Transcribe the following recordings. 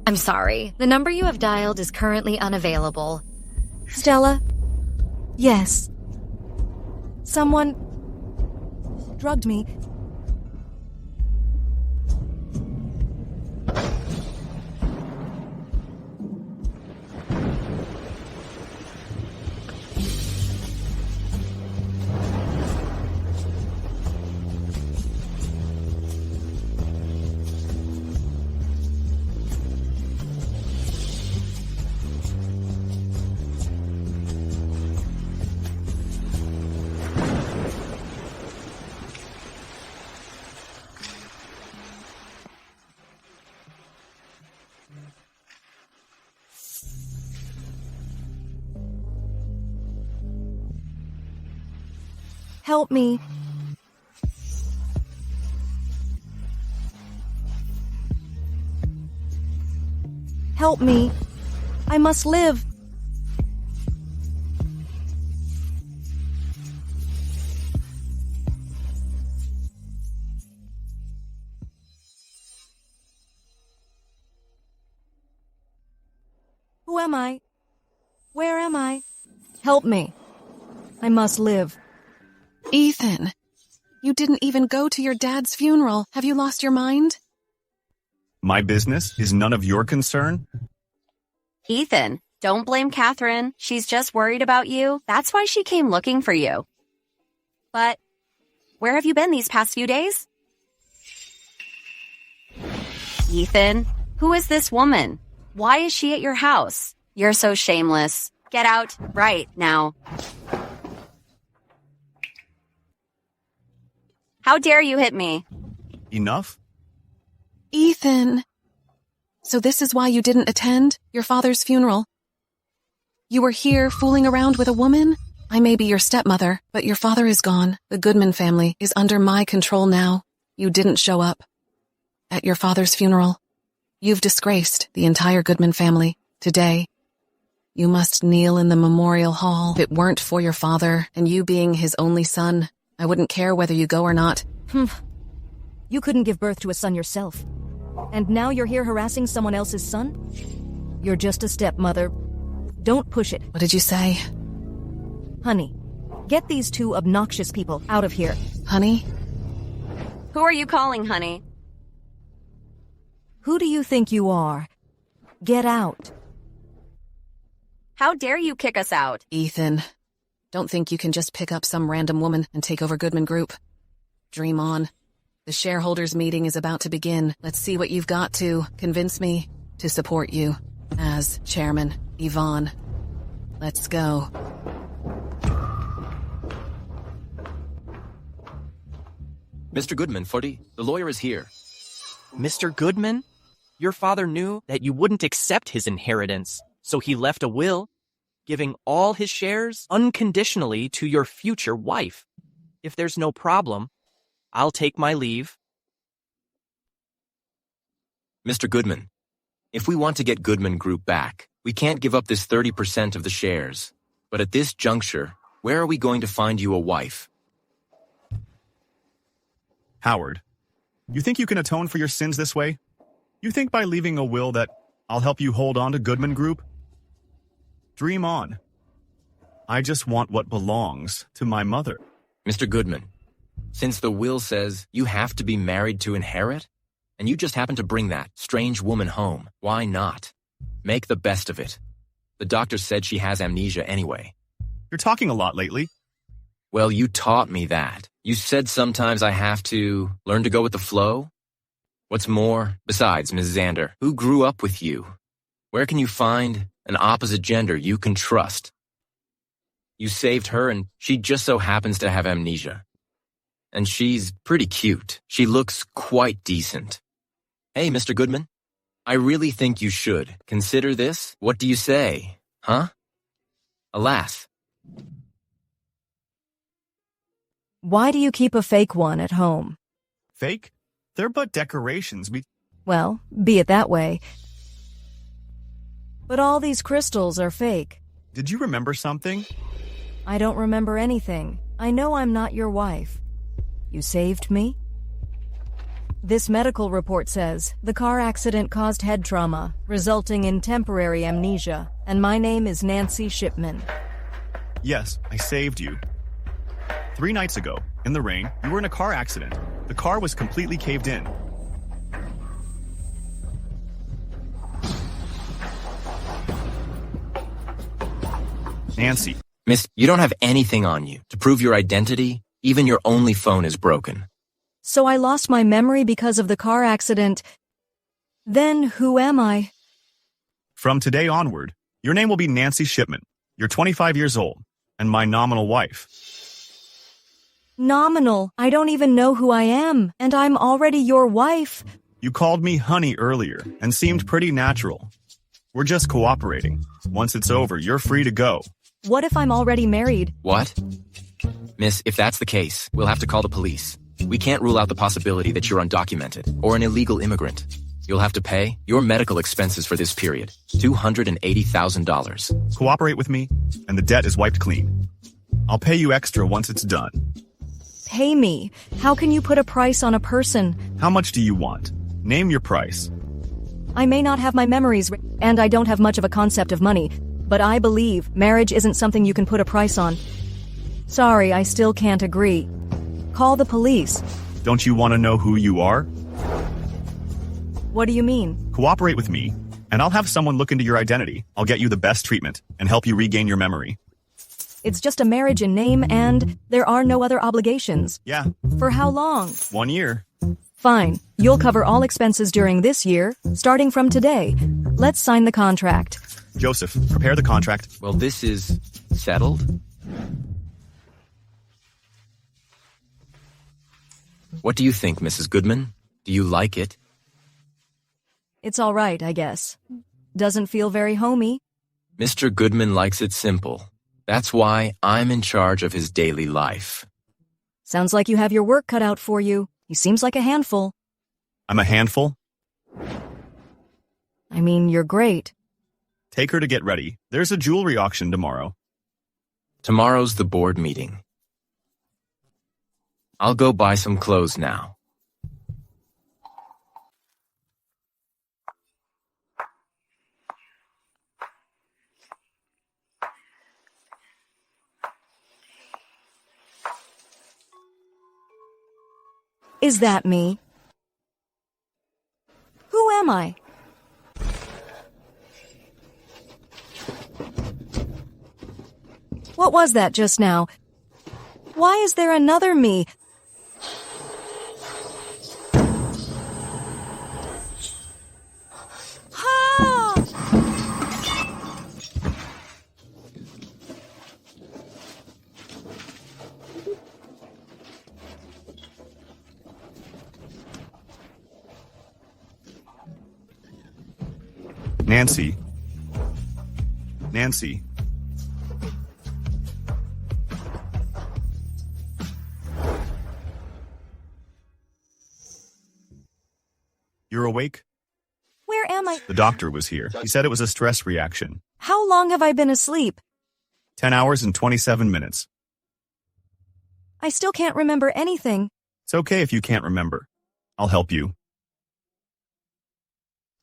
I'm sorry. The number you have dialed is currently unavailable. Stella? Yes. Someone drugged me. Help me. Help me. I must live. Who am I? Where am I? Help me. I must live. Ethan, you didn't even go to your dad's funeral. Have you lost your mind? My business is none of your concern? Ethan, don't blame Catherine. She's just worried about you. That's why she came looking for you. But where have you been these past few days? Ethan, who is this woman? Why is she at your house? You're so shameless. Get out right now. How dare you hit me? Enough? Ethan. So this is why you didn't attend your father's funeral? You were here fooling around with a woman? I may be your stepmother, but your father is gone. The Goodman family is under my control now. You didn't show up at your father's funeral. You've disgraced the entire Goodman family. Today, you must kneel in the memorial hall. If it weren't for your father and you being his only son, I wouldn't care whether you go or not. You couldn't give birth to a son yourself. And now you're here harassing someone else's son? You're just a stepmother. Don't push it. What did you say? Honey, get these two obnoxious people out of here. Honey? Who are you calling, honey? Who do you think you are? Get out. How dare you kick us out? Ethan, don't think you can just pick up some random woman and take over Goodman Group. Dream on. The shareholders meeting is about to begin. Let's see what you've got to convince me to support you as chairman, Ivonne. Let's go. Mr. Goodman, Footy, the lawyer is here. Mr. Goodman? Your father knew that you wouldn't accept his inheritance, so he left a will, giving all his shares unconditionally to your future wife. If there's no problem, I'll take my leave. Mr. Goodman, if we want to get Goodman Group back, we can't give up this 30% of the shares. But at this juncture, where are we going to find you a wife? Howard, you think you can atone for your sins this way? You think by leaving a will that I'll help you hold on to Goodman Group? Dream on. I just want what belongs to my mother. Mr. Goodman, since the will says you have to be married to inherit, and you just happen to bring that strange woman home, why not? Make the best of it. The doctor said she has amnesia anyway. You're talking a lot lately. Well, you taught me that. You said sometimes I have to learn to go with the flow. What's more, besides, Mrs. Zander, who grew up with you? Where can you find an opposite gender you can trust? You saved her and she just so happens to have amnesia. And she's pretty cute. She looks quite decent. Hey, Mr. Goodman, I really think you should consider this. What do you say? Huh? Alas. Why do you keep a fake one at home? Fake? They're but decorations. Well, be it that way. But all these crystals are fake. Did you remember something? I don't remember anything. I know I'm not your wife. You saved me? This medical report says the car accident caused head trauma, resulting in temporary amnesia, and my name is Nancy Shipman. Yes, I saved you. 3 nights ago, in the rain, you were in a car accident. The car was completely caved in. Nancy. Miss, you don't have anything on you. To prove your identity, even your only phone is broken. So I lost my memory because of the car accident. Then who am I? From today onward, your name will be Nancy Shipman. You're 25 years old, and my nominal wife. Nominal. I don't even know who I am, and I'm already your wife. You called me honey earlier, and seemed pretty natural. We're just cooperating. Once it's over, you're free to go. What if I'm already married? What? Miss, if that's the case, we'll have to call the police. We can't rule out the possibility that you're undocumented or an illegal immigrant. You'll have to pay your medical expenses for this period, $280,000. Cooperate with me, and the debt is wiped clean. I'll pay you extra once it's done. Pay me. How can you put a price on a person? How much do you want? Name your price. I may not have my memories, and I don't have much of a concept of money, but I believe marriage isn't something you can put a price on. Sorry, I still can't agree. Call the police. Don't you want to know who you are? What do you mean? Cooperate with me, and I'll have someone look into your identity. I'll get you the best treatment and help you regain your memory. It's just a marriage in name, and there are no other obligations. Yeah. For how long? 1 year. Fine. You'll cover all expenses during this year, starting from today. Let's sign the contract. Joseph, prepare the contract. Well, this is settled? What do you think, Mrs. Goodman? Do you like it? It's all right, I guess. Doesn't feel very homey. Mr. Goodman likes it simple. That's why I'm in charge of his daily life. Sounds like you have your work cut out for you. He seems like a handful. I'm a handful. I mean, you're great. Take her to get ready. There's a jewelry auction tomorrow. Tomorrow's the board meeting. I'll go buy some clothes now. Is that me? Who am I? What was that just now? Why is there another me? Ah! Nancy. Nancy. You're awake? Where am I? The doctor was here. He said it was a stress reaction. How long have I been asleep? 10 hours and 27 minutes. I still can't remember anything. It's okay if you can't remember. I'll help you.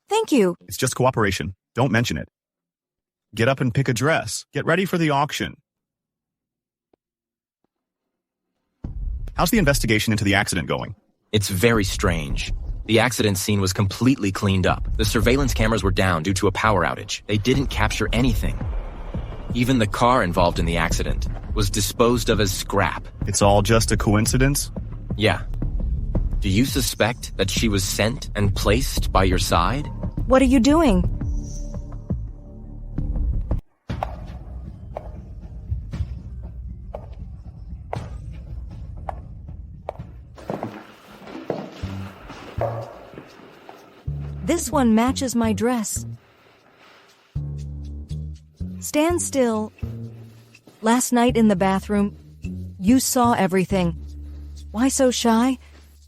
Thank you. It's just cooperation. Don't mention it. Get up and pick a dress. Get ready for the auction. How's the investigation into the accident going? It's very strange. The accident scene was completely cleaned up. The surveillance cameras were down due to a power outage. They didn't capture anything. Even the car involved in the accident was disposed of as scrap. It's all just a coincidence? Yeah. Do you suspect that she was sent and placed by your side? What are you doing? This one matches my dress. Stand still. Last night in the bathroom, you saw everything. Why so shy?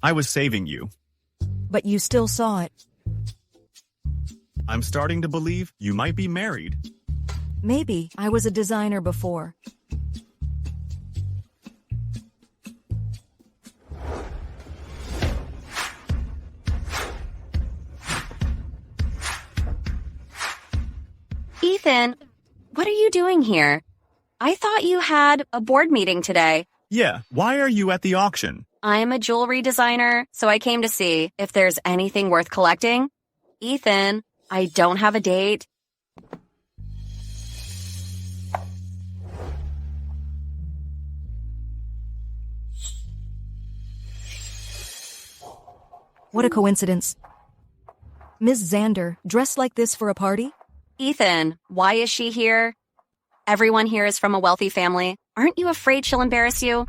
I was saving you. But you still saw it. I'm starting to believe you might be married. Maybe I was a designer before. Ethan, what are you doing here? I thought you had a board meeting today. Yeah, why are you at the auction? I'm a jewelry designer, so I came to see if there's anything worth collecting. Ethan, I don't have a date. What a coincidence. Ms. Xander, dressed like this for a party? Ethan, why is she here? Everyone here is from a wealthy family. Aren't you afraid she'll embarrass you?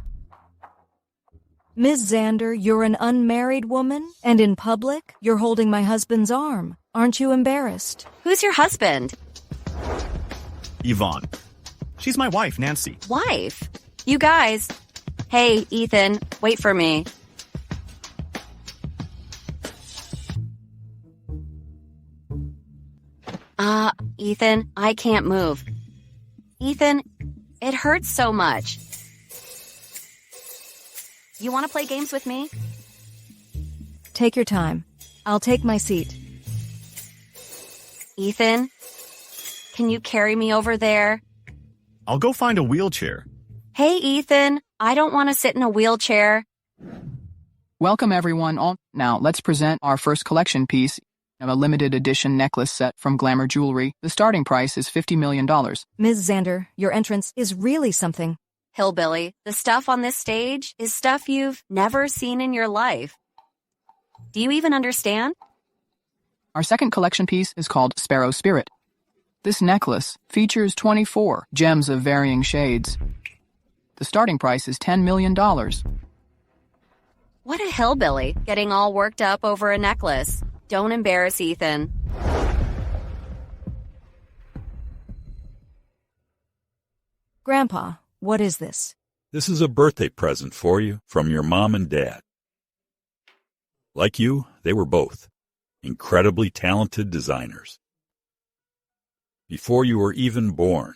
Ms. Xander, you're an unmarried woman, and in public, you're holding my husband's arm. Aren't you embarrassed? Who's your husband? Yvonne. She's my wife, Nancy. Wife? You guys. Hey, Ethan, wait for me. Ethan, I can't move. Ethan, it hurts so much. You want to play games with me? Take your time. I'll take my seat. Ethan, can you carry me over there? I'll go find a wheelchair. Hey, Ethan, I don't want to sit in a wheelchair. Welcome, everyone. Now, let's present our first collection piece of a limited edition necklace set from Glamour Jewelry. The starting price is $50 million. Ms. Xander, your entrance is really something. Hillbilly, the stuff on this stage is stuff you've never seen in your life. Do you even understand? Our second collection piece is called Sparrow Spirit. This necklace features 24 gems of varying shades. The starting price is $10 million. What a hillbilly, getting all worked up over a necklace. Don't embarrass Ethan. Grandpa, what is this? This is a birthday present for you from your mom and dad. Like you, they were both incredibly talented designers. Before you were even born,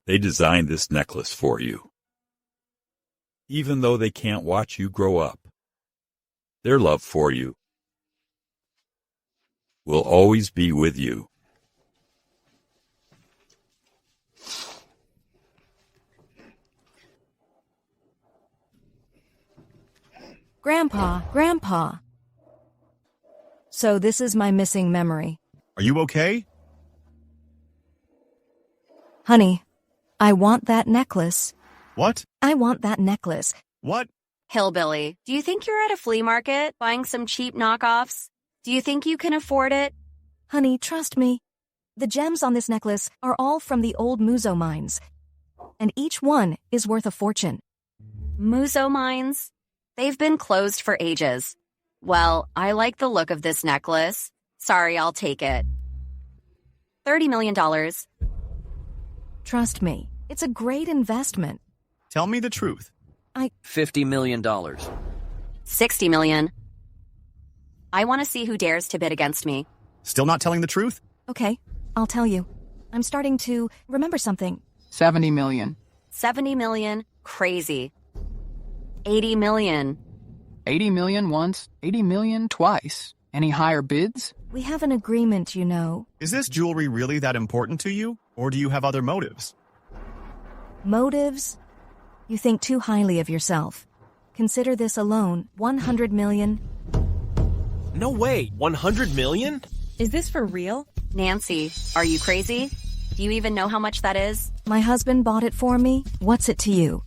they designed this necklace for you. Even though they can't watch you grow up, their love for you will always be with you. Grandpa. So this is my missing memory. Are you okay? Honey, I want that necklace. What? I want that necklace. What? Hillbilly, do you think you're at a flea market buying some cheap knockoffs? Do you think you can afford it? Honey, trust me. The gems on this necklace are all from the old Muzo mines, and each one is worth a fortune. Muzo mines? They've been closed for ages. Well, I like the look of this necklace. Sorry, I'll take it. $30 million. Trust me, it's a great investment. Tell me the truth. $50 million. $60 million. I want to see who dares to bid against me. Still not telling the truth? Okay, I'll tell you. I'm starting to remember something. $70 million. 70 million? Crazy. 80 million. 80 million once, 80 million twice. Any higher bids? We have an agreement, you know. Is this jewelry really that important to you? Or do you have other motives? Motives? You think too highly of yourself. Consider this alone, 100 million. No way, 100 million? Is this for real? Nancy, are you crazy? Do you even know how much that is? My husband bought it for me. What's it to you?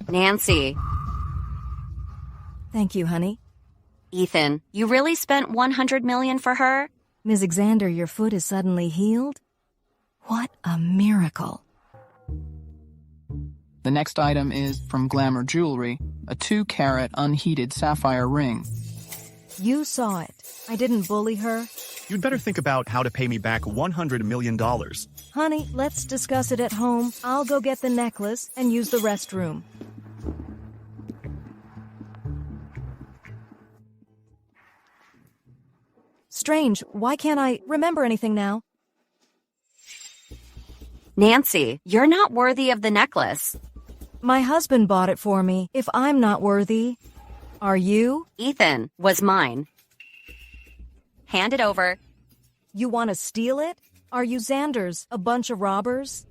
Nancy. Thank you, honey. Ethan, you really spent 100 million for her? Ms. Xander, your foot is suddenly healed? What a miracle. The next item is from Glamour Jewelry, a 2-carat unheated sapphire ring. You saw it. I didn't bully her. You'd better think about how to pay me back $100 million. Honey, let's discuss it at home. I'll go get the necklace and use the restroom. Strange, why can't I remember anything now? Nancy, you're not worthy of the necklace. My husband bought it for me. If I'm not worthy, are you? Ethan was mine. Hand it over. You want to steal it? Are you Xanders, a bunch of robbers?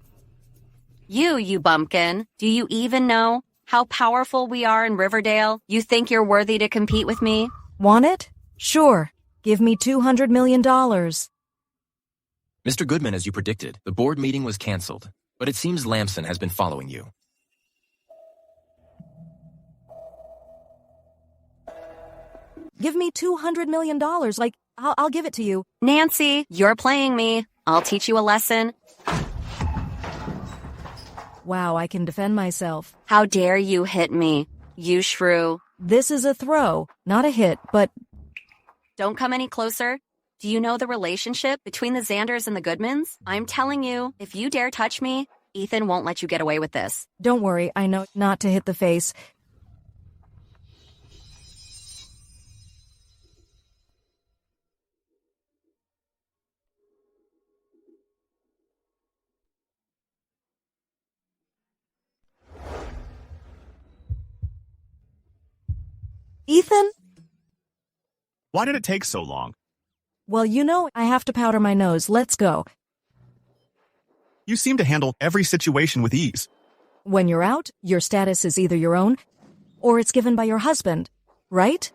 You bumpkin. Do you even know how powerful we are in Riverdale? You think you're worthy to compete with me? Want it? Sure. Give me $200 million. Mr. Goodman, as you predicted, the board meeting was canceled, but it seems Lamson has been following you. Give me $200 million. I'll give it to you. Nancy, you're playing me. I'll teach you a lesson. Wow, I can defend myself. How dare you hit me, you shrew. This is a throw, not a hit, but... Don't come any closer. Do you know the relationship between the Xanders and the Goodmans? I'm telling you, if you dare touch me, Ethan won't let you get away with this. Don't worry, I know not to hit the face. Ethan? Why did it take so long? Well, you know, I have to powder my nose. Let's go. You seem to handle every situation with ease. When you're out, your status is either your own, or it's given by your husband, right?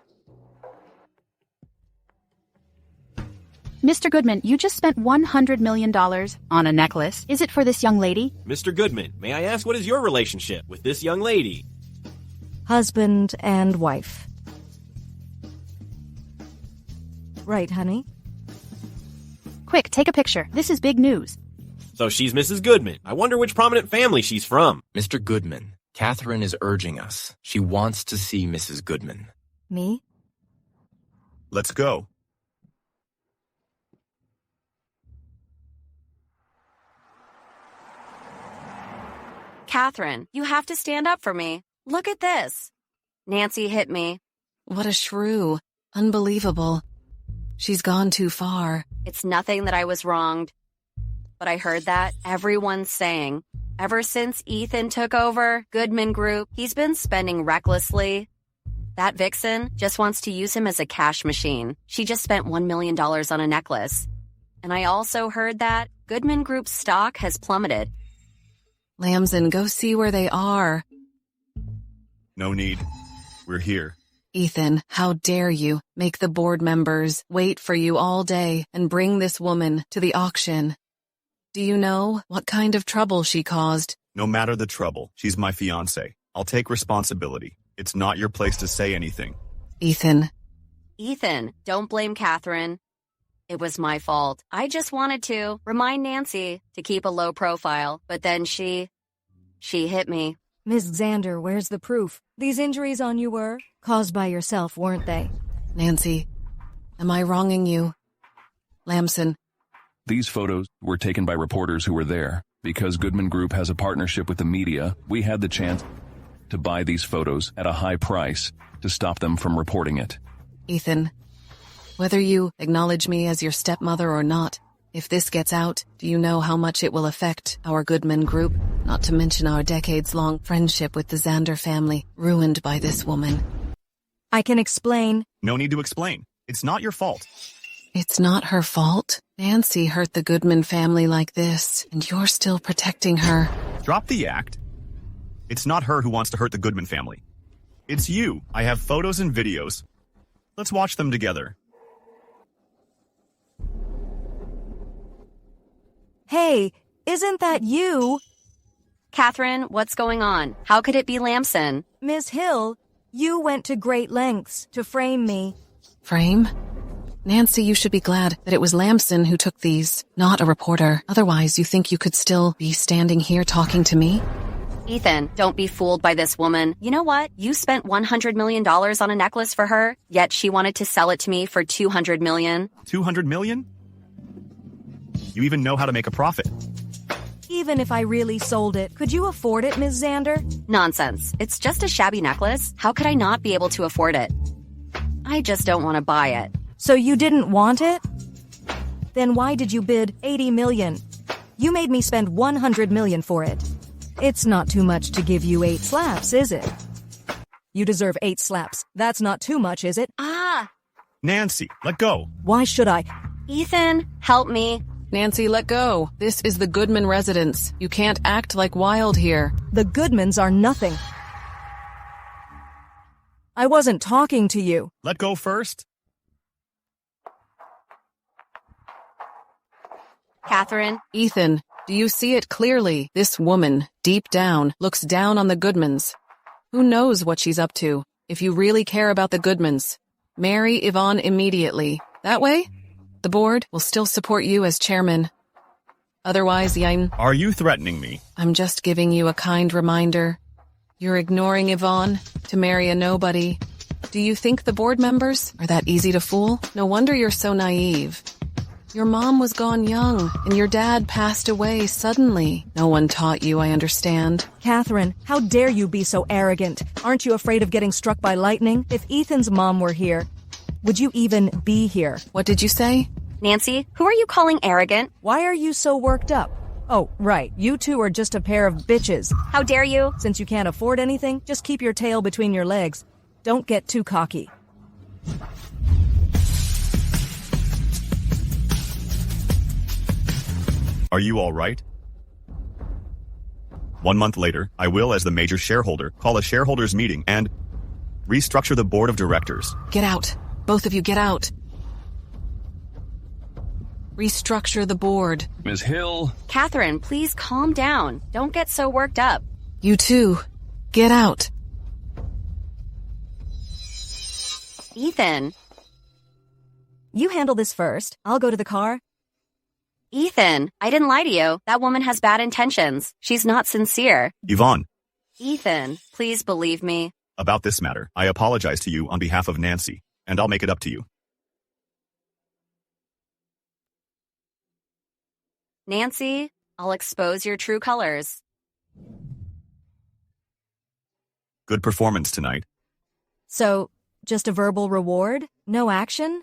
Mr. Goodman, you just spent $100 million on a necklace. Is it for this young lady? Mr. Goodman, may I ask what is your relationship with this young lady? Husband and wife. Right, honey? Quick, take a picture. This is big news. So she's Mrs. Goodman. I wonder which prominent family she's from. Mr. Goodman, Catherine is urging us. She wants to see Mrs. Goodman. Me? Let's go. Catherine, you have to stand up for me. Look at this. Nancy hit me. What a shrew. Unbelievable. She's gone too far. It's nothing that I was wronged. But I heard that everyone's saying, ever since Ethan took over Goodman Group, he's been spending recklessly. That vixen just wants to use him as a cash machine. She just spent $1 million on a necklace. And I also heard that Goodman Group's stock has plummeted. Lamson, go see where they are. No need. We're here. Ethan, how dare you make the board members wait for you all day and bring this woman to the auction? Do you know what kind of trouble she caused? No matter the trouble, she's my fiancé. I'll take responsibility. It's not your place to say anything. Ethan, don't blame Catherine. It was my fault. I just wanted to remind Nancy to keep a low profile, but then she hit me. Miss Xander, where's the proof? These injuries on you were caused by yourself, weren't they? Nancy, am I wronging you? Lamson. These photos were taken by reporters who were there. Because Goodman Group has a partnership with the media, we had the chance to buy these photos at a high price to stop them from reporting it. Ethan, whether you acknowledge me as your stepmother or not, if this gets out, do you know how much it will affect our Goodman Group? Not to mention our decades-long friendship with the Xander family, ruined by this woman. I can explain. No need to explain. It's not your fault. It's not her fault. Nancy hurt the Goodman family like this, and you're still protecting her. Drop the act. It's not her who wants to hurt the Goodman family. It's you. I have photos and videos. Let's watch them together. Hey, isn't that you? Catherine, what's going on? How could it be Lamson? Ms. Hill, you went to great lengths to frame me. Frame? Nancy, you should be glad that it was Lamson who took these, not a reporter. Otherwise, you think you could still be standing here talking to me? Ethan, don't be fooled by this woman. You know what? You spent $100 million on a necklace for her, yet she wanted to sell it to me for $200 million. $200 million? You even know how to make a profit. Even if I really sold it, could you afford it, Ms. Xander? Nonsense. It's just a shabby necklace. How could I not be able to afford it? I just don't want to buy it. So you didn't want it? Then why did you bid $80 million? You made me spend $100 million for it. It's not too much to give you 8 slaps, is it? You deserve 8 slaps. That's not too much, is it? Ah! Nancy, let go. Why should I? Ethan, help me. Nancy, let go. This is the Goodman residence. You can't act like wild here. The Goodmans are nothing. I wasn't talking to you. Let go first. Catherine. Ethan, do you see it clearly? This woman, deep down, looks down on the Goodmans. Who knows what she's up to? If you really care about the Goodmans, marry Ivonne immediately. That way, the board will still support you as chairman. Otherwise, Are you threatening me? I'm just giving you a kind reminder. You're ignoring Ivonne to marry a nobody. Do you think the board members are that easy to fool? No wonder you're so naive. Your mom was gone young, and your dad passed away suddenly. No one taught you, I understand. Catherine, how dare you be so arrogant? Aren't you afraid of getting struck by lightning? If Ethan's mom were here, would you even be here? What did you say? Nancy, who are you calling arrogant? Why are you so worked up? Oh, right, you two are just a pair of bitches. How dare you? Since you can't afford anything, just keep your tail between your legs. Don't get too cocky. Are you all right? 1 month later, I will, as the major shareholder, call a shareholders meeting and restructure the board of directors. Get out. Both of you get out. Restructure the board. Ms. Hill. Catherine, please calm down. Don't get so worked up. You too. Get out. Ethan. You handle this first. I'll go to the car. Ethan, I didn't lie to you. That woman has bad intentions. She's not sincere. Yvonne. Ethan, please believe me. About this matter, I apologize to you on behalf of Nancy, and I'll make it up to you. Nancy, I'll expose your true colors. Good performance tonight. So, just a verbal reward? No action?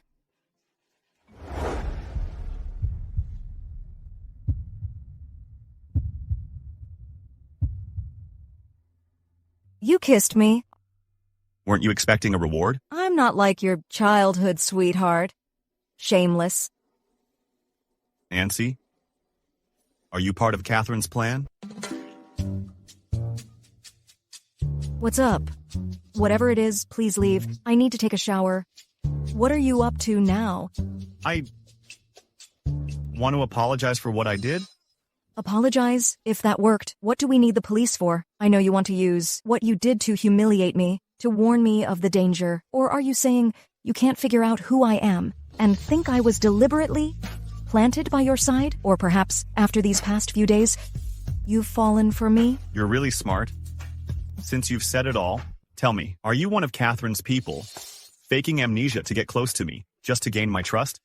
You kissed me. Weren't you expecting a reward? I'm not like your childhood sweetheart. Shameless. Nancy? Are you part of Catherine's plan? What's up? Whatever it is, please leave. I need to take a shower. What are you up to now? I want to apologize for what I did. Apologize? If that worked, what do we need the police for? I know you want to use what you did to humiliate me, to warn me of the danger. Or are you saying you can't figure out who I am and think I was deliberately planted by your side? Or perhaps, after these past few days, you've fallen for me? You're really smart. Since you've said it all, tell me, are you one of Catherine's people, faking amnesia to get close to me, just to gain my trust?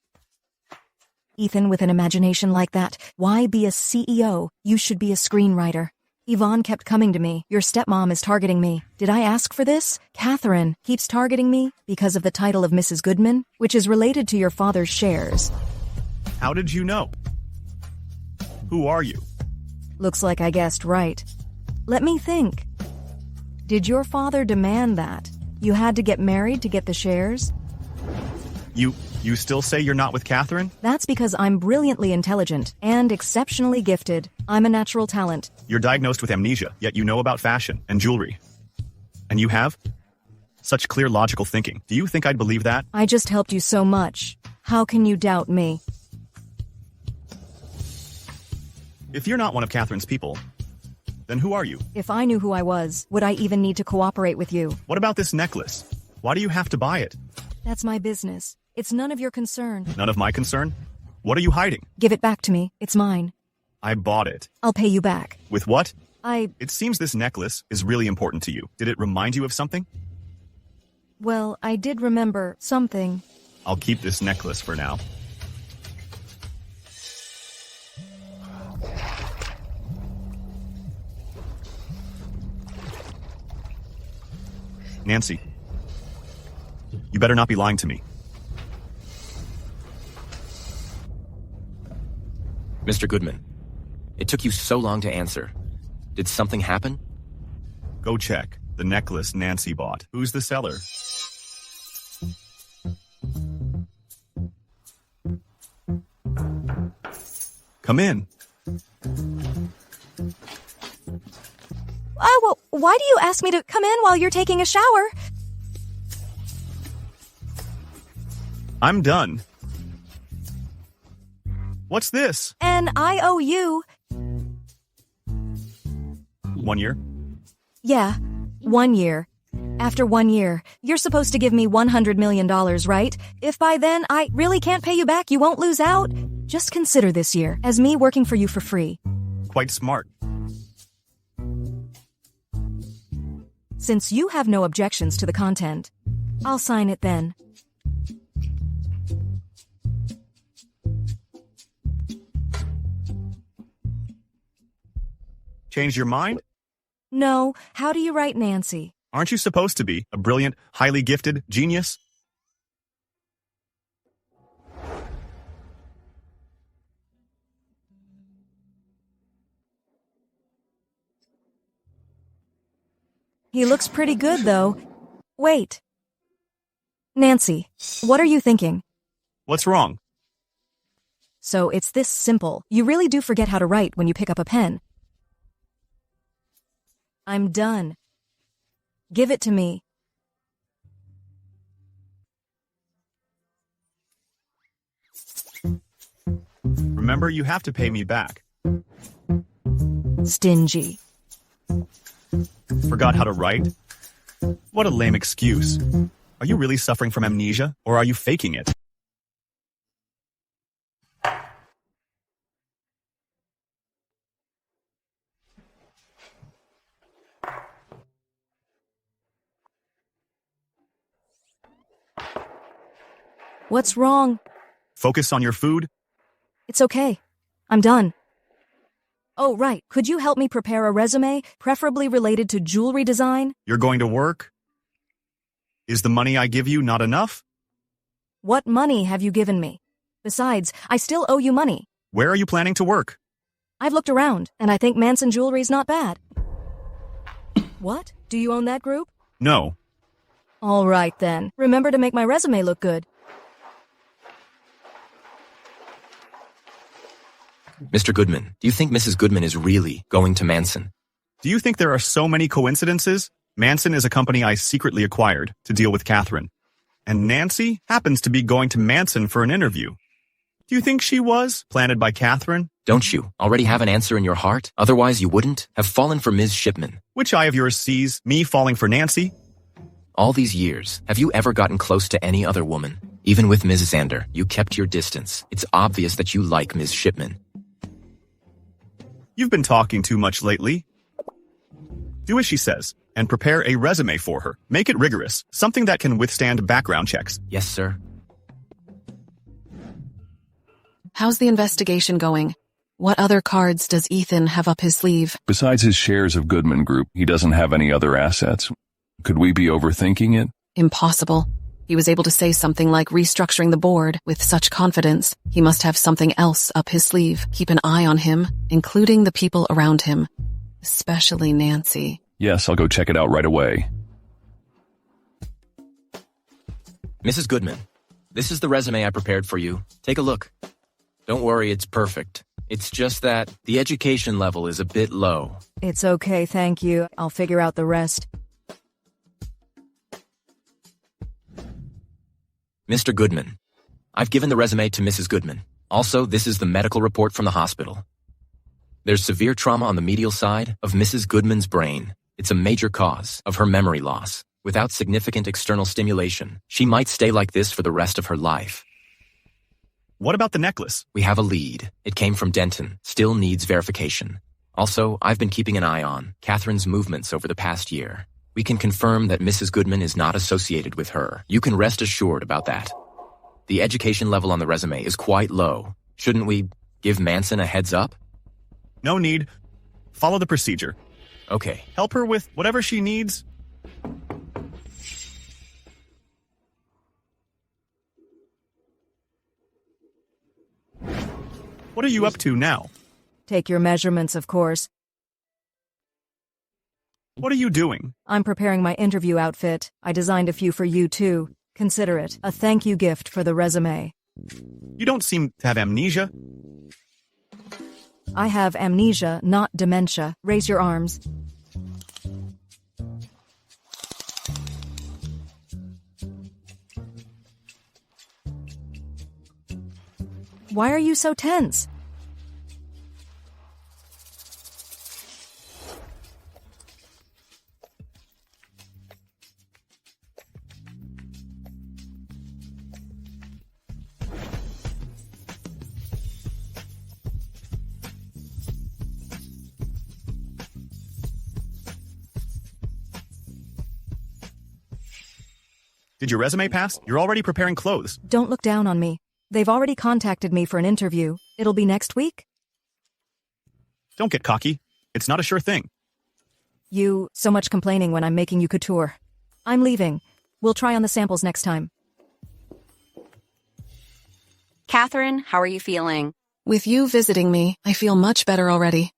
Ethan, with an imagination like that, why be a CEO? You should be a screenwriter. Yvonne kept coming to me. Your stepmom is targeting me. Did I ask for this? Catherine keeps targeting me because of the title of Mrs. Goodman, which is related to your father's shares. How did you know? Who are you? Looks like I guessed right. Let me think. Did your father demand that? You had to get married to get the shares? You still say you're not with Catherine? That's because I'm brilliantly intelligent and exceptionally gifted. I'm a natural talent. You're diagnosed with amnesia, yet you know about fashion and jewelry. And you have such clear logical thinking. Do you think I'd believe that? I just helped you so much. How can you doubt me? If you're not one of Catherine's people, then who are you? If I knew who I was, would I even need to cooperate with you? What about this necklace? Why do you have to buy it? That's my business. It's none of your concern. None of my concern? What are you hiding? Give it back to me. It's mine. I bought it. I'll pay you back. With what? It seems this necklace is really important to you. Did it remind you of something? Well, I did remember something. I'll keep this necklace for now. Nancy, you better not be lying to me. Mr. Goodman, it took you so long to answer. Did something happen? Go check. The necklace Nancy bought. Who's the seller? Come in. Oh, well, why do you ask me to come in while you're taking a shower? I'm done. What's this? An IOU. 1 year? Yeah, 1 year. After 1 year, you're supposed to give me $100 million, right? If by then I really can't pay you back, you won't lose out. Just consider this year as me working for you for free. Quite smart. Since you have no objections to the content, I'll sign it then. Change your mind? No, how do you write Nancy? Aren't you supposed to be a brilliant, highly gifted genius? He looks pretty good, though. Wait. Nancy, what are you thinking? What's wrong? So it's this simple. You really do forget how to write when you pick up a pen. I'm done. Give it to me. Remember, you have to pay me back. Stingy. Forgot how to write? What a lame excuse. Are you really suffering from amnesia, or are you faking it? What's wrong? Focus on your food? It's okay. I'm done. Oh, right. Could you help me prepare a resume, preferably related to jewelry design? You're going to work? Is the money I give you not enough? What money have you given me? Besides, I still owe you money. Where are you planning to work? I've looked around, and I think Manson jewelry's not bad. What? Do you own that group? No. All right, then. Remember to make my resume look good. Mr. Goodman, do you think Mrs. Goodman is really going to Manson? Do you think there are so many coincidences? Manson is a company I secretly acquired to deal with Catherine. And Nancy happens to be going to Manson for an interview. Do you think she was planted by Catherine? Don't you already have an answer in your heart? Otherwise you wouldn't have fallen for Ms. Shipman. Which eye of yours sees me falling for Nancy? All these years, have you ever gotten close to any other woman? Even with Ms. Xander, you kept your distance. It's obvious that you like Ms. Shipman. You've been talking too much lately. Do as she says, and prepare a resume for her. Make it rigorous, something that can withstand background checks. Yes, sir. How's the investigation going? What other cards does Ethan have up his sleeve? Besides his shares of Goodman Group, he doesn't have any other assets. Could we be overthinking it? Impossible. He was able to say something like restructuring the board with such confidence. He must have something else up his sleeve. Keep an eye on him, including the people around him, especially Nancy. Yes, I'll go check it out right away. Mrs. Goodman, this is the resume I prepared for you. Take a look. Don't worry, it's perfect. It's just that the education level is a bit low. It's okay, thank you. I'll figure out the rest. Mr. Goodman, I've given the resume to Mrs. Goodman. Also, this is the medical report from the hospital. There's severe trauma on the medial side of Mrs. Goodman's brain. It's a major cause of her memory loss. Without significant external stimulation, she might stay like this for the rest of her life. What about the necklace? We have a lead. It came from Denton. Still needs verification. Also, I've been keeping an eye on Catherine's movements over the past year. We can confirm that Mrs. Goodman is not associated with her. You can rest assured about that. The education level on the resume is quite low. Shouldn't we give Manson a heads up? No need. Follow the procedure. Okay. Help her with whatever she needs. What are you up to now? Take your measurements, of course. What are you doing? I'm preparing my interview outfit. I designed a few for you, too. Consider it a thank you gift for the resume. You don't seem to have amnesia. I have amnesia, not dementia. Raise your arms. Why are you so tense? Did your resume pass? You're already preparing clothes. Don't look down on me. They've already contacted me for an interview. It'll be next week? Don't get cocky. It's not a sure thing. You, so much complaining when I'm making you couture. I'm leaving. We'll try on the samples next time. Catherine, how are you feeling? With you visiting me, I feel much better already.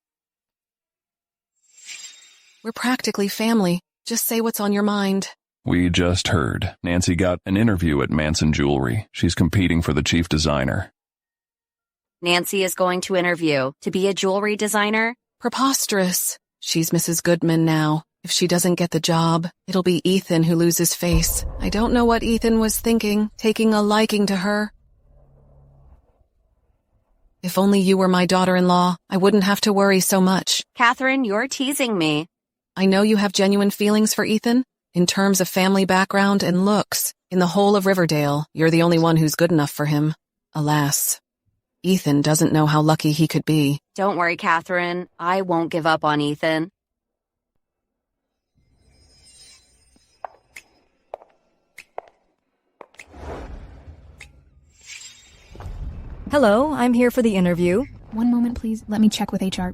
We're practically family. Just say what's on your mind. We just heard. Nancy got an interview at Manson Jewelry. She's competing for the chief designer. Nancy is going to interview to be a jewelry designer? Preposterous. She's Mrs. Goodman now. If she doesn't get the job, it'll be Ethan who loses face. I don't know what Ethan was thinking, taking a liking to her. If only you were my daughter-in-law, I wouldn't have to worry so much. Catherine, you're teasing me. I know you have genuine feelings for Ethan. In terms of family background and looks, in the whole of Riverdale, you're the only one who's good enough for him. Alas, Ethan doesn't know how lucky he could be. Don't worry, Catherine. I won't give up on Ethan. Hello, I'm here for the interview. One moment, please. Let me check with HR.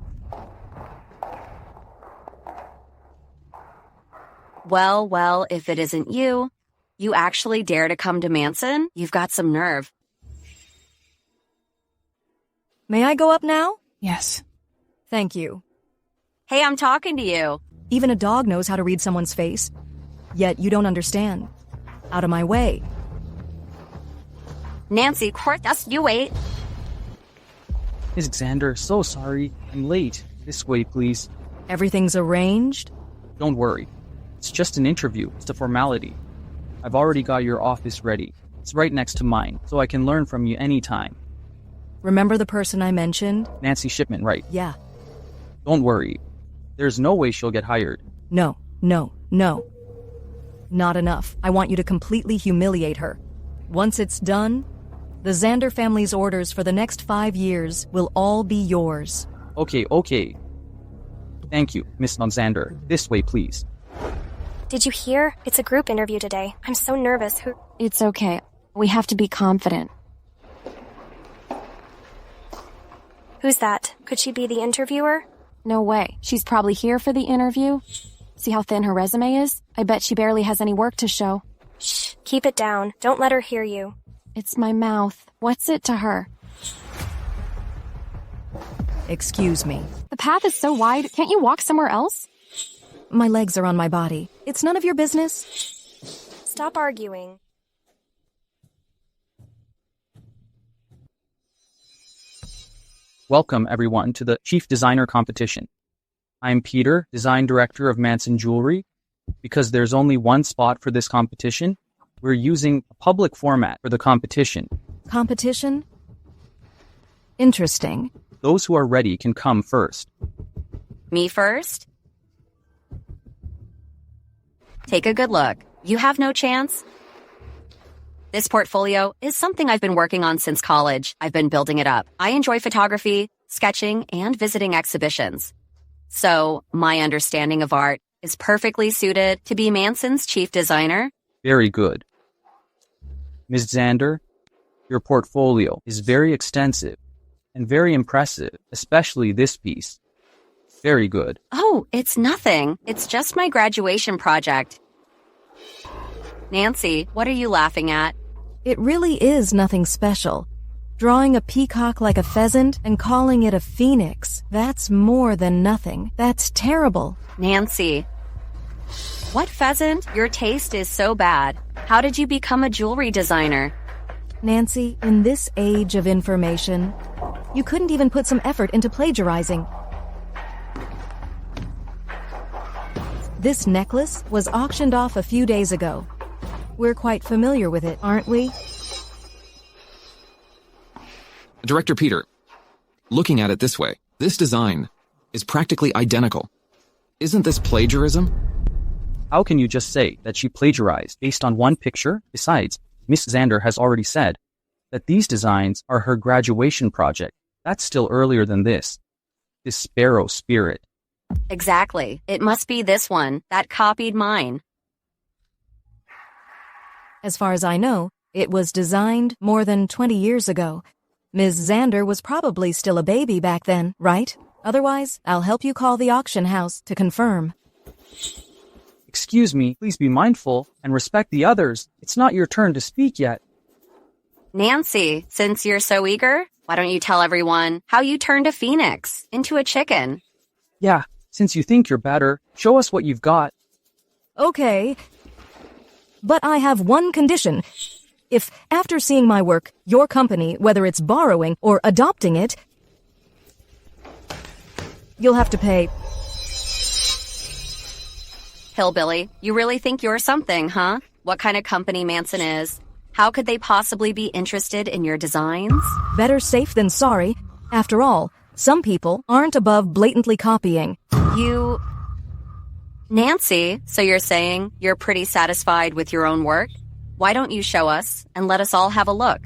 Well, if it isn't you, you actually dare to come to Manson? You've got some nerve. May I go up now? Yes. Thank you. Hey, I'm talking to you. Even a dog knows how to read someone's face. Yet you don't understand. Out of my way. Nancy, Cortas, you wait. Miss Xander, so sorry. I'm late. This way, please. Everything's arranged? Don't worry. It's just an interview. It's a formality. I've already got your office ready. It's right next to mine, so I can learn from you anytime. Remember the person I mentioned? Nancy Shipman, right? Yeah. Don't worry. There's no way she'll get hired. No. Not enough. I want you to completely humiliate her. Once it's done, the Xander family's orders for the next 5 years will all be yours. Okay. Thank you, Miss Xander. This way, please. Did you hear? It's a group interview today. I'm so nervous. It's okay. We have to be confident. Who's that? Could she be the interviewer? No way. She's probably here for the interview. See how thin her resume is? I bet she barely has any work to show. Shh. Keep it down. Don't let her hear you. It's my mouth. What's it to her? Excuse me. The path is so wide. Can't you walk somewhere else? My legs are on my body. It's none of your business. Stop arguing. Welcome, everyone, to the Chief Designer Competition. I'm Peter, Design Director of Manson Jewelry. Because there's only one spot for this competition, we're using a public format for the competition. Competition? Interesting. Those who are ready can come first. Me first? Take a good look. You have no chance? This portfolio is something I've been working on since college. I've been building it up. I enjoy photography, sketching, and visiting exhibitions. So, my understanding of art is perfectly suited to be Manson's chief designer. Very good. Ms. Xander, your portfolio is very extensive and very impressive, especially this piece. Very good. Oh, it's nothing. It's just my graduation project. Nancy, what are you laughing at? It really is nothing special. Drawing a peacock like a pheasant and calling it a phoenix, that's more than nothing. That's terrible. Nancy. What pheasant? Your taste is so bad. How did you become a jewelry designer? Nancy, in this age of information, you couldn't even put some effort into plagiarizing. This necklace was auctioned off a few days ago. We're quite familiar with it, aren't we? Director Peter, looking at it this way, this design is practically identical. Isn't this plagiarism? How can you just say that she plagiarized based on one picture? Besides, Miss Xander has already said that these designs are her graduation project. That's still earlier than this. This sparrow spirit. Exactly. It must be this one that copied mine. As far as I know, it was designed more than 20 years ago. Ms. Xander was probably still a baby back then, right? Otherwise, I'll help you call the auction house to confirm. Excuse me, please be mindful and respect the others. It's not your turn to speak yet. Nancy, since you're so eager, why don't you tell everyone how you turned a phoenix into a chicken? Yeah, since you think you're better, show us what you've got. Okay. But I have one condition. If, after seeing my work, your company, whether it's borrowing or adopting it, you'll have to pay. Hillbilly, you really think you're something, huh? What kind of company Manson is? How could they possibly be interested in your designs? Better safe than sorry. After all, some people aren't above blatantly copying. Nancy, so you're saying you're pretty satisfied with your own work? Why don't you show us and let us all have a look?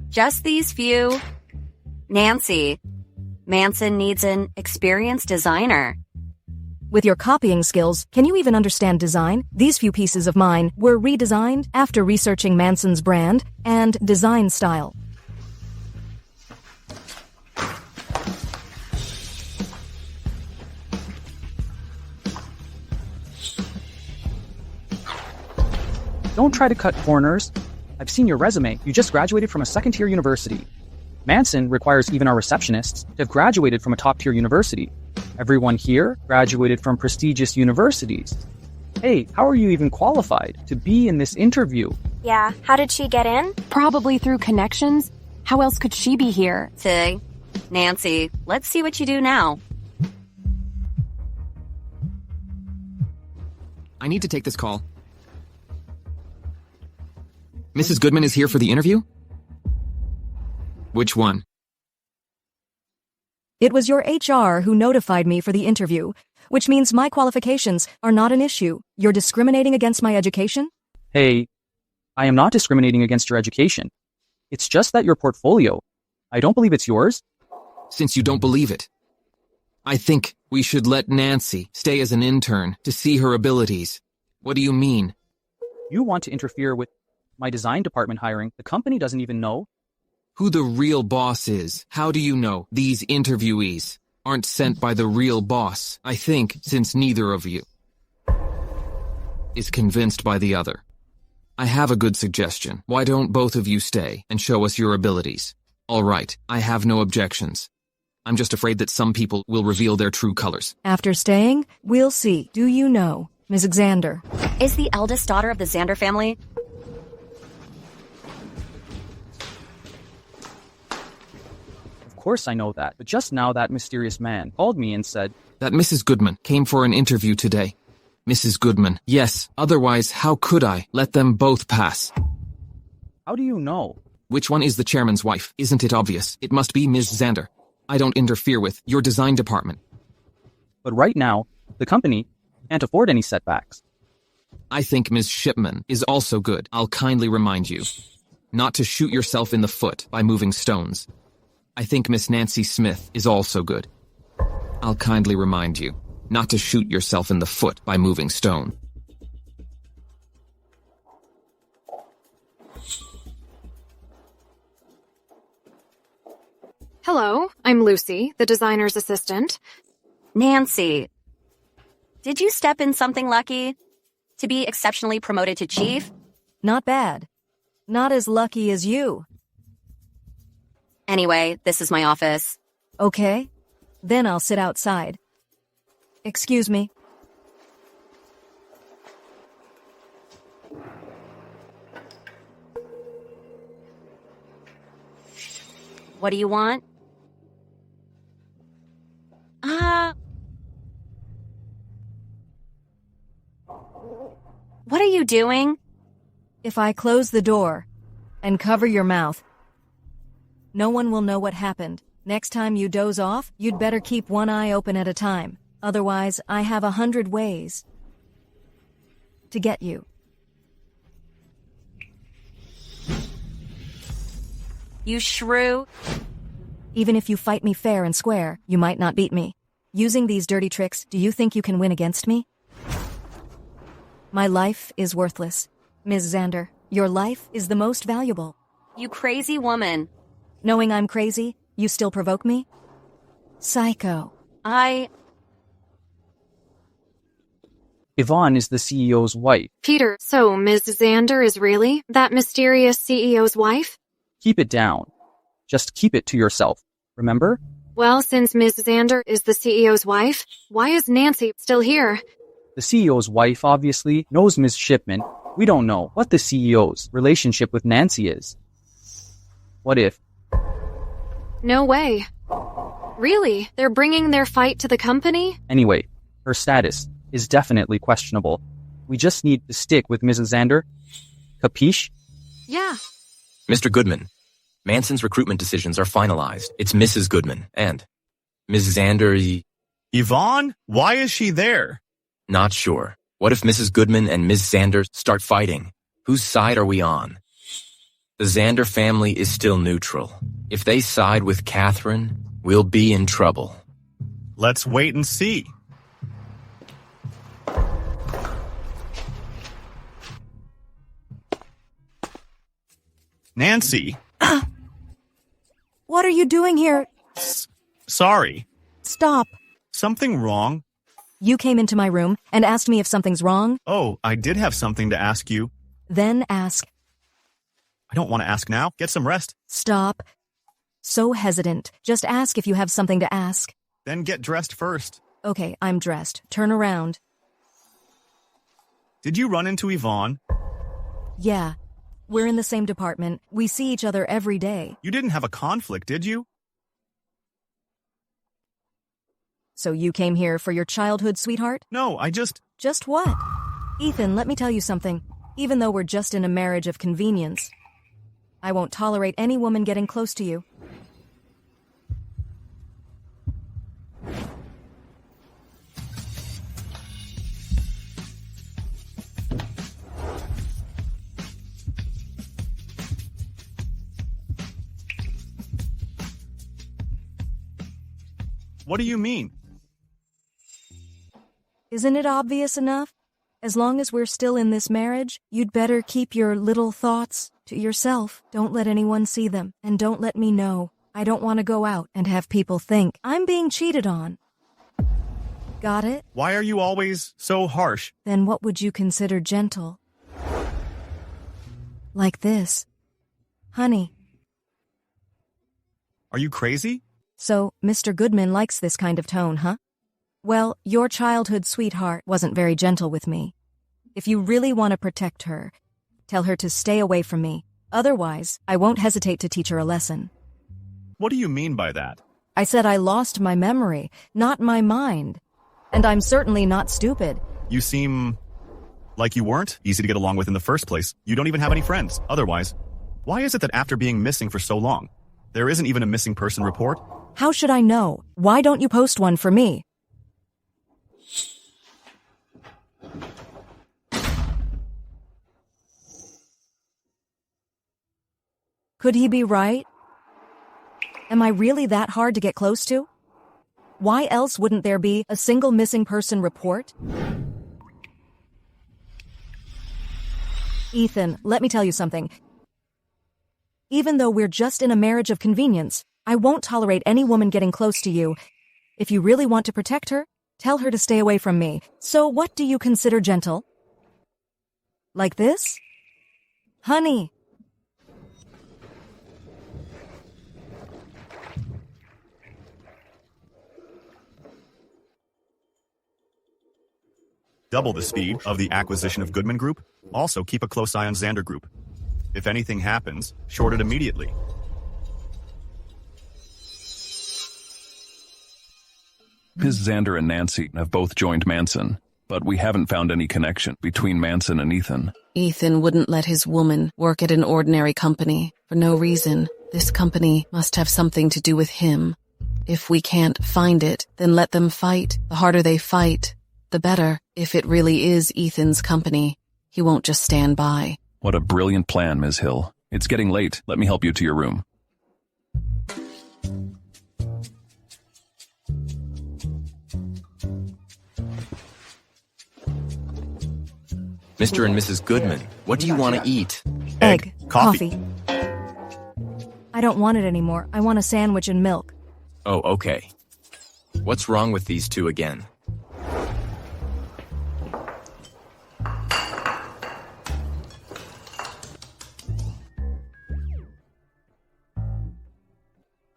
Just these few? Nancy, Manson needs an experienced designer. With your copying skills, can you even understand design? These few pieces of mine were redesigned after researching Manson's brand and design style. Don't try to cut corners. I've seen your resume. You just graduated from a second-tier university. Manson requires even our receptionists to have graduated from a top-tier university. Everyone here graduated from prestigious universities. Hey, how are you even qualified to be in this interview? Yeah, how did she get in? Probably through connections. How else could she be here? Nancy, let's see what you do now. I need to take this call. Mrs. Goodman is here for the interview? Which one? It was your HR who notified me for the interview, which means my qualifications are not an issue. You're discriminating against my education? Hey, I am not discriminating against your education. It's just that your portfolio, I don't believe it's yours. Since you don't believe it, I think we should let Nancy stay as an intern to see her abilities. What do you mean? You want to interfere with my design department hiring. The company doesn't even know who the real boss is. How do you know these interviewees aren't sent by the real boss? I think since neither of you is convinced by the other, I have a good suggestion. Why don't both of you stay and show us your abilities? All right, I have no objections. I'm just afraid that some people will reveal their true colors. After staying, we'll see. Do you know Ms. Xander? Is the eldest daughter of the Xander family? Of course I know that, but just now that mysterious man called me and said that Mrs. Goodman came for an interview today. Mrs. Goodman, yes, otherwise how could I let them both pass? How do you know? Which one is the chairman's wife? Isn't it obvious? It must be Ms. Xander. I don't interfere with your design department. But right now, the company can't afford any setbacks. I think Ms. Shipman is also good. I'll kindly remind you not to shoot yourself in the foot by moving stones. I think Miss Nancy Smith is also good. I'll kindly remind you not to shoot yourself in the foot by moving stone. Hello, I'm Lucy, the designer's assistant. Nancy, did you step in something lucky? To be exceptionally promoted to chief? Not bad. Not as lucky as you. Anyway, this is my office. Okay. Then I'll sit outside. Excuse me. What do you want? What are you doing? If I close the door and cover your mouth, no one will know what happened. Next time you doze off, you'd better keep one eye open at a time. Otherwise, I have 100 ways to get you. You shrew. Even if you fight me fair and square, you might not beat me. Using these dirty tricks, do you think you can win against me? My life is worthless. Ms. Xander, your life is the most valuable. You crazy woman. Knowing I'm crazy, you still provoke me? Psycho. Ivonne is the CEO's wife. Peter, so Ms. Xander is really that mysterious CEO's wife? Keep it down. Just keep it to yourself, remember? Well, since Ms. Xander is the CEO's wife, why is Nancy still here? The CEO's wife obviously knows Ms. Shipman. We don't know what the CEO's relationship with Nancy is. What if? No way. Really? They're bringing their fight to the company? Anyway, her status is definitely questionable. We just need to stick with Mrs. Xander. Capiche? Yeah. Mr. Goodman, Manson's recruitment decisions are finalized. It's Mrs. Goodman and Ms. Xander. Ivonne? Why is she there? Not sure. What if Mrs. Goodman and Ms. Xander start fighting? Whose side are we on? The Xander family is still neutral. If they side with Catherine, we'll be in trouble. Let's wait and see. Nancy. What are you doing here? Sorry. Stop. Something wrong? You came into my room and asked me if something's wrong? Oh, I did have something to ask you. Then ask. I don't want to ask now. Get some rest. Stop. So hesitant. Just ask if you have something to ask. Then get dressed first. Okay, I'm dressed. Turn around. Did you run into Ivonne? Yeah. We're in the same department. We see each other every day. You didn't have a conflict, did you? So you came here for your childhood sweetheart? No, I just... Just what? Ethan, let me tell you something. Even though we're just in a marriage of convenience, I won't tolerate any woman getting close to you. What do you mean? Isn't it obvious enough? As long as we're still in this marriage, you'd better keep your little thoughts to yourself. Don't let anyone see them, and don't let me know. I don't want to go out and have people think I'm being cheated on. Got it? Why are you always so harsh? Then what would you consider gentle? Like this. Honey. Are you crazy? So, Mr. Goodman likes this kind of tone, huh? Well, your childhood sweetheart wasn't very gentle with me. If you really want to protect her, tell her to stay away from me. Otherwise, I won't hesitate to teach her a lesson. What do you mean by that? I said I lost my memory, not my mind. And I'm certainly not stupid. You seem like you weren't easy to get along with in the first place. You don't even have any friends. Otherwise, why is it that after being missing for so long, there isn't even a missing person report? How should I know? Why don't you post one for me? Could he be right? Am I really that hard to get close to? Why else wouldn't there be a single missing person report? Ethan, let me tell you something. Even though we're just in a marriage of convenience, I won't tolerate any woman getting close to you. If you really want to protect her, tell her to stay away from me. So what do you consider gentle? Like this? Honey. Double the speed of the acquisition of Goodman Group. Also keep a close eye on Xander Group. If anything happens, short it immediately. Ms. Xander and Nancy have both joined Manson, but we haven't found any connection between Manson and Ethan. Ethan wouldn't let his woman work at an ordinary company for no reason. This company must have something to do with him. If we can't find it, then let them fight. The harder they fight, the better. If it really is Ethan's company, he won't just stand by. What a brilliant plan, Ms. Hill. It's getting late. Let me help you to your room. Mr. and Mrs. Goodman, what do you want to eat? Egg. Coffee. I don't want it anymore. I want a sandwich and milk. Oh, okay. What's wrong with these two again?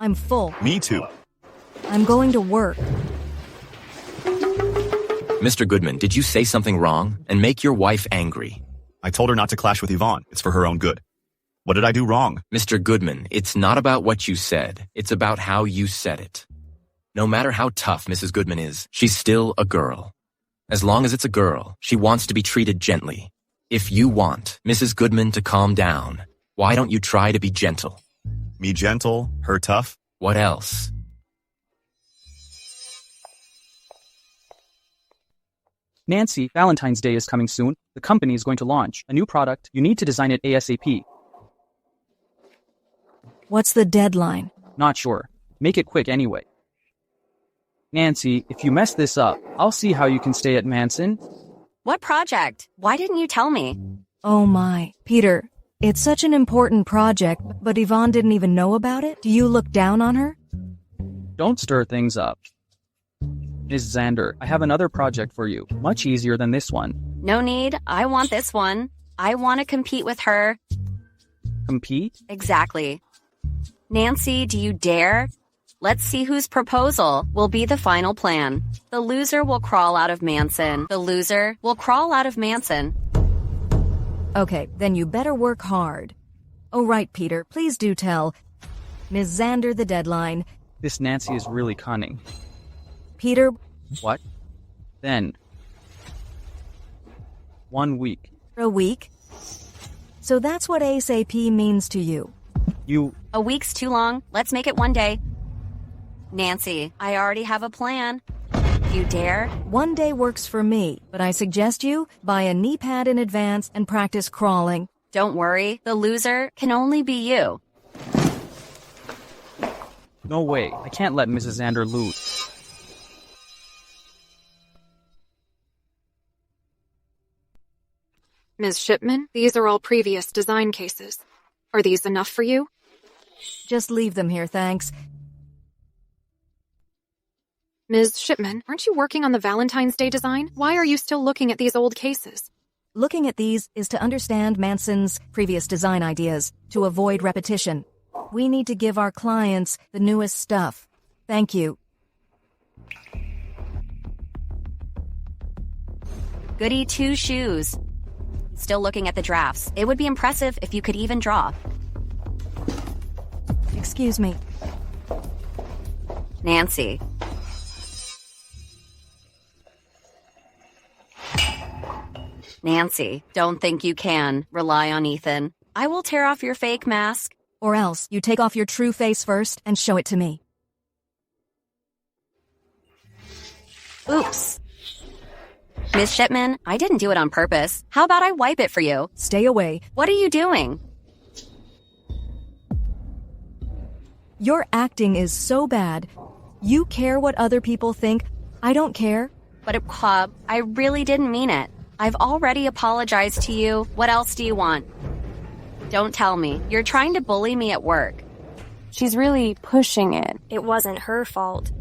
I'm full. Me too. I'm going to work. Mr. Goodman, did you say something wrong and make your wife angry? I told her not to clash with Ivonne. It's for her own good. What did I do wrong? Mr. Goodman, it's not about what you said. It's about how you said it. No matter how tough Mrs. Goodman is, she's still a girl. As long as it's a girl, she wants to be treated gently. If you want Mrs. Goodman to calm down, why don't you try to be gentle? Me gentle, her tough? What else? Nancy, Valentine's Day is coming soon. The company is going to launch a new product. You need to design it ASAP. What's the deadline? Not sure. Make it quick anyway. Nancy, if you mess this up, I'll see how you can stay at Manson. What project? Why didn't you tell me? Oh my. Peter, it's such an important project, but Ivonne didn't even know about it? Do you look down on her? Don't stir things up. Ms. Xander, I have another project for you. Much easier than this one. No need. I want this one. I want to compete with her. Compete? Exactly. Nancy, do you dare? Let's see whose proposal will be the final plan. The loser will crawl out of Manson. The loser will crawl out of Manson. Okay, then you better work hard. Oh, right, Peter, please do tell Ms. Xander the deadline. This Nancy is really cunning. Peter? What? Then. 1 week. A week? So that's what ASAP means to you. A week's too long. Let's make it 1 day. Nancy, I already have a plan. You dare? 1 day works for me, but I suggest you buy a knee pad in advance and practice crawling. Don't worry, the loser can only be you. No way. I can't let Mrs. Xander lose. Ms. Shipman, these are all previous design cases. Are these enough for you? Just leave them here, thanks. Ms. Shipman, aren't you working on the Valentine's Day design? Why are you still looking at these old cases? Looking at these is to understand Manson's previous design ideas, to avoid repetition. We need to give our clients the newest stuff. Thank you. Goody two-shoes. Still looking at the drafts. It would be impressive if you could even draw. Excuse me. Nancy. Nancy, don't think you can rely on Ethan. I will tear off your fake mask. Or else you take off your true face first and show it to me. Oops. Miss Shipman, I didn't do it on purpose. How about I wipe it for you? Stay away. What are you doing? Your acting is so bad. You care what other people think. I don't care. But I really didn't mean it. I've already apologized to you. What else do you want? Don't tell me. You're trying to bully me at work. She's really pushing it. It wasn't her fault.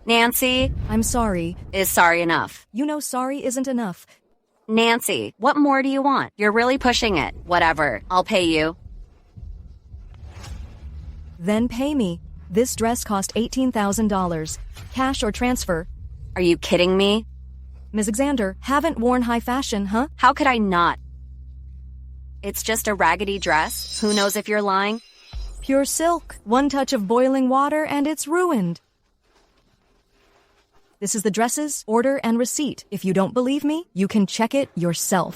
Nancy? I'm sorry. Is sorry enough? You know sorry isn't enough. Nancy, what more do you want? You're really pushing it. Whatever. I'll pay you. Then pay me. This dress cost $18,000. Cash or transfer. Are you kidding me? Ms. Xander, haven't worn high fashion, huh? How could I not? It's just a raggedy dress. Who knows if you're lying? Pure silk. One touch of boiling water and it's ruined. This is the dresses, order, and receipt. If you don't believe me, you can check it yourself.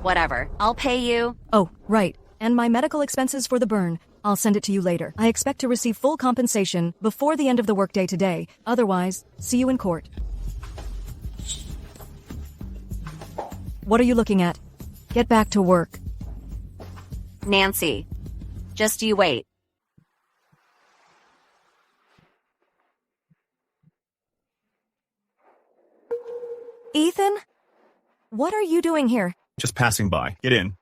Whatever. I'll pay you. Oh, right. And my medical expenses for the burn. I'll send it to you later. I expect to receive full compensation before the end of the workday today. Otherwise, see you in court. What are you looking at? Get back to work. Nancy, just you wait. Ethan? What are you doing here? Just passing by. Get in.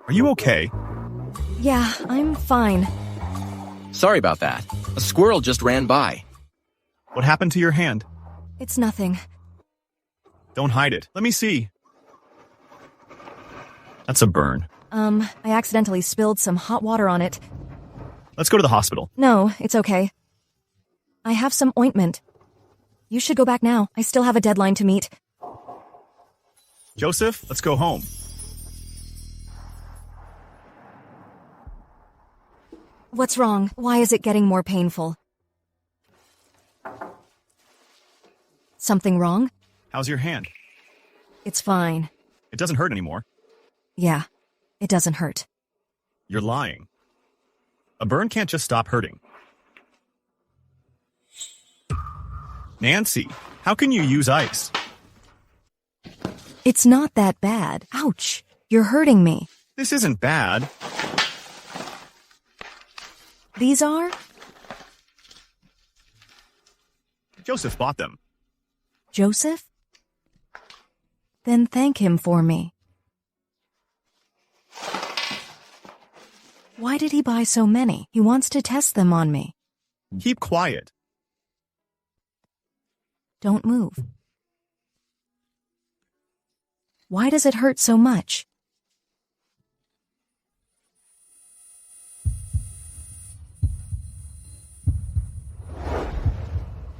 Are you okay? Yeah, I'm fine. Sorry about that. A squirrel just ran by. What happened to your hand? It's nothing. Don't hide it. Let me see. That's a burn. I accidentally spilled some hot water on it. Let's go to the hospital. No, it's okay. I have some ointment. You should go back now. I still have a deadline to meet. Joseph, let's go home. What's wrong? Why is it getting more painful? Something wrong? How's your hand? It's fine. It doesn't hurt anymore. Yeah, it doesn't hurt. You're lying. A burn can't just stop hurting. Nancy, how can you use ice? It's not that bad. Ouch. You're hurting me. This isn't bad. These are? Joseph bought them. Joseph? Then thank him for me. Why did he buy so many? He wants to test them on me. Keep quiet. Don't move. Why does it hurt so much?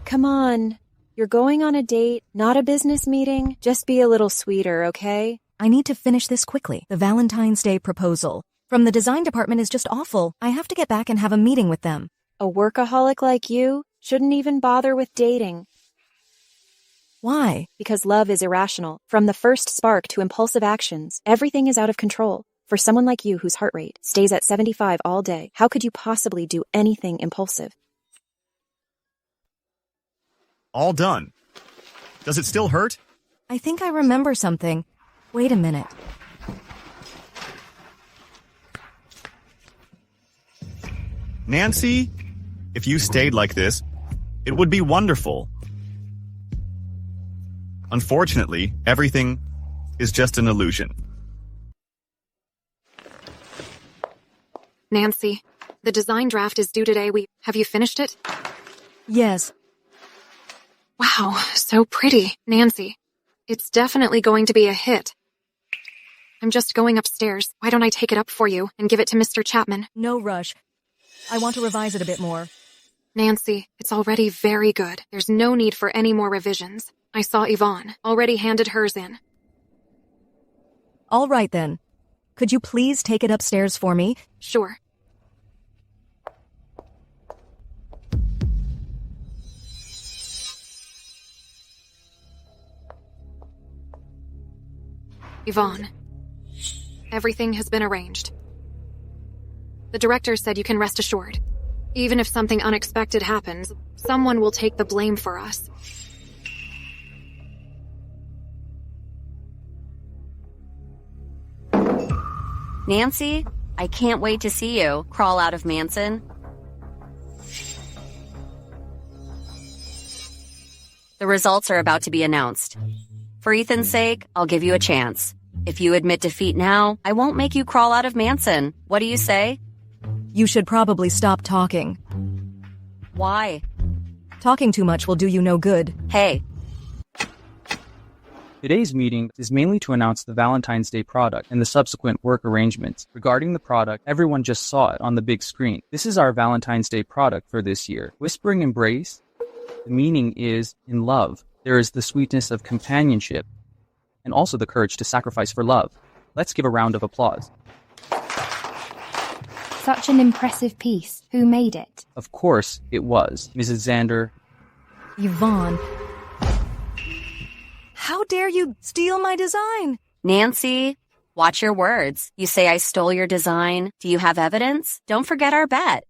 Come on. You're going on a date, not a business meeting. Just be a little sweeter, okay? I need to finish this quickly. The Valentine's Day proposal from the design department is just awful. I have to get back and have a meeting with them. A workaholic like you shouldn't even bother with dating. Why? Because love is irrational. From the first spark to impulsive actions, everything is out of control. For someone like you whose heart rate stays at 75 all day, how could you possibly do anything impulsive? All done. Does it still hurt? I think I remember something. Wait a minute. Nancy, if you stayed like this, it would be wonderful. Unfortunately, everything is just an illusion. Nancy, the design draft is due today. Have you finished it? Yes. Wow, so pretty. Nancy, it's definitely going to be a hit. I'm just going upstairs. Why don't I take it up for you and give it to Mr. Chapman? No rush. I want to revise it a bit more. Nancy, it's already very good. There's no need for any more revisions. I saw Ivonne. Already handed hers in. All right then. Could you please take it upstairs for me? Sure. Ivonne, everything has been arranged. The director said you can rest assured. Even if something unexpected happens, someone will take the blame for us. Nancy, I can't wait to see you crawl out of Manson. The results are about to be announced. For Ethan's sake, I'll give you a chance. If you admit defeat now, I won't make you crawl out of Manson. What do you say? You should probably stop talking. Why? Talking too much will do you no good. Hey, Today's meeting is mainly to announce the Valentine's Day product and the subsequent work arrangements. Regarding the product, everyone just saw it on the big screen. This is our Valentine's Day product for this year. Whispering Embrace, the meaning is in love. There is the sweetness of companionship and also the courage to sacrifice for love. Let's give a round of applause. Such an impressive piece. Who made it? Of course, it was Mrs. Xander. Yvonne. How dare you steal my design? Nancy, watch your words. You say I stole your design. Do you have evidence? Don't forget our bet.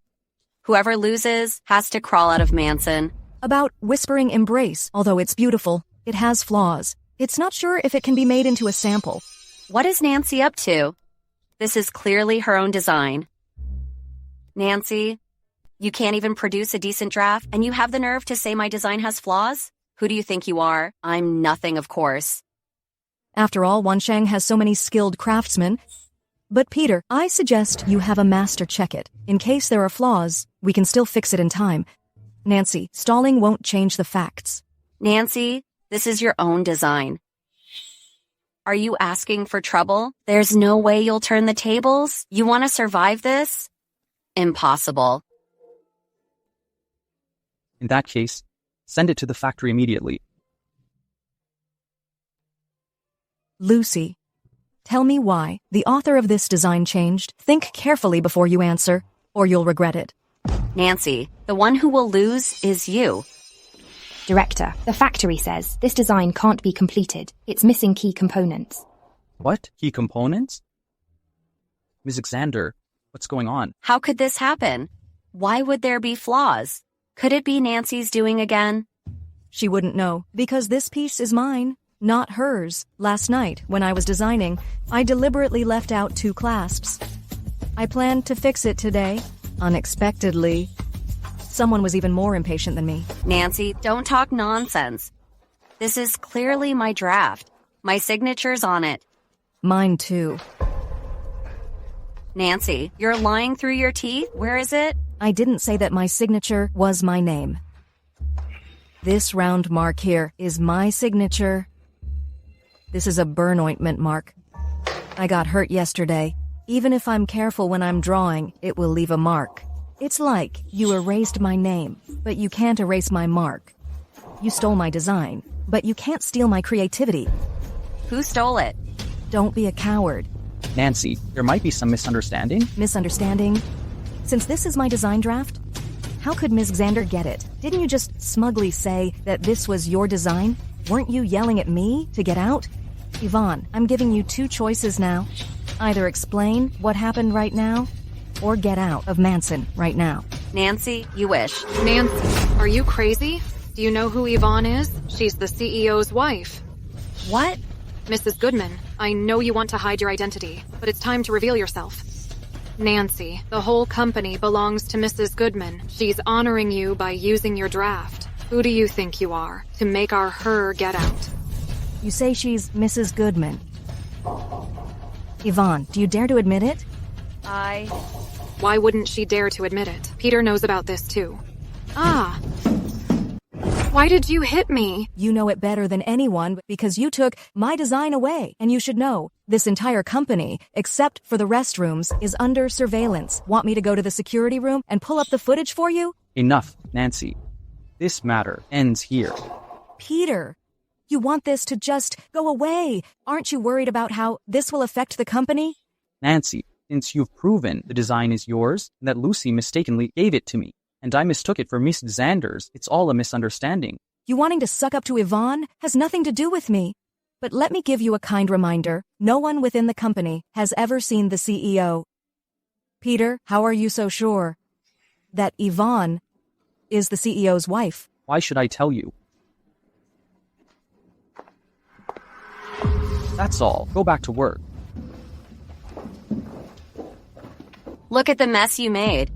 Whoever loses has to crawl out of Manson. About Whispering Embrace, although it's beautiful, it has flaws. It's not sure if it can be made into a sample. What is Nancy up to? This is clearly her own design. Nancy, you can't even produce a decent draft, and you have the nerve to say my design has flaws? Who do you think you are? I'm nothing, of course. After all, Wansheng has so many skilled craftsmen. But Peter, I suggest you have a master check it. In case there are flaws, we can still fix it in time. Nancy, stalling won't change the facts. Nancy, this is your own design. Are you asking for trouble? There's no way you'll turn the tables? You want to survive this? Impossible. In that case, send it to the factory immediately. Lucy, tell me why the author of this design changed. Think carefully before you answer, or you'll regret it. Nancy, the one who will lose is you. Director, the factory says this design can't be completed. It's missing key components. What? Key components? Ms. Xander, what's going on? How could this happen? Why would there be flaws? Could it be Nancy's doing again? She wouldn't know, because this piece is mine, not hers. Last night, when I was designing, I deliberately left out 2 clasps. I planned to fix it today, unexpectedly. Someone was even more impatient than me. Nancy, don't talk nonsense. This is clearly my draft. My signature's on it. Mine too. Nancy, you're lying through your teeth? Where is it? I didn't say that my signature was my name. This round mark here is my signature. This is a burn ointment mark. I got hurt yesterday. Even if I'm careful when I'm drawing, it will leave a mark. It's like you erased my name, but you can't erase my mark. You stole my design, but you can't steal my creativity. Who stole it? Don't be a coward. Nancy, there might be some misunderstanding. Misunderstanding? Since this is my design draft, how could Ms. Xander get it? Didn't you just smugly say that this was your design? Weren't you yelling at me to get out? Yvonne, I'm giving you 2 choices now. Either explain what happened right now, or get out of Manson right now. Nancy, you wish. Nancy, are you crazy? Do you know who Yvonne is? She's the CEO's wife. What? Mrs. Goodman, I know you want to hide your identity, but it's time to reveal yourself. Nancy, the whole company belongs to Mrs. Goodman. She's honoring you by using your draft. Who do you think you are, to make our her get out? You say she's Mrs. Goodman. Yvonne, do you dare to admit it? Why wouldn't she dare to admit it? Peter knows about this too. Ah. Why did you hit me? You know it better than anyone because you took my design away. And you should know, this entire company, except for the restrooms, is under surveillance. Want me to go to the security room and pull up the footage for you? Enough, Nancy. This matter ends here. Peter, you want this to just go away. Aren't you worried about how this will affect the company? Nancy, since you've proven the design is yours and that Lucy mistakenly gave it to me, and I mistook it for Miss Xander's, it's all a misunderstanding. You wanting to suck up to Yvonne has nothing to do with me. But let me give you a kind reminder. No one within the company has ever seen the CEO. Peter, how are you so sure that Yvonne is the CEO's wife? Why should I tell you? That's all. Go back to work. Look at the mess you made.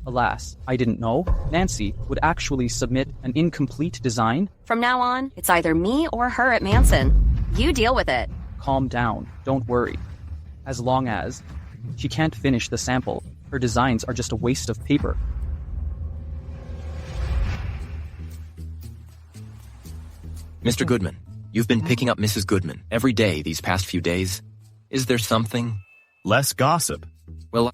Alas, I didn't know Nancy would actually submit an incomplete design. From now on, it's either me or her at Manson. You deal with it. Calm down. Don't worry. As long as she can't finish the sample, her designs are just a waste of paper. Mr. Goodman, you've been picking up Mrs. Goodman every day these past few days. Is there something? Less gossip. Well,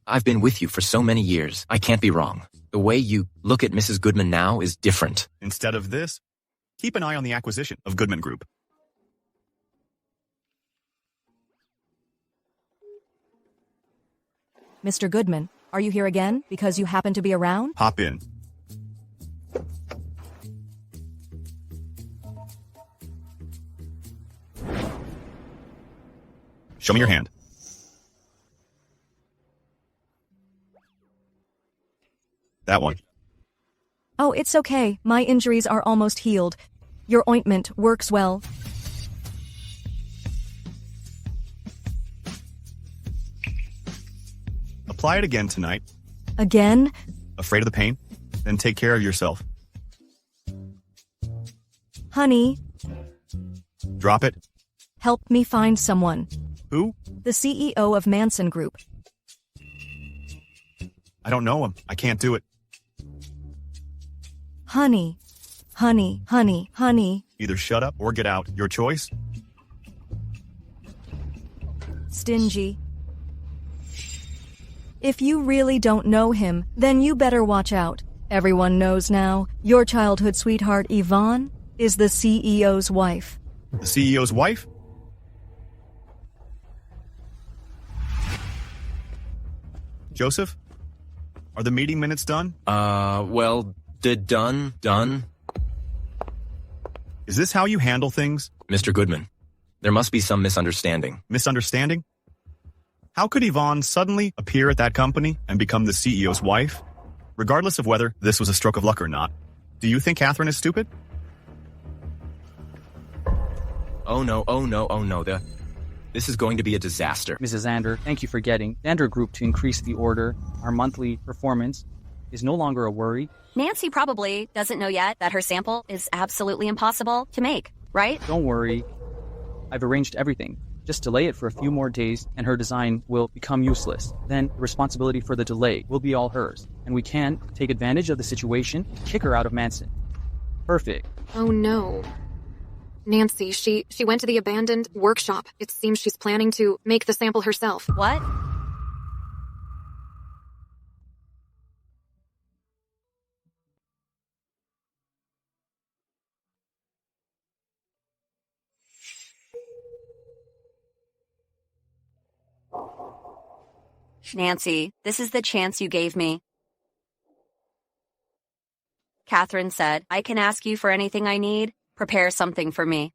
I've been with you for so many years. I can't be wrong. The way you look at Mrs. Goodman now is different. Instead of this, keep an eye on the acquisition of Goodman Group. Mr. Goodman, are you here again because you happen to be around? Hop in. Show me your hand. That one. Oh, it's okay. My injuries are almost healed. Your ointment works well. Apply it again tonight. Again? Afraid of the pain? Then take care of yourself. Honey. Drop it. Help me find someone. Who? The CEO of Manson Group. I don't know him. I can't do it. Honey. Honey, honey, honey. Either shut up or get out. Your choice? Stingy. If you really don't know him, then you better watch out. Everyone knows now, your childhood sweetheart Ivonne is the CEO's wife. The CEO's wife? Joseph? Are the meeting minutes done? Well, done. Is this how you handle things? Mr. Goodman, there must be some misunderstanding. Misunderstanding? How could Ivonne suddenly appear at that company and become the CEO's wife? Regardless of whether this was a stroke of luck or not. Do you think Catherine is stupid? Oh no. This is going to be a disaster. Mrs. Zander, thank you for getting Zander Group to increase the order. Our monthly performance is no longer a worry. Nancy probably doesn't know yet that her sample is absolutely impossible to make, right? Don't worry. I've arranged everything. Just delay it for a few more days and her design will become useless. Then the responsibility for the delay will be all hers. And we can take advantage of the situation, kick her out of Manson. Perfect. Oh no. Nancy, she went to the abandoned workshop. It seems she's planning to make the sample herself. What? Nancy, this is the chance you gave me. Catherine said, I can ask you for anything I need. Prepare something for me.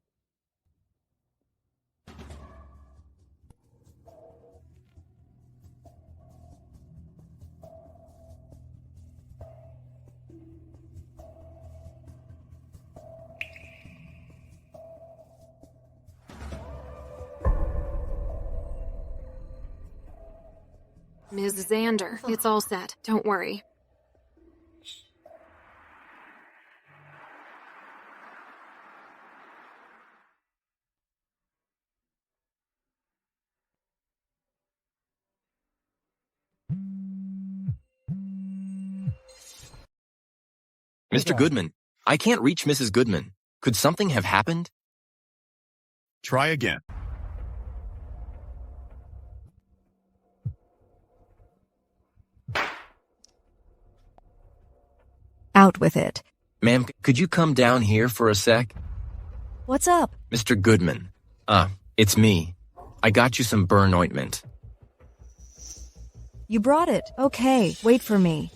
Ms. Zander, it's all set. Don't worry. Mr. Goodman, I can't reach Mrs. Goodman. Could something have happened? Try again. Out with it. Ma'am, could you come down here for a sec? What's up? Mr. Goodman. It's me. I got you some burn ointment. You brought it. Okay, wait for me.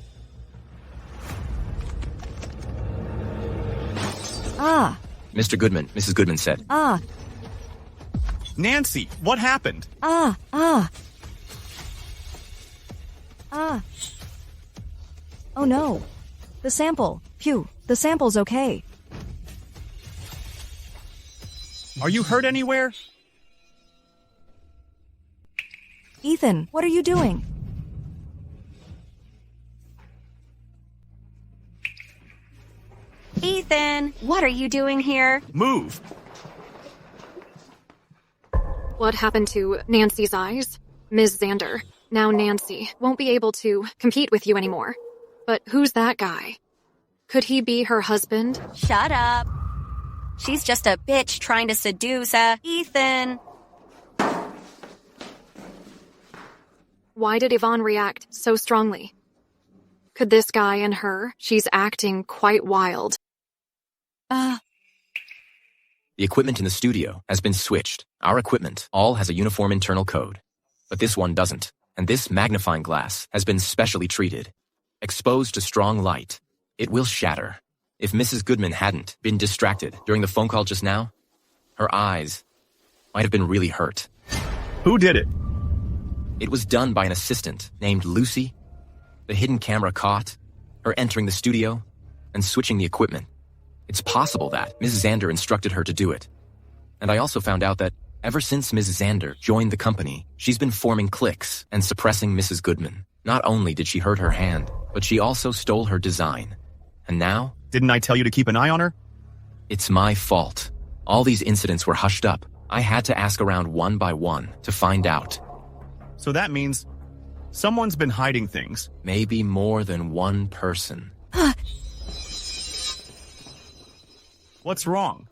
Ah. Mr. Goodman, Mrs. Goodman said. Ah. Nancy, what happened? Ah. Oh no. The sample. Phew, the sample's okay. Are you hurt anywhere? Ethan, what are you doing? Ethan, what are you doing here? Move! What happened to Nancy's eyes? Ms. Zander, now Nancy won't be able to compete with you anymore. But who's that guy? Could he be her husband? Shut up. She's just a bitch trying to seduce, Ethan. Why did Ivonne react so strongly? Could this guy and her? She's acting quite wild. The equipment in the studio has been switched. Our equipment all has a uniform internal code, but this one doesn't. And this magnifying glass has been specially treated. Exposed to strong light, it will shatter. If Mrs. Goodman hadn't been distracted during the phone call just now, her eyes might have been really hurt. Who did it? It was done by an assistant named Lucy. The hidden camera caught her entering the studio and switching the equipment. It's possible that Mrs. Zander instructed her to do it. And I also found out that ever since Mrs. Zander joined the company, she's been forming cliques and suppressing Mrs. Goodman. Not only did she hurt her hand, but she also stole her design. And now? Didn't I tell you to keep an eye on her? It's my fault. All these incidents were hushed up. I had to ask around one by one to find out. So that means someone's been hiding things. Maybe more than one person. What's wrong?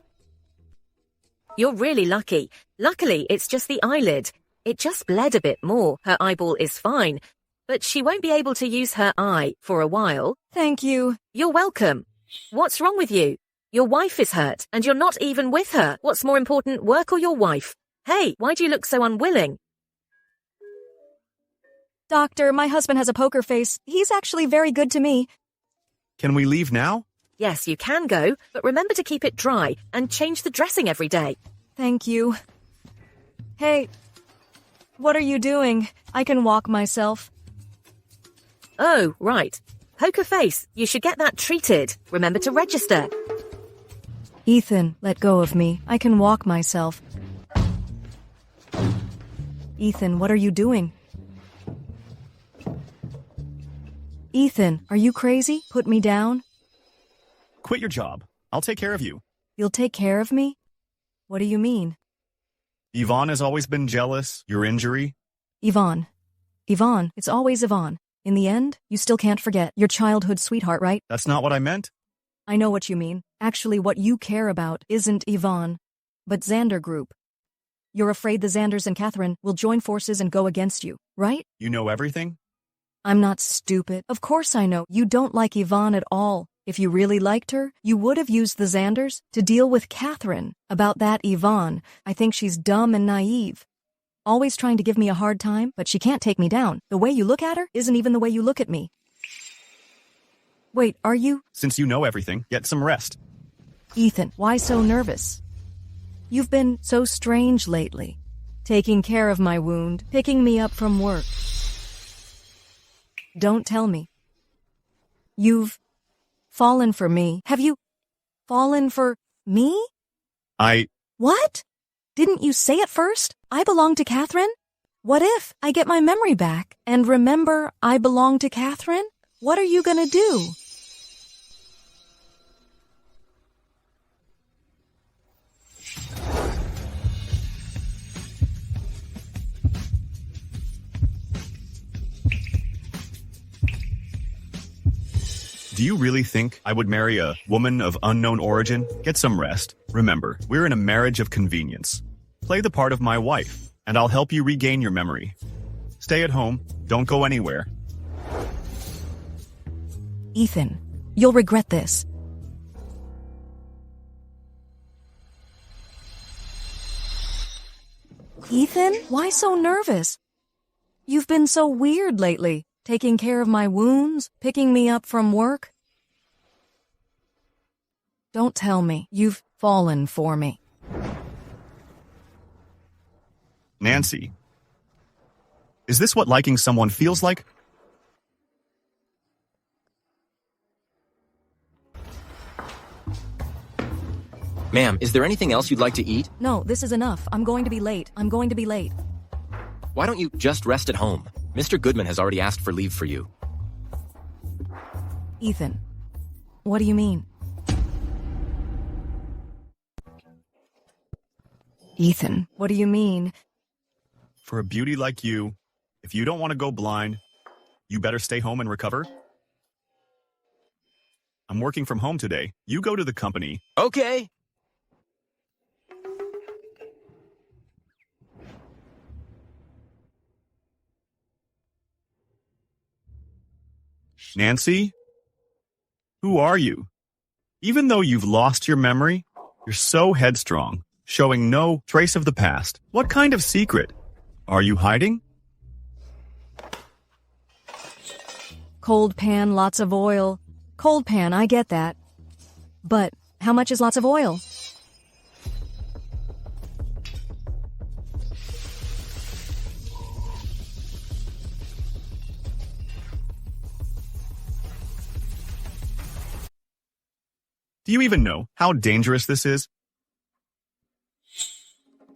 You're really lucky. Luckily, it's just the eyelid. It just bled a bit more. Her eyeball is fine. But she won't be able to use her eye for a while. Thank you. You're welcome. What's wrong with you? Your wife is hurt, and you're not even with her. What's more important, work or your wife? Hey, why do you look so unwilling? Doctor, my husband has a poker face. He's actually very good to me. Can we leave now? Yes, you can go, but remember to keep it dry and change the dressing every day. Thank you. Hey, what are you doing? I can walk myself. Oh, right. Poker face. You should get that treated. Remember to register. Ethan, let go of me. I can walk myself. Ethan, what are you doing? Ethan, are you crazy? Put me down? Quit your job. I'll take care of you. You'll take care of me? What do you mean? Ivonne has always been jealous. Your injury? Ivonne. Ivonne, it's always Ivonne. In the end, you still can't forget your childhood sweetheart, right? That's not what I meant. I know what you mean. Actually, what you care about isn't Ivonne, but Zander Group. You're afraid the Zanders and Catherine will join forces and go against you, right? You know everything? I'm not stupid. Of course I know. You don't like Ivonne at all. If you really liked her, you would have used the Zanders to deal with Catherine. About that Ivonne, I think she's dumb and naive. Always trying to give me a hard time, but she can't take me down. The way you look at her isn't even the way you look at me. Wait, are you? Since you know everything, get some rest. Ethan, why so nervous? You've been so strange lately. Taking care of my wound, picking me up from work. Don't tell me. You've fallen for me. Have you fallen for me? What? Didn't you say it first? I belong to Catherine? What if I get my memory back and remember I belong to Catherine? What are you gonna do? Do you really think I would marry a woman of unknown origin? Get some rest. Remember, we're in a marriage of convenience. Play the part of my wife, and I'll help you regain your memory. Stay at home. Don't go anywhere. Ethan, you'll regret this. Ethan, why so nervous? You've been so weird lately. Taking care of my wounds, picking me up from work. Don't tell me you've fallen for me. Nancy, is this what liking someone feels like? Ma'am, is there anything else you'd like to eat? No, this is enough. I'm going to be late. Why don't you just rest at home? Mr. Goodman has already asked for leave for you. Ethan, what do you mean? Ethan, what do you mean? For a beauty like you, if you don't want to go blind, you better stay home and recover. I'm working from home today. You go to the company. Okay. Nancy? Who are you? Even though you've lost your memory, you're so headstrong, showing no trace of the past. What kind of secret are you hiding? Cold pan, lots of oil. Cold pan, I get that. But how much is lots of oil? Do you even know how dangerous this is?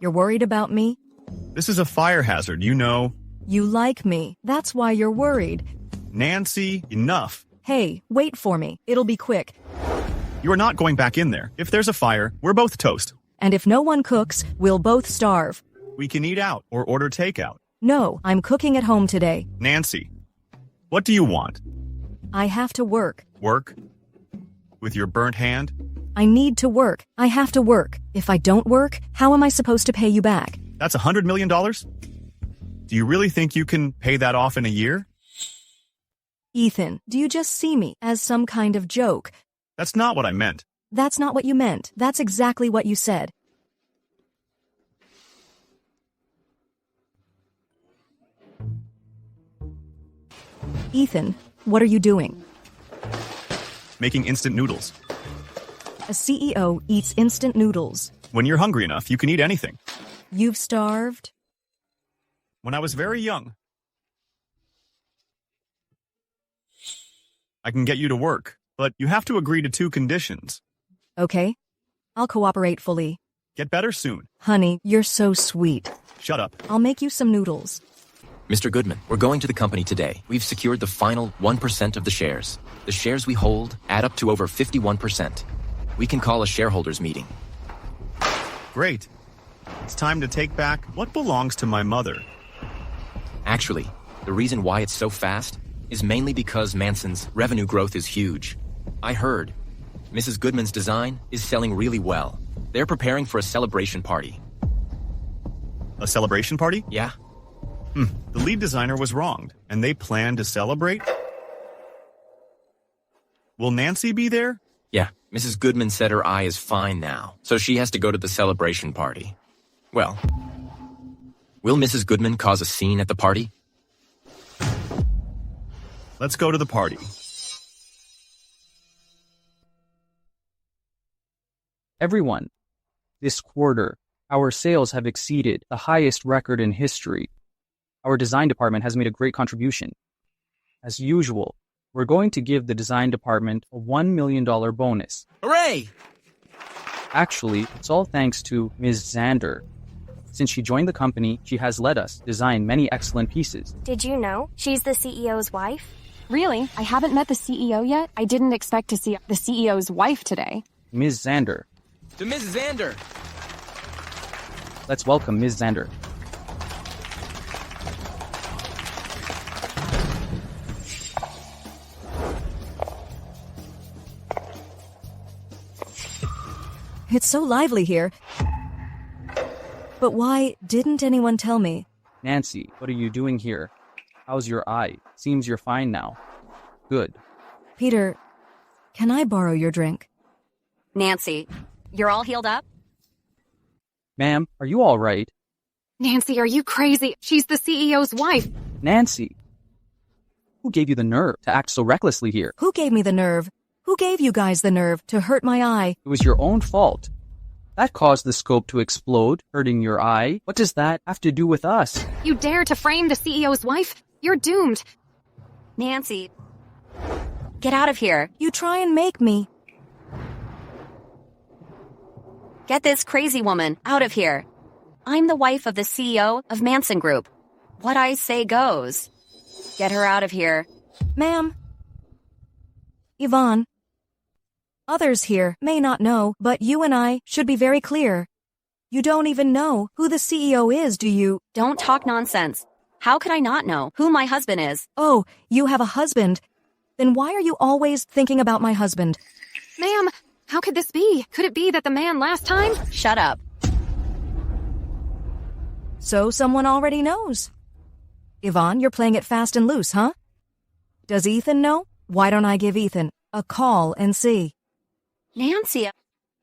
You're worried about me? This is a fire hazard, you know. You like me. That's why you're worried. Nancy, enough. Hey, wait for me. It'll be quick. You are not going back in there. If there's a fire, we're both toast. And if no one cooks, we'll both starve. We can eat out or order takeout. No, I'm cooking at home today. Nancy, what do you want? I have to work. Work? With your burnt hand? I need to work. I have to work. If I don't work, how am I supposed to pay you back? That's $100 million? Do you really think you can pay that off in a year? Ethan, do you just see me as some kind of joke? That's not what I meant. That's not what you meant. That's exactly what you said. Ethan, what are you doing? Making instant noodles. A CEO eats instant noodles. When you're hungry enough, you can eat anything. You've starved? When I was very young. I can get you to work, but you have to agree to 2 conditions. Okay. I'll cooperate fully. Get better soon. Honey, you're so sweet. Shut up. I'll make you some noodles. Mr. Goodman, we're going to the company today. We've secured the final 1% of the shares. The shares we hold add up to over 51%. We can call a shareholders meeting. Great. It's time to take back what belongs to my mother. Actually, the reason why it's so fast is mainly because Manson's revenue growth is huge. I heard Mrs. Goodman's design is selling really well. They're preparing for a celebration party. A celebration party? Yeah. The lead designer was wronged, and they plan to celebrate? Will Nancy be there? Yeah, Mrs. Goodman said her eye is fine now, so she has to go to the celebration party. Well, will Mrs. Goodman cause a scene at the party? Let's go to the party. Everyone, this quarter, our sales have exceeded the highest record in history. Our design department has made a great contribution. As usual, we're going to give the design department a $1 million bonus. Hooray! Actually, it's all thanks to Ms. Xander. Since she joined the company, she has let us design many excellent pieces. Did you know she's the CEO's wife? Really? I haven't met the CEO yet. I didn't expect to see the CEO's wife today. Ms. Xander. To Ms. Xander! Let's welcome Ms. Xander. It's so lively here. But why didn't anyone tell me? Nancy, what are you doing here? How's your eye? Seems you're fine now. Good. Peter, can I borrow your drink? Nancy, you're all healed up? Ma'am, are you all right? Nancy, are you crazy? She's the CEO's wife. Nancy! Who gave you the nerve to act so recklessly here? Who gave me the nerve? Who gave you guys the nerve to hurt my eye? It was your own fault. That caused the scope to explode, hurting your eye. What does that have to do with us? You dare to frame the CEO's wife? You're doomed. Nancy, get out of here. You try and make me. Get this crazy woman out of here. I'm the wife of the CEO of Manson Group. What I say goes. Get her out of here. Ma'am. Ivonne. Others here may not know, but you and I should be very clear. You don't even know who the CEO is, do you? Don't talk nonsense. How could I not know who my husband is? Oh, you have a husband. Then why are you always thinking about my husband? Ma'am, how could this be? Could it be that the man last time? Shut up. So someone already knows. Ivonne, you're playing it fast and loose, huh? Does Ethan know? Why don't I give Ethan a call and see? Nancy.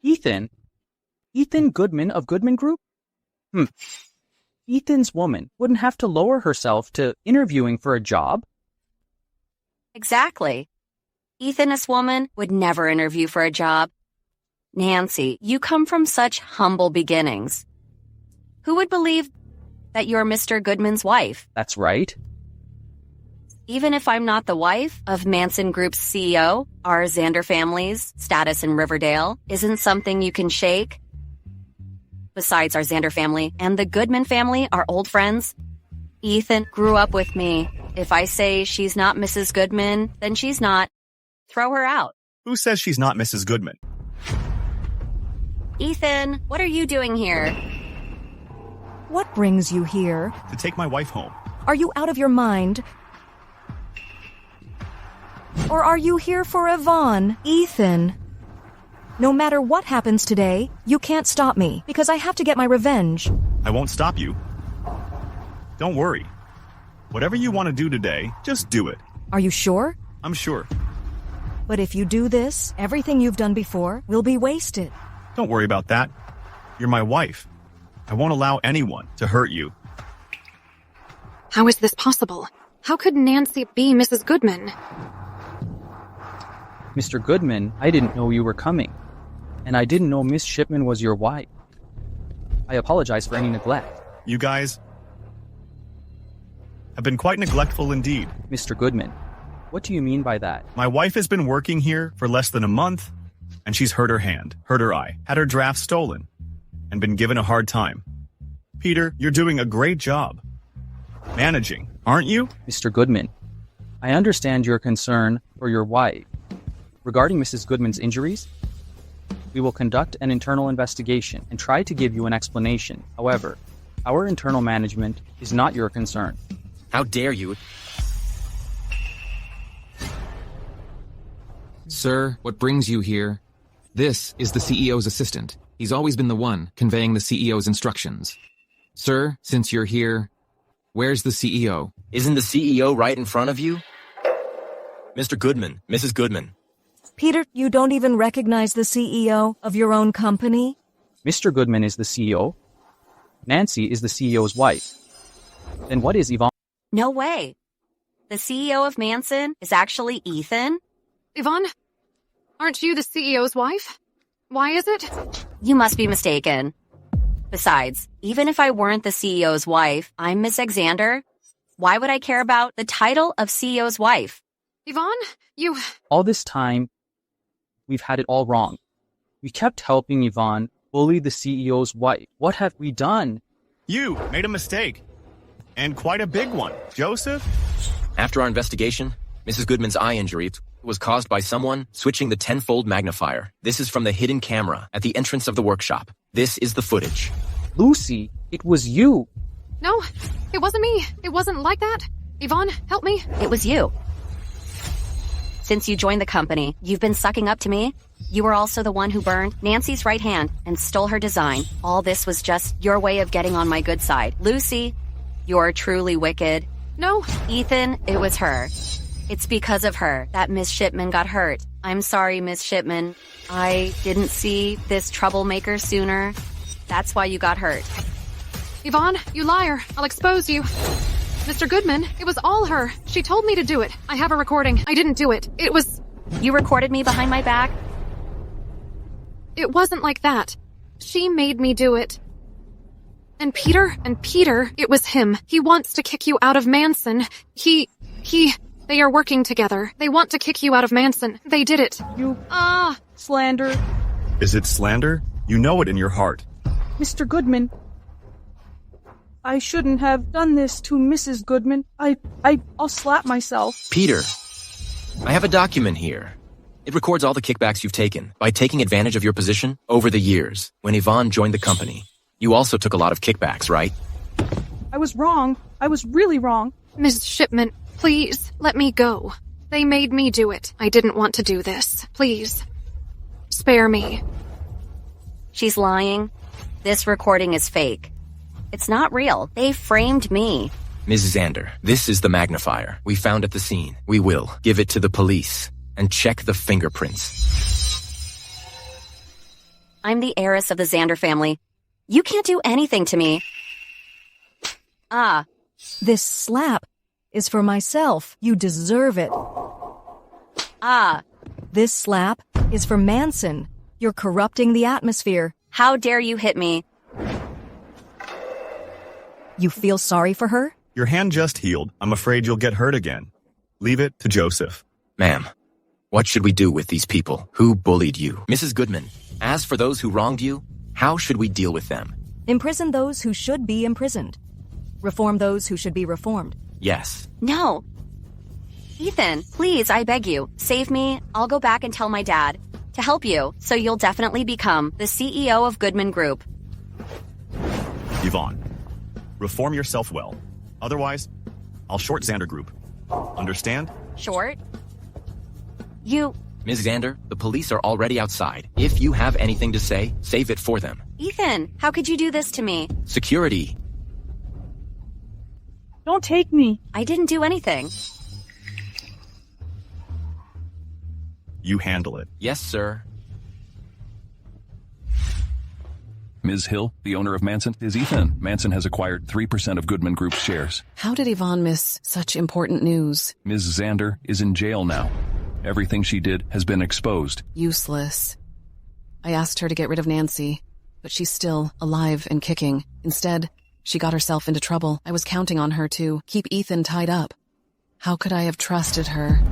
Ethan? Ethan Goodman of Goodman Group? Ethan's woman wouldn't have to lower herself to interviewing for a job. Exactly. Ethan's woman would never interview for a job. Nancy, you come from such humble beginnings. Who would believe that you're Mr. Goodman's wife? That's right. Even if I'm not the wife of Manson Group's CEO, our Xander family's status in Riverdale isn't something you can shake. Besides, our Xander family and the Goodman family are old friends. Ethan grew up with me. If I say she's not Mrs. Goodman, then she's not. Throw her out. Who says she's not Mrs. Goodman? Ethan, what are you doing here? What brings you here? To take my wife home. Are you out of your mind? Or are you here for Ivonne? Ethan. No matter what happens today, you can't stop me, because I have to get my revenge. I won't stop you. Don't worry. Whatever you want to do today, just do it. Are you sure? I'm sure. But if you do this, everything you've done before will be wasted. Don't worry about that. You're my wife. I won't allow anyone to hurt you. How is this possible? How could Nancy be Mrs. Goodman? Mr. Goodman, I didn't know you were coming. And I didn't know Miss Shipman was your wife. I apologize for any neglect. You guys have been quite neglectful indeed. Mr. Goodman, what do you mean by that? My wife has been working here for less than a month, and she's hurt her hand, hurt her eye, had her draft stolen, and been given a hard time. Peter, you're doing a great job. Managing, aren't you? Mr. Goodman, I understand your concern for your wife. Regarding Mrs. Goodman's injuries, we will conduct an internal investigation and try to give you an explanation. However, our internal management is not your concern. How dare you? Sir, what brings you here? This is the CEO's assistant. He's always been the one conveying the CEO's instructions. Sir, since you're here, where's the CEO? Isn't the CEO right in front of you? Mr. Goodman, Mrs. Goodman. Peter, you don't even recognize the CEO of your own company? Mr. Goodman is the CEO. Nancy is the CEO's wife. Then what is Ivonne? No way. The CEO of Manson is actually Ethan? Ivonne, aren't you the CEO's wife? Why is it? You must be mistaken. Besides, even if I weren't the CEO's wife, I'm Miss Xander. Why would I care about the title of CEO's wife? Ivonne, you... All this time, we've had it all wrong. We kept helping Ivonne bully the CEO's wife. What have we done? You made a mistake. And quite a big one. Joseph? After our investigation, Mrs. Goodman's eye injury was caused by someone switching the 10-fold magnifier. This is from the hidden camera at the entrance of the workshop. This is the footage. Lucy, it was you. No, it wasn't me. It wasn't like that. Ivonne, help me. It was you. Since you joined the company, you've been sucking up to me. You were also the one who burned Nancy's right hand and stole her design. All this was just your way of getting on my good side. Lucy, you're truly wicked. No. Ethan, it was her. It's because of her that Miss Shipman got hurt. I'm sorry, Miss Shipman. I didn't see this troublemaker sooner. That's why you got hurt. Ivonne, you liar. I'll expose you. Mr. Goodman, it was all her. She told me to do it. I have a recording. I didn't do it. It was... You recorded me behind my back? It wasn't like that. She made me do it. And Peter, it was him. He wants to kick you out of Manson. They are working together. They want to kick you out of Manson. They did it. Slander. Is it slander? You know it in your heart. Mr. Goodman, I shouldn't have done this to Mrs. Goodman. I'll slap myself. Peter, I have a document here. It records all the kickbacks you've taken by taking advantage of your position over the years. When Ivonne joined the company, you also took a lot of kickbacks, right? I was wrong. I was really wrong. Ms. Shipman, please, let me go. They made me do it. I didn't want to do this. Please. Spare me. She's lying. This recording is fake. It's not real. They framed me. Ms. Xander, this is the magnifier we found at the scene. We will give it to the police and check the fingerprints. I'm the heiress of the Xander family. You can't do anything to me. This slap is for myself. You deserve it. This slap is for Manson. You're corrupting the atmosphere. How dare you hit me? You feel sorry for her? Your hand just healed. I'm afraid you'll get hurt again. Leave it to Joseph. Ma'am, what should we do with these people? Who bullied you? Mrs. Goodman, as for those who wronged you, how should we deal with them? Imprison those who should be imprisoned. Reform those who should be reformed. Yes. No. Ethan, please, I beg you, save me. I'll go back and tell my dad to help you, so you'll definitely become the CEO of Goodman Group. Ivonne, reform yourself well. Otherwise, I'll short Xander Group. Understand? Short? You... Ms. Xander, the police are already outside. If you have anything to say, save it for them. Ethan, how could you do this to me? Security. Don't take me. I didn't do anything. You handle it. Yes, sir. Ms. Hill, the owner of Manson, is Ethan. Manson has acquired 3% of Goodman Group's shares. How did Ivonne miss such important news? Ms. Xander is in jail now. Everything she did has been exposed. Useless. I asked her to get rid of Nancy, but she's still alive and kicking. Instead, she got herself into trouble. I was counting on her to keep Ethan tied up. How could I have trusted her?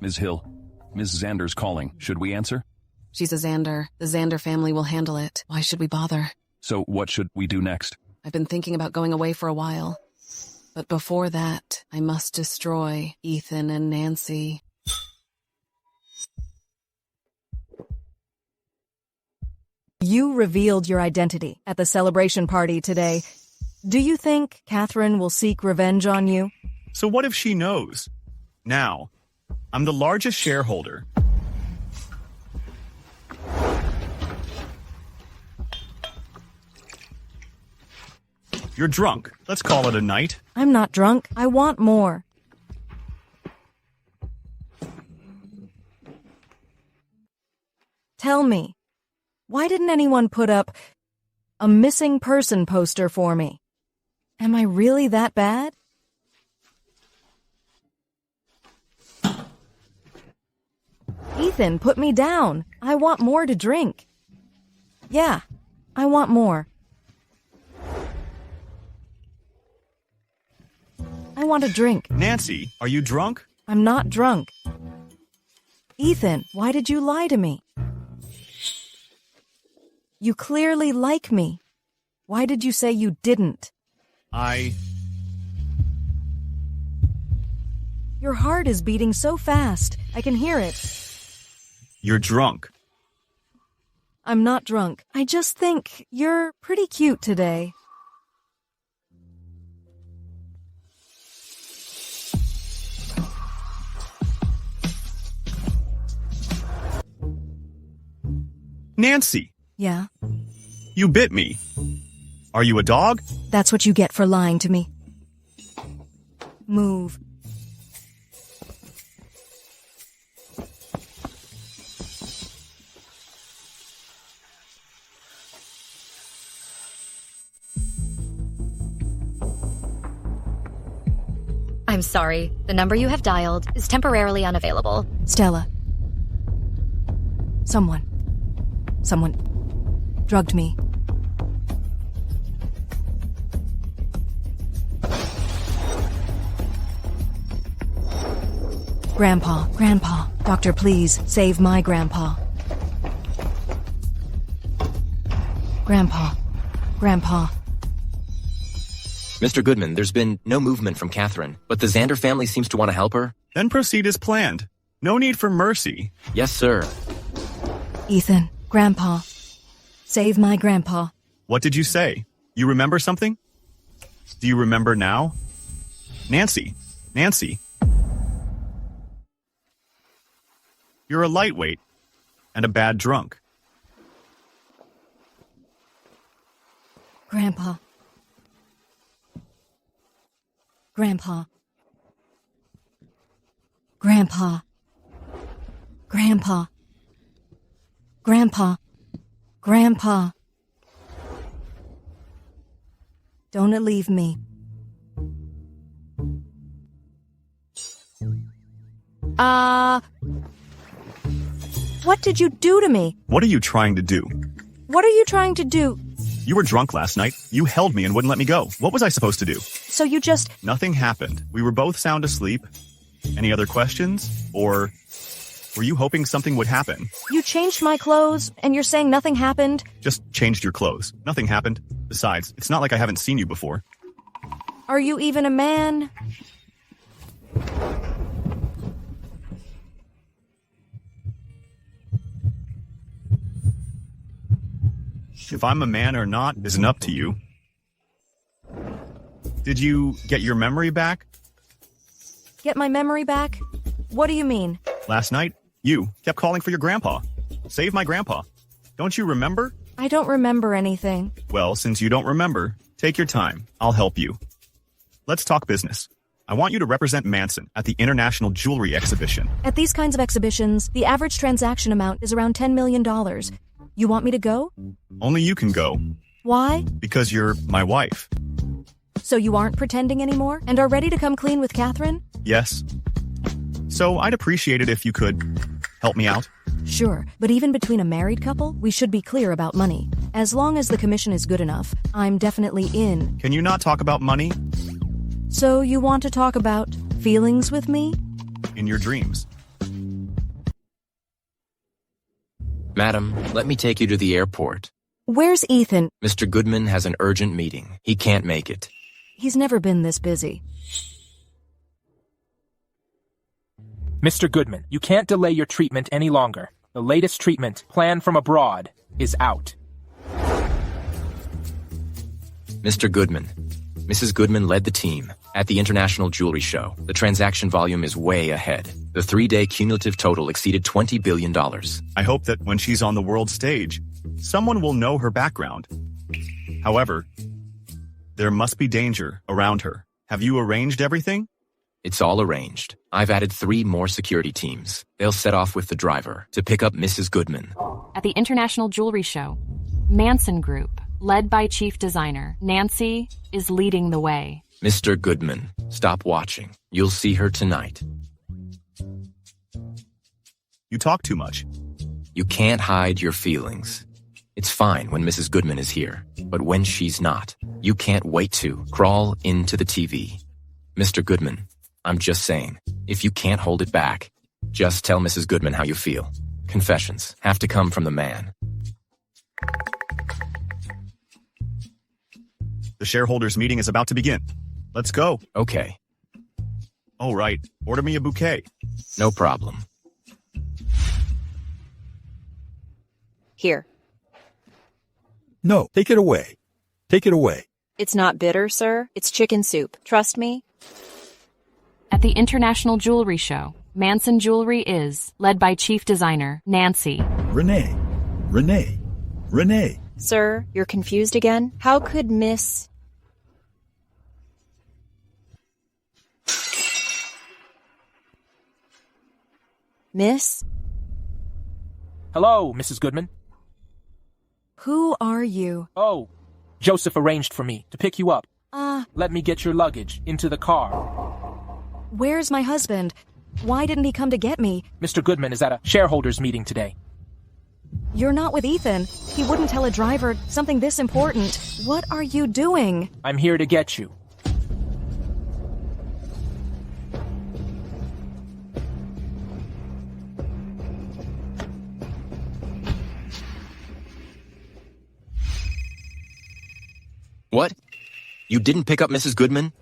Ms. Hill, Ms. Xander's calling. Should we answer? She's a Xander. The Xander family will handle it. Why should we bother? So what should we do next? I've been thinking about going away for a while. But before that, I must destroy Ethan and Nancy. You revealed your identity at the celebration party today. Do you think Catherine will seek revenge on you? So what if she knows? Now, I'm the largest shareholder. You're drunk. Let's call it a night. I'm not drunk. I want more. Tell me, why didn't anyone put up a missing person poster for me? Am I really that bad? Ethan, put me down. I want more to drink. Yeah, I want more. I want a drink. Nancy, are you drunk? I'm not drunk. Ethan, why did you lie to me? You clearly like me. Why did you say you didn't? Your heart is beating so fast. I can hear it. You're drunk. I'm not drunk. I just think you're pretty cute today. Nancy! Yeah? You bit me. Are you a dog? That's what you get for lying to me. Move. I'm sorry. The number you have dialed is temporarily unavailable. Stella. Someone drugged me. Grandpa, doctor, please save my grandpa. Grandpa. Mr. Goodman, there's been no movement from Catherine, but the Xander family seems to want to help her. Then proceed as planned. No need for mercy. Yes, sir. Ethan, Grandpa. Save my grandpa. What did you say? You remember something? Do you remember now? Nancy. You're a lightweight and a bad drunk. Grandpa. Grandpa. Grandpa. Grandpa. Grandpa. Don't leave me. What did you do to me? What are you trying to do? What are you trying to do? You were drunk last night. You held me and wouldn't let me go. What was I supposed to do? So you just... Nothing happened. We were both sound asleep. Any other questions? Or were you hoping something would happen? You changed my clothes, and you're saying nothing happened? Just changed your clothes. Nothing happened. Besides, it's not like I haven't seen you before. Are you even a man? If I'm a man or not isn't up to you. Did you get your memory back? Get my memory back? What do you mean? Last night, you kept calling for your grandpa. Save my grandpa. Don't you remember? I don't remember anything. Well, since you don't remember, take your time. I'll help you. Let's talk business. I want you to represent Manson at the International Jewelry Exhibition. At these kinds of exhibitions, the average transaction amount is around $10 million. You want me to go? Only you can go. Why? Because you're my wife. So you aren't pretending anymore and are ready to come clean with Catherine? Yes. So I'd appreciate it if you could help me out. Sure, but even between a married couple, we should be clear about money. As long as the commission is good enough, I'm definitely in. Can you not talk about money? So you want to talk about feelings with me? In your dreams. Madam, let me take you to the airport. Where's Ethan? Mr. Goodman has an urgent meeting. He can't make it. He's never been this busy. Mr. Goodman, you can't delay your treatment any longer. The latest treatment, planned from abroad, is out. Mr. Goodman. Mrs. Goodman led the team at the International Jewelry Show. The transaction volume is way ahead. The 3-day cumulative total exceeded $20 billion. I hope that when she's on the world stage, someone will know her background. However, there must be danger around her. Have you arranged everything? It's all arranged. I've added 3 more security teams. They'll set off with the driver to pick up Mrs. Goodman. At the International Jewelry Show, Manson Group, led by Chief Designer Nancy, is leading the way. Mr. Goodman, stop watching. You'll see her tonight. You talk too much. You can't hide your feelings. It's fine when Mrs. Goodman is here, but when she's not, you can't wait to crawl into the TV. Mr. Goodman, I'm just saying, if you can't hold it back, just tell Mrs. Goodman how you feel. Confessions have to come from the man. The shareholders' meeting is about to begin. Let's go. Okay. All right. Order me a bouquet. No problem. Here. No, take it away. Take it away. It's not bitter, sir. It's chicken soup. Trust me. At the International Jewelry Show, Manson Jewelry is led by Chief Designer Nancy. Renee. Sir, you're confused again? How could Miss... Miss? Hello, Mrs. Goodman. Who are you? Oh, Joseph arranged for me to pick you up. Let me get your luggage into the car. Where's my husband? Why didn't he come to get me? Mr. Goodman is at a shareholders meeting today. You're not with Ethan. He wouldn't tell a driver something this important. What are you doing? I'm here to get you. What? You didn't pick up Mrs. Goodman?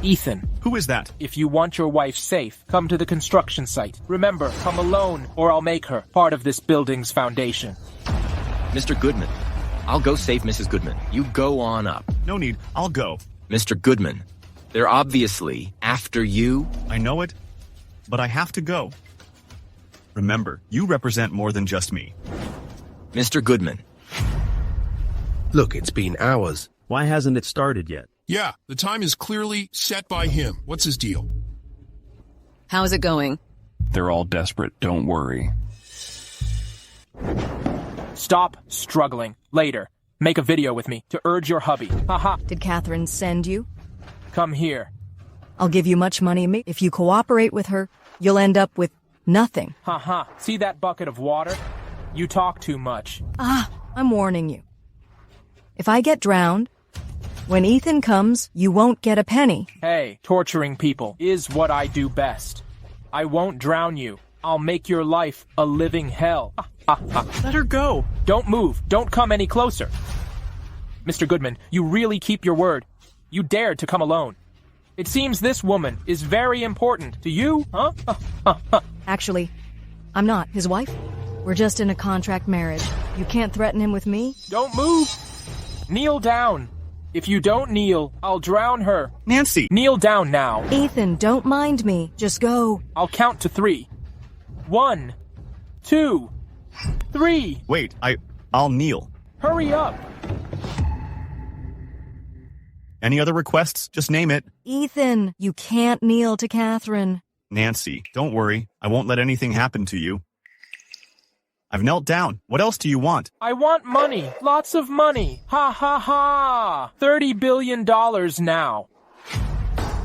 Ethan. Who is that? If you want your wife safe, come to the construction site. Remember, come alone, or I'll make her part of this building's foundation. Mr. Goodman, I'll go save Mrs. Goodman. You go on up. No need. I'll go. Mr. Goodman, they're obviously after you. I know it, but I have to go. Remember, you represent more than just me. Mr. Goodman. Look, it's been hours. Why hasn't it started yet? Yeah, the time is clearly set by him. What's his deal? How's it going? They're all desperate, don't worry. Stop struggling. Later. Make a video with me to urge your hubby. Haha. Did Catherine send you? Come here. I'll give you much money. If you cooperate with her, you'll end up with nothing. Haha. See that bucket of water? You talk too much. I'm warning you. If I get drowned, when Ethan comes, you won't get a penny. Hey, torturing people is what I do best. I won't drown you. I'll make your life a living hell. Let her go. Don't move. Don't come any closer. Mr. Goodman, you really keep your word. You dared to come alone. It seems this woman is very important to you, huh? Actually, I'm not his wife. We're just in a contract marriage. You can't threaten him with me. Don't move. Kneel down. If you don't kneel, I'll drown her. Nancy! Kneel down now. Ethan, don't mind me. Just go. I'll count to 3. 1, 2, 3. Wait, I'll kneel. Hurry up. Any other requests? Just name it. Ethan, you can't kneel to Catherine. Nancy, don't worry. I won't let anything happen to you. I've knelt down. What else do you want? I want money. Lots of money. Ha ha ha. $30 billion now.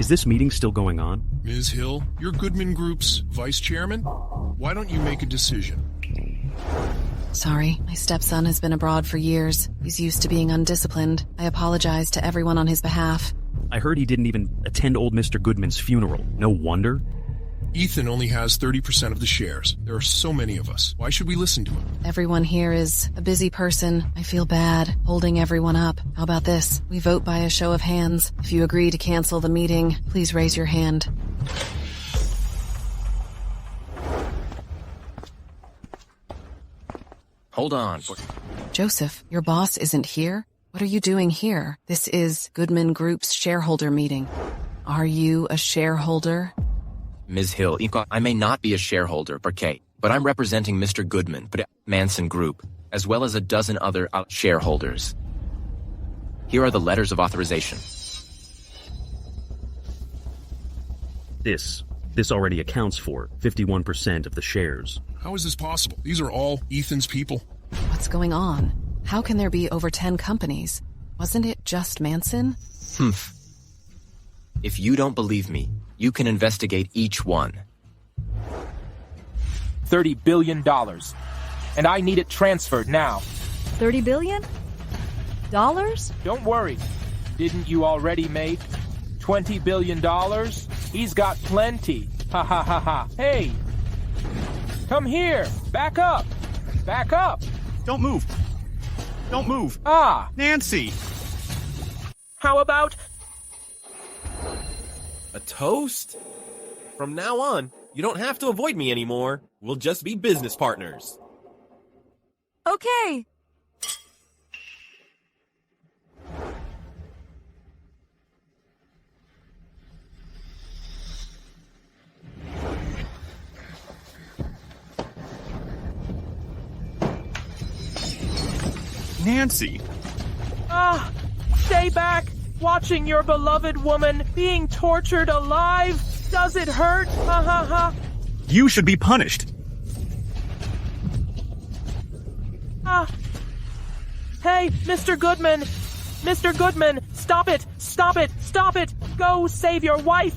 Is this meeting still going on? Ms. Hill, you're Goodman Group's vice chairman. Why don't you make a decision? Sorry, my stepson has been abroad for years. He's used to being undisciplined. I apologize to everyone on his behalf. I heard he didn't even attend old Mr. Goodman's funeral. No wonder. Ethan only has 30% of the shares. There are so many of us. Why should we listen to him? Everyone here is a busy person. I feel bad holding everyone up. How about this? We vote by a show of hands. If you agree to cancel the meeting, please raise your hand. Hold on. Joseph, your boss isn't here? What are you doing here? This is Goodman Group's shareholder meeting. Are you a shareholder? Ms. Hill, I may not be a shareholder, but I'm representing Mr. Goodman, Manson Group, as well as a dozen other shareholders. Here are the letters of authorization. This already accounts for 51% of the shares. How is this possible? These are all Ethan's people. What's going on? How can there be over 10 companies? Wasn't it just Manson? If you don't believe me, you can investigate each one. $30 billion. And I need it transferred now. $30 billion? Don't worry. Didn't you already make $20 billion? He's got plenty. Ha ha ha ha. Hey! Come here! Back up! Back up! Don't move! Don't move! Nancy! How about a toast? From now on, you don't have to avoid me anymore. We'll just be business partners. Okay. Nancy! Stay back! Watching your beloved woman being tortured alive? Does it hurt? Ha ha ha! You should be punished! Hey, Mr. Goodman! Mr. Goodman, stop it! Stop it! Stop it! Go save your wife!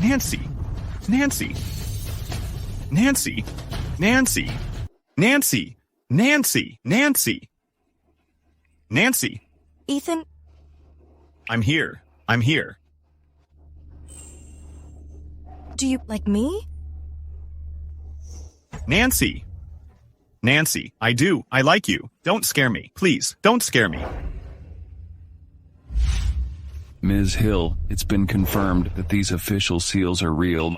Nancy! Nancy! Nancy! Nancy! Nancy! Nancy! Nancy! Nancy! Ethan? I'm here. I'm here. Do you like me? Nancy! Nancy, I do. I like you. Don't scare me. Please, don't scare me. Ms. Hill, it's been confirmed that these official seals are real.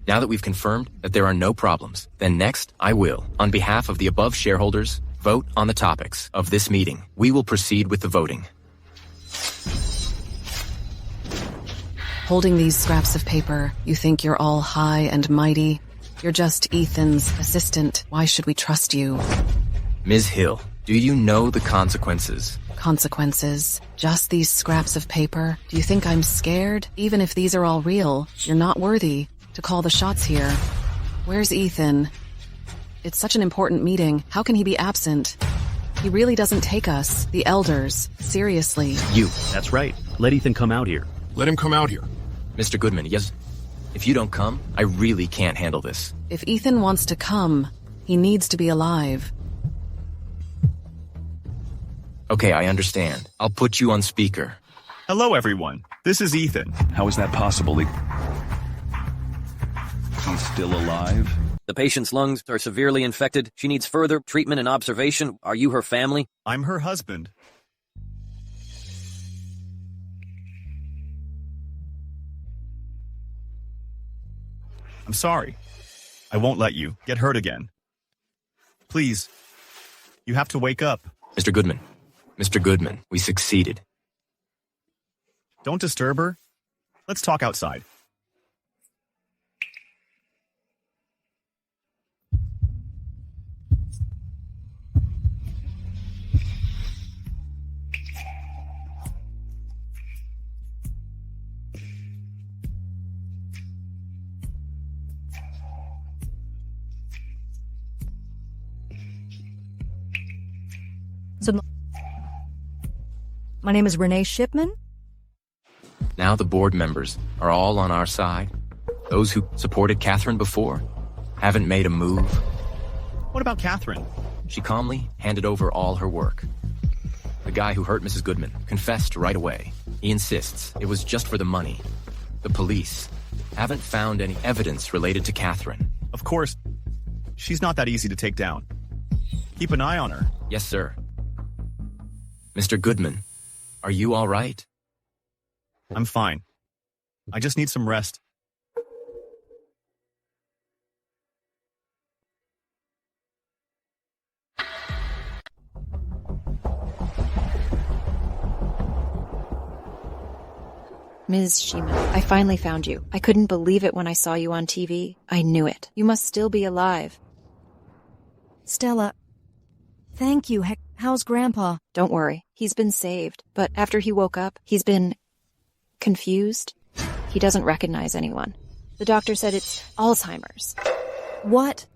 Now that we've confirmed that there are no problems, then next, I will, on behalf of the above shareholders, vote on the topics of this meeting. We will proceed with the voting. Holding these scraps of paper, you think you're all high and mighty? You're just Ethan's assistant. Why should we trust you? Ms. Hill, Do you know the consequences? Consequences? Just these scraps of paper? Do you think I'm scared? Even if these are all real, you're not worthy to call the shots here. Where's Ethan? It's such an important meeting. How can he be absent? He really doesn't take us, the elders, seriously. You. That's right. Let Ethan come out here. Let him come out here. Mr. Goodman, yes? If you don't come, I really can't handle this. If Ethan wants to come, he needs to be alive. Okay, I understand. I'll put you on speaker. Hello, everyone. This is Ethan. How is that possible? He's still alive? The patient's lungs are severely infected. She needs further treatment and observation. Are you her family? I'm her husband. I'm sorry. I won't let you get hurt again. Please, you have to wake up. Mr. Goodman. Mr. Goodman, we succeeded. Don't disturb her. Let's talk outside. My name is Renee Shipman. Now the board members are all on our side. Those who supported Catherine before haven't made a move. What about Catherine? She calmly handed over all her work. The guy who hurt Mrs. Goodman confessed right away. He insists it was just for the money. The police haven't found any evidence related to Catherine. Of course, she's not that easy to take down. Keep an eye on her. Yes, sir. Mr. Goodman, are you all right? I'm fine. I just need some rest. Ms. Shipman, I finally found you. I couldn't believe it when I saw you on TV. I knew it. You must still be alive. Stella, thank you. How's Grandpa? Don't worry. He's been saved. But after he woke up, he's been confused. He doesn't recognize anyone. The doctor said it's Alzheimer's. What?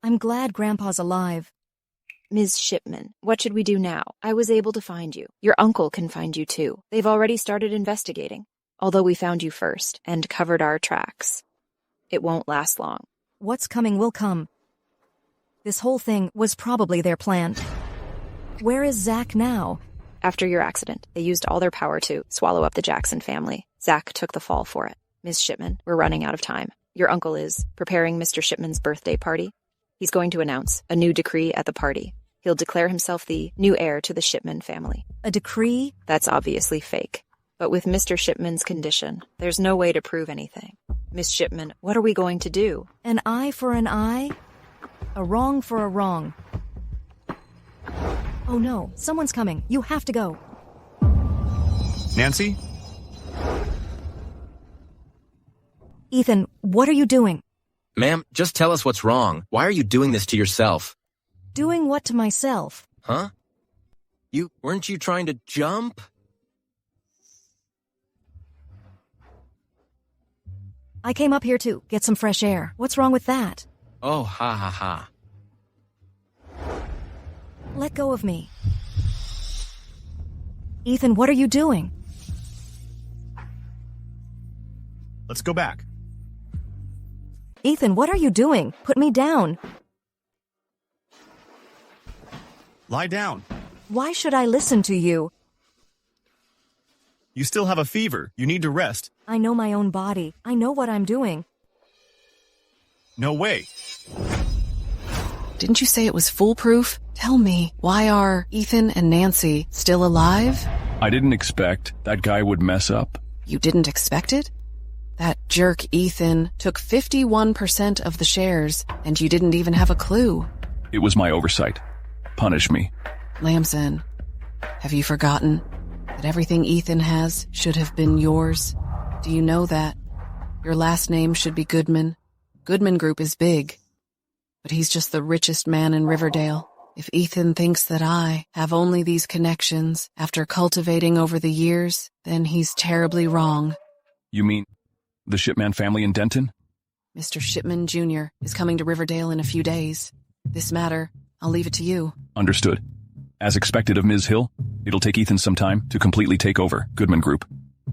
I'm glad Grandpa's alive. Ms. Shipman, what should we do now? I was able to find you. Your uncle can find you too. They've already started investigating. Although we found you first and covered our tracks. It won't last long. What's coming will come. This whole thing was probably their plan. Where is Zach now? After your accident, they used all their power to swallow up the Jackson family. Zach took the fall for it. Ms. Shipman, we're running out of time. Your uncle is preparing Mr. Shipman's birthday party. He's going to announce a new decree at the party. He'll declare himself the new heir to the Shipman family. A decree? That's obviously fake. But with Mr. Shipman's condition, there's no way to prove anything. Miss Shipman, what are we going to do? An eye for an eye? A wrong for a wrong. Oh no, someone's coming. You have to go. Nancy? Ethan, what are you doing? Ma'am, just tell us what's wrong. Why are you doing this to yourself? Doing what to myself? Huh? Weren't you trying to jump? I came up here to get some fresh air. What's wrong with that? Oh, ha ha ha. Let go of me. Ethan, what are you doing? Let's go back. Ethan, what are you doing? Put me down. Lie down. Why should I listen to you? You still have a fever. You need to rest. I know my own body. I know what I'm doing. No way. Didn't you say it was foolproof? Tell me, why are Ethan and Nancy still alive? I didn't expect that guy would mess up. You didn't expect it? That jerk Ethan took 51% of the shares, and you didn't even have a clue. It was my oversight. Punish me. Lamson, have you forgotten that everything Ethan has should have been yours? Do you know that? Your last name should be Goodman. Goodman Group is big, but he's just the richest man in Riverdale. If Ethan thinks that I have only these connections after cultivating over the years, then he's terribly wrong. You mean the Shipman family in Denton? Mr. Shipman Jr. is coming to Riverdale in a few days. This matter, I'll leave it to you. Understood. As expected of Ms. Hill, it'll take Ethan some time to completely take over Goodman Group.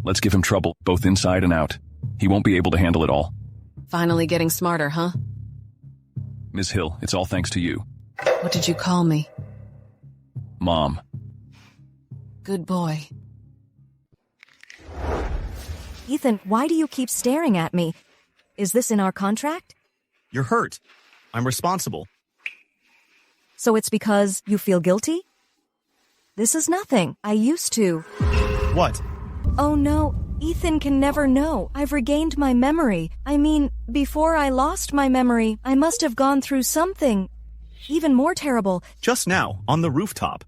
Let's give him trouble, both inside and out. He won't be able to handle it all. Finally getting smarter, huh? Ms. Hill, it's all thanks to you. What did you call me? Mom. Good boy. Ethan, why do you keep staring at me? Is this in our contract? You're hurt. I'm responsible. So it's because you feel guilty? This is nothing. I used to. What? Oh no, Ethan can never know. I've regained my memory. I mean, before I lost my memory, I must have gone through something even more terrible. Just now, on the rooftop.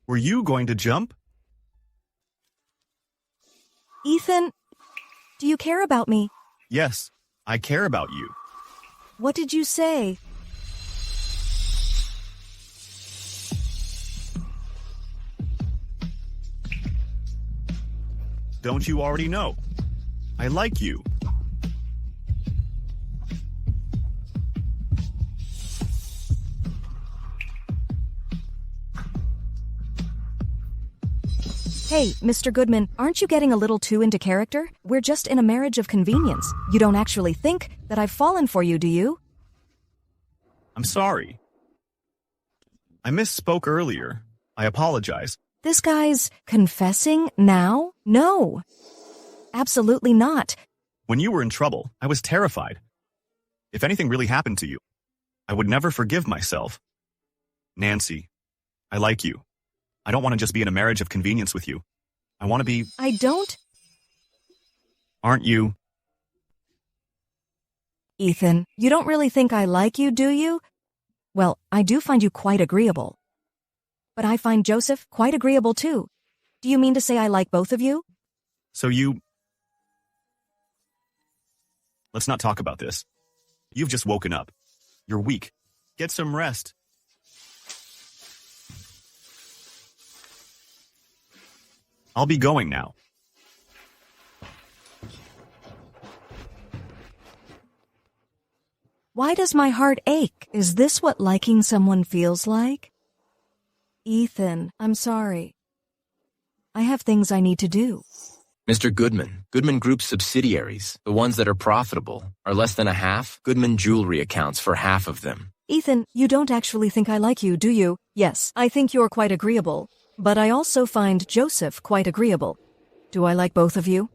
Were you going to jump? Ethan, do you care about me? Yes, I care about you. What did you say? Don't you already know? I like you. Hey, Mr. Goodman, aren't you getting a little too into character? We're just in a marriage of convenience. You don't actually think that I've fallen for you, do you? I'm sorry. I misspoke earlier. I apologize. This guy's confessing now? No. Absolutely not. When you were in trouble, I was terrified. If anything really happened to you, I would never forgive myself. Nancy, I like you. I don't want to just be in a marriage of convenience with you. I want to be... I don't... Aren't you? Ethan, you don't really think I like you, do you? Well, I do find you quite agreeable. But I find Joseph quite agreeable, too. Do you mean to say I like both of you? So you... Let's not talk about this. You've just woken up. You're weak. Get some rest. I'll be going now. Why does my heart ache? Is this what liking someone feels like? Ethan, I'm sorry. I have things I need to do. Mr. Goodman, Goodman Group's subsidiaries, the ones that are profitable, are less than a half. Goodman Jewelry accounts for half of them. Ethan, you don't actually think I like you, do you? Yes, I think you're quite agreeable. But I also find Joseph quite agreeable. Do I like both of you?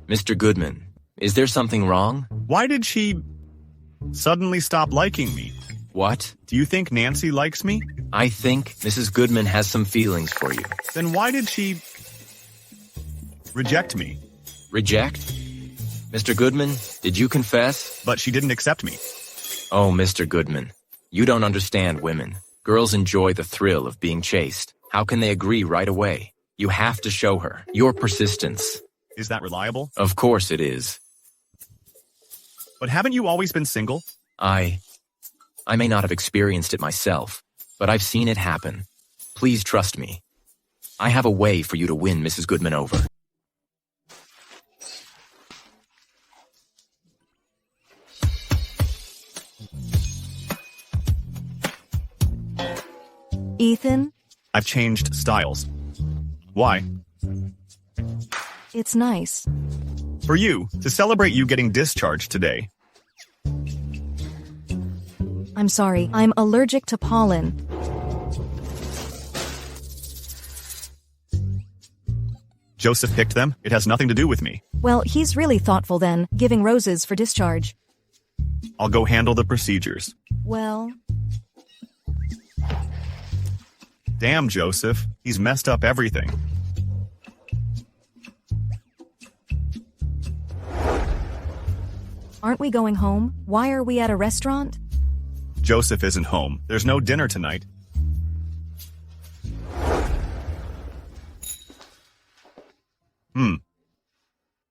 Mr. Goodman, is there something wrong? Why did she suddenly stop liking me? What? Do you think Nancy likes me? I think Mrs. Goodman has some feelings for you. Then why did she reject me? Reject? Mr. Goodman, did you confess? But she didn't accept me. Oh, Mr. Goodman, you don't understand women. Girls enjoy the thrill of being chased. How can they agree right away? You have to show her your persistence. Is that reliable? Of course it is. But haven't you always been single? I may not have experienced it myself, but I've seen it happen. Please trust me. I have a way for you to win Mrs. Goodman over. Ethan? I've changed styles. Why? It's nice. For you, to celebrate you getting discharged today. I'm sorry, I'm allergic to pollen. Joseph picked them. It has nothing to do with me. Well, he's really thoughtful then, giving roses for discharge. I'll go handle the procedures. Well... Damn, Joseph. He's messed up everything. Aren't we going home? Why are we at a restaurant? Joseph isn't home. There's no dinner tonight.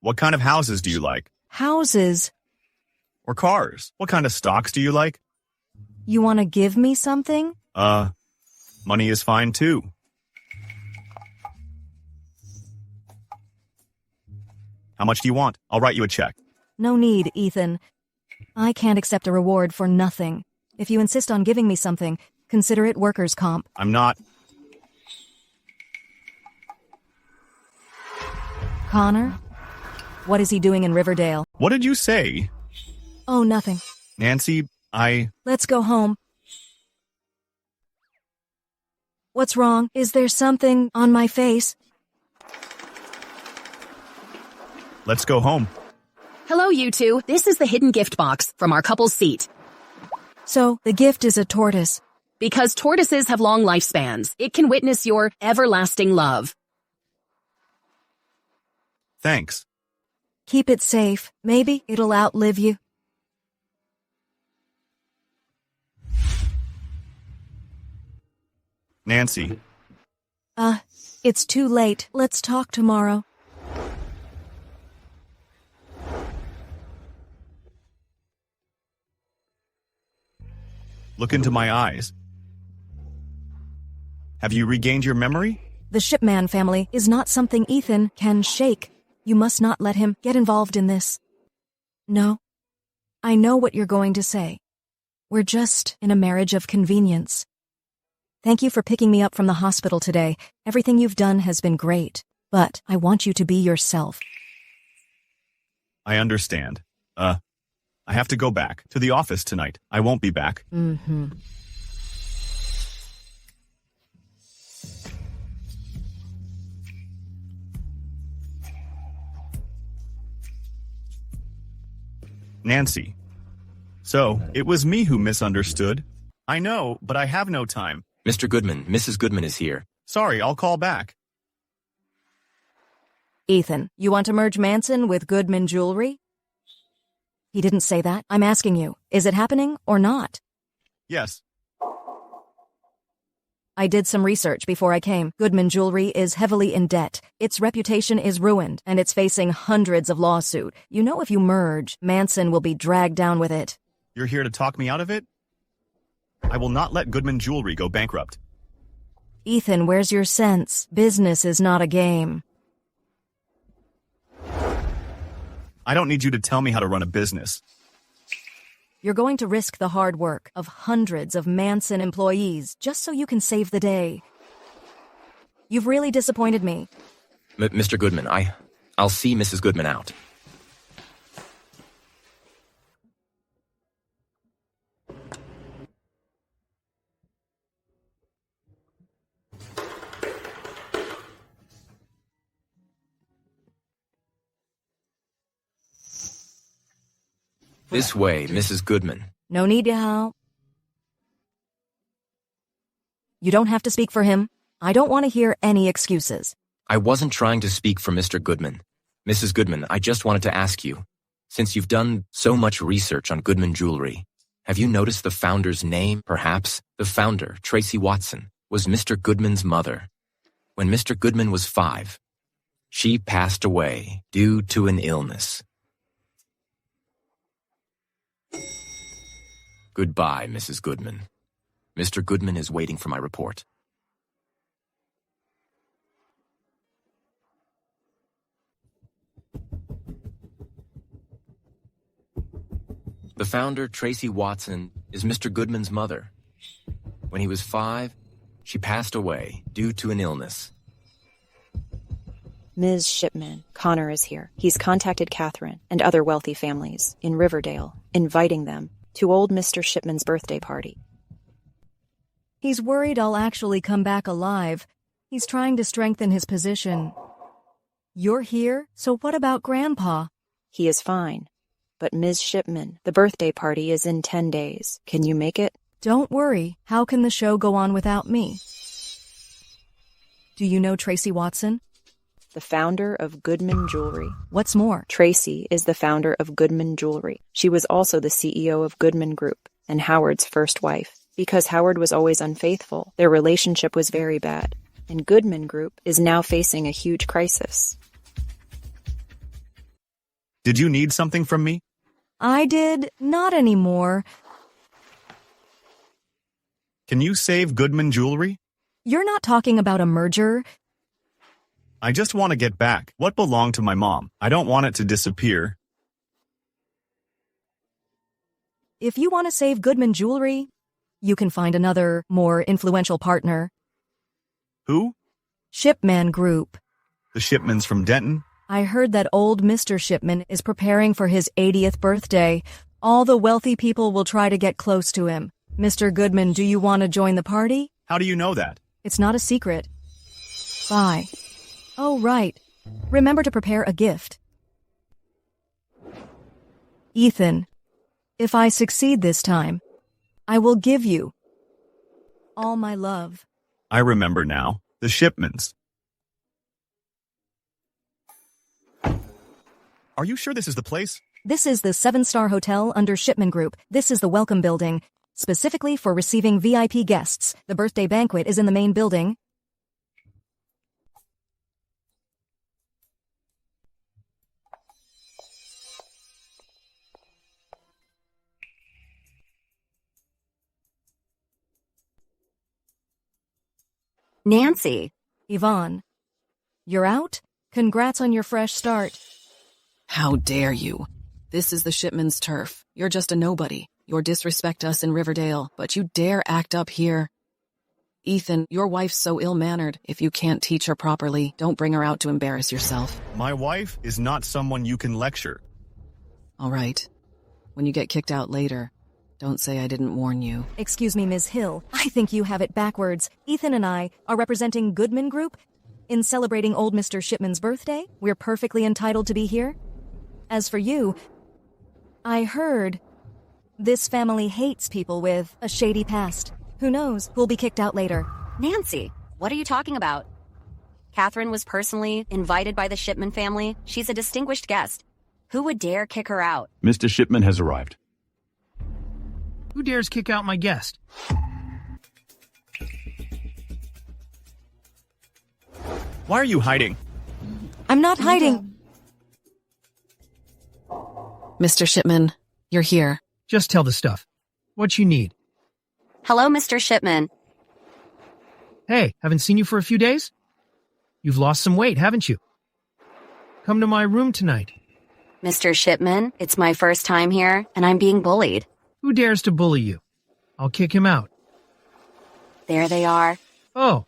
What kind of houses do you like? houses. Or cars. What kind of stocks do you like? You want to give me something? Money is fine too. How much do you want? I'll write you a check. No need, Ethan. I can't accept a reward for nothing. If you insist on giving me something, consider it workers' comp. I'm not. Connor? What is he doing in Riverdale? What did you say? Oh, nothing. Nancy, Let's go home. What's wrong? Is there something on my face? Let's go home. Hello, you two. This is the hidden gift box from our couple's seat. So, the gift is a tortoise. Because tortoises have long lifespans, it can witness your everlasting love. Thanks. Keep it safe. Maybe it'll outlive you. Nancy. It's too late. Let's talk tomorrow. Look into my eyes. Have you regained your memory? The Shipman family is not something Ethan can shake. You must not let him get involved in this. No. I know what you're going to say. We're just in a marriage of convenience. Thank you for picking me up from the hospital today. Everything you've done has been great, but I want you to be yourself. I understand. I have to go back to the office tonight. I won't be back. Mm-hmm. Nancy. So, it was me who misunderstood. I know, but I have no time. Mr. Goodman, Mrs. Goodman is here. Sorry, I'll call back. Ethan, you want to merge Manson with Goodman Jewelry? He didn't say that. I'm asking you, is it happening or not? Yes. I did some research before I came. Goodman Jewelry is heavily in debt. Its reputation is ruined, and it's facing hundreds of lawsuits. You know if you merge, Manson will be dragged down with it. You're here to talk me out of it? I will not let Goodman Jewelry go bankrupt. Ethan, where's your sense? Business is not a game. I don't need you to tell me how to run a business. You're going to risk the hard work of hundreds of Manson employees just so you can save the day. You've really disappointed me. Mr. Goodman, I'll see Mrs. Goodman out. This way, Mrs. Goodman. No need to help. You don't have to speak for him. I don't want to hear any excuses. I wasn't trying to speak for Mr. Goodman. Mrs. Goodman, I just wanted to ask you, since you've done so much research on Goodman Jewelry, have you noticed the founder's name, perhaps? The founder, Tracy Watson, was Mr. Goodman's mother. When Mr. Goodman was 5, she passed away due to an illness. Goodbye, Mrs. Goodman. Mr. Goodman is waiting for my report. The founder, Tracy Watson, is Mr. Goodman's mother. When he was 5, she passed away due to an illness. Ms. Shipman, Connor is here. He's contacted Catherine and other wealthy families in Riverdale, inviting them to old Mr. Shipman's birthday party. He's worried I'll actually come back alive. He's trying to strengthen his position. You're here, so what about Grandpa? He is fine. But Ms. Shipman, the birthday party is in 10 days. Can you make it? Don't worry. How can the show go on without me? Do you know Tracy Watson? The founder of Goodman Jewelry. What's more? Tracy is the founder of Goodman Jewelry. She was also the CEO of Goodman Group and Howard's first wife. Because Howard was always unfaithful, their relationship was very bad, and Goodman Group is now facing a huge crisis. Did you need something from me? I did not anymore. Can you save Goodman Jewelry? You're not talking about a merger. I just want to get back what belonged to my mom. I don't want it to disappear. If you want to save Goodman Jewelry, you can find another, more influential partner. Who? Shipman Group. The Shipmans from Denton? I heard that old Mr. Shipman is preparing for his 80th birthday. All the wealthy people will try to get close to him. Mr. Goodman, do you want to join the party? How do you know that? It's not a secret. Bye. Oh, right. Remember to prepare a gift. Ethan, if I succeed this time, I will give you all my love. I remember now. The Shipmans. Are you sure this is the place? This is the 7-star hotel under Shipman Group. This is the welcome building, specifically for receiving VIP guests. The birthday banquet is in the main building. Nancy. Ivonne, you're out? Congrats on your fresh start. How dare you? This is the Shipman's turf. You're just a nobody. You'll disrespect us in Riverdale, but you dare act up here. Ethan, your wife's so ill-mannered. If you can't teach her properly, don't bring her out to embarrass yourself. My wife is not someone you can lecture. All right. When you get kicked out later, don't say I didn't warn you. Excuse me, Ms. Hill. I think you have it backwards. Ethan and I are representing Goodman Group. In celebrating old Mr. Shipman's birthday, we're perfectly entitled to be here. As for you, I heard this family hates people with a shady past. Who knows who'll be kicked out later. Nancy, what are you talking about? Catherine was personally invited by the Shipman family. She's a distinguished guest. Who would dare kick her out? Mr. Shipman has arrived. Who dares kick out my guest? Why are you hiding? I'm not hiding. Mr. Shipman, you're here. Just tell the stuff. What you need. Hello, Mr. Shipman. Hey, haven't seen you for a few days? You've lost some weight, haven't you? Come to my room tonight. Mr. Shipman, it's my first time here, and I'm being bullied. Who dares to bully you? I'll kick him out. There they are. Oh,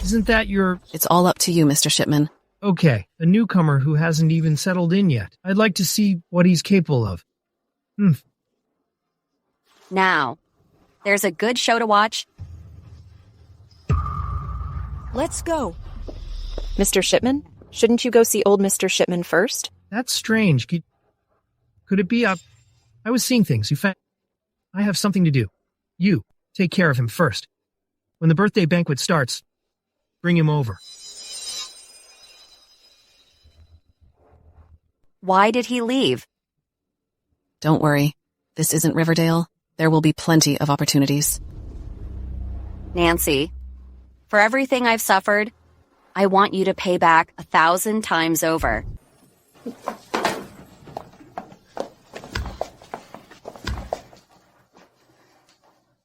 isn't that your... It's all up to you, Mr. Shipman. Okay, a newcomer who hasn't even settled in yet. I'd like to see what he's capable of. Now, there's a good show to watch. Let's go. Mr. Shipman, shouldn't you go see old Mr. Shipman first? That's strange. Could it be I was seeing things. I have something to do. You, take care of him first. When the birthday banquet starts, bring him over. Why did he leave? Don't worry. This isn't Riverdale. There will be plenty of opportunities. Nancy, for everything I've suffered, I want you to pay back 1,000 times over.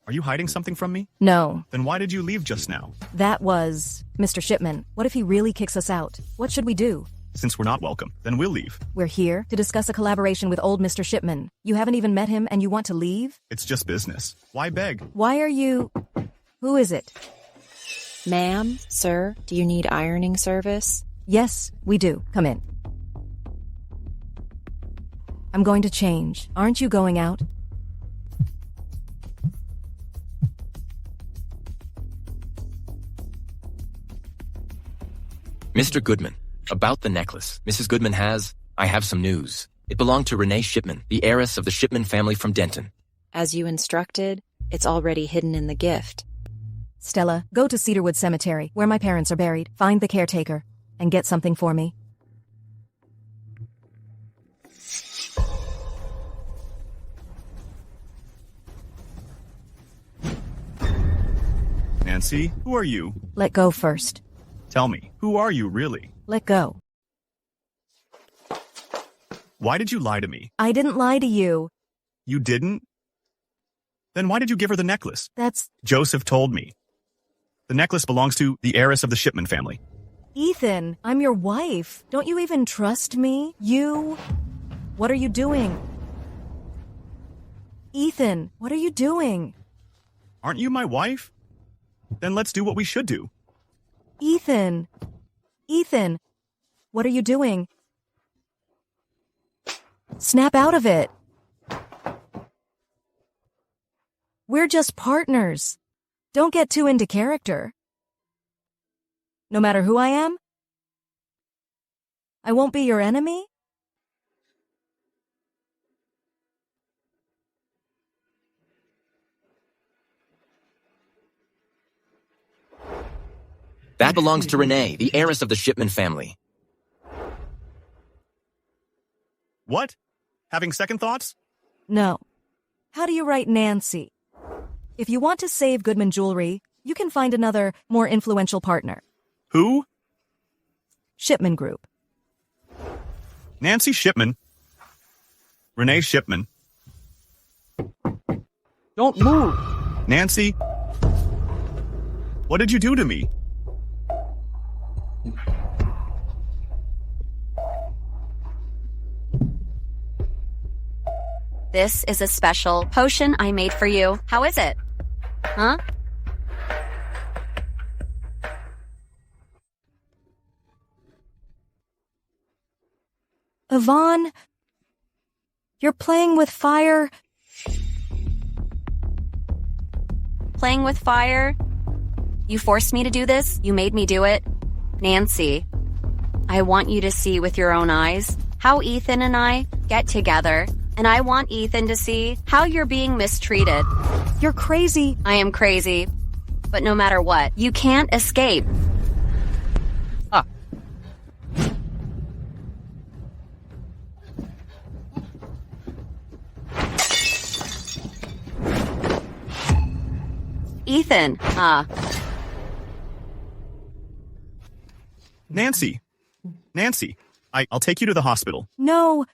Are you hiding something from me? No. Then why did you leave just now? That was Mr. Shipman. What if he really kicks us out? What should we do? Since we're not welcome, then we'll leave. We're here to discuss a collaboration with old Mr. Shipman. You haven't even met him and you want to leave? It's just business. Why beg? Why are you... Who is it? Ma'am, sir, do you need ironing service? Yes, we do. Come in. I'm going to change. Aren't you going out? Mr. Goodman, about the necklace. Mrs. Goodman I have some news. It belonged to Renee Shipman, the heiress of the Shipman family from Denton. As you instructed, it's already hidden in the gift. Stella, go to Cedarwood Cemetery, where my parents are buried. Find the caretaker, and get something for me. Nancy, who are you? Let go first. Tell me, who are you really? Let go. Why did you lie to me? I didn't lie to you. You didn't? Then why did you give her the necklace? That's... Joseph told me. The necklace belongs to the heiress of the Shipman family. Ethan, I'm your wife. Don't you even trust me? You... What are you doing? Ethan, what are you doing? Aren't you my wife? Then let's do what we should do. Ethan. Ethan, what are you doing? Snap out of it. We're just partners. Don't get too into character. No matter who I am, I won't be your enemy. That belongs to Renee, the heiress of the Shipman family. What? Having second thoughts? No. How do you write Nancy? If you want to save Goodman Jewelry, you can find another, more influential partner. Who? Shipman Group. Nancy Shipman. Renee Shipman. Don't move! Nancy? What did you do to me? This is a special potion I made for you. How is it? Huh? Ivonne, you're playing with fire. Playing with fire? You forced me to do this? You made me do it? Nancy, I want you to see with your own eyes how Ethan and I get together. And I want Ethan to see how you're being mistreated. You're crazy. I am crazy. But no matter what, you can't escape. Ah. Ethan, Nancy. Nancy, I'll take you to the hospital. No.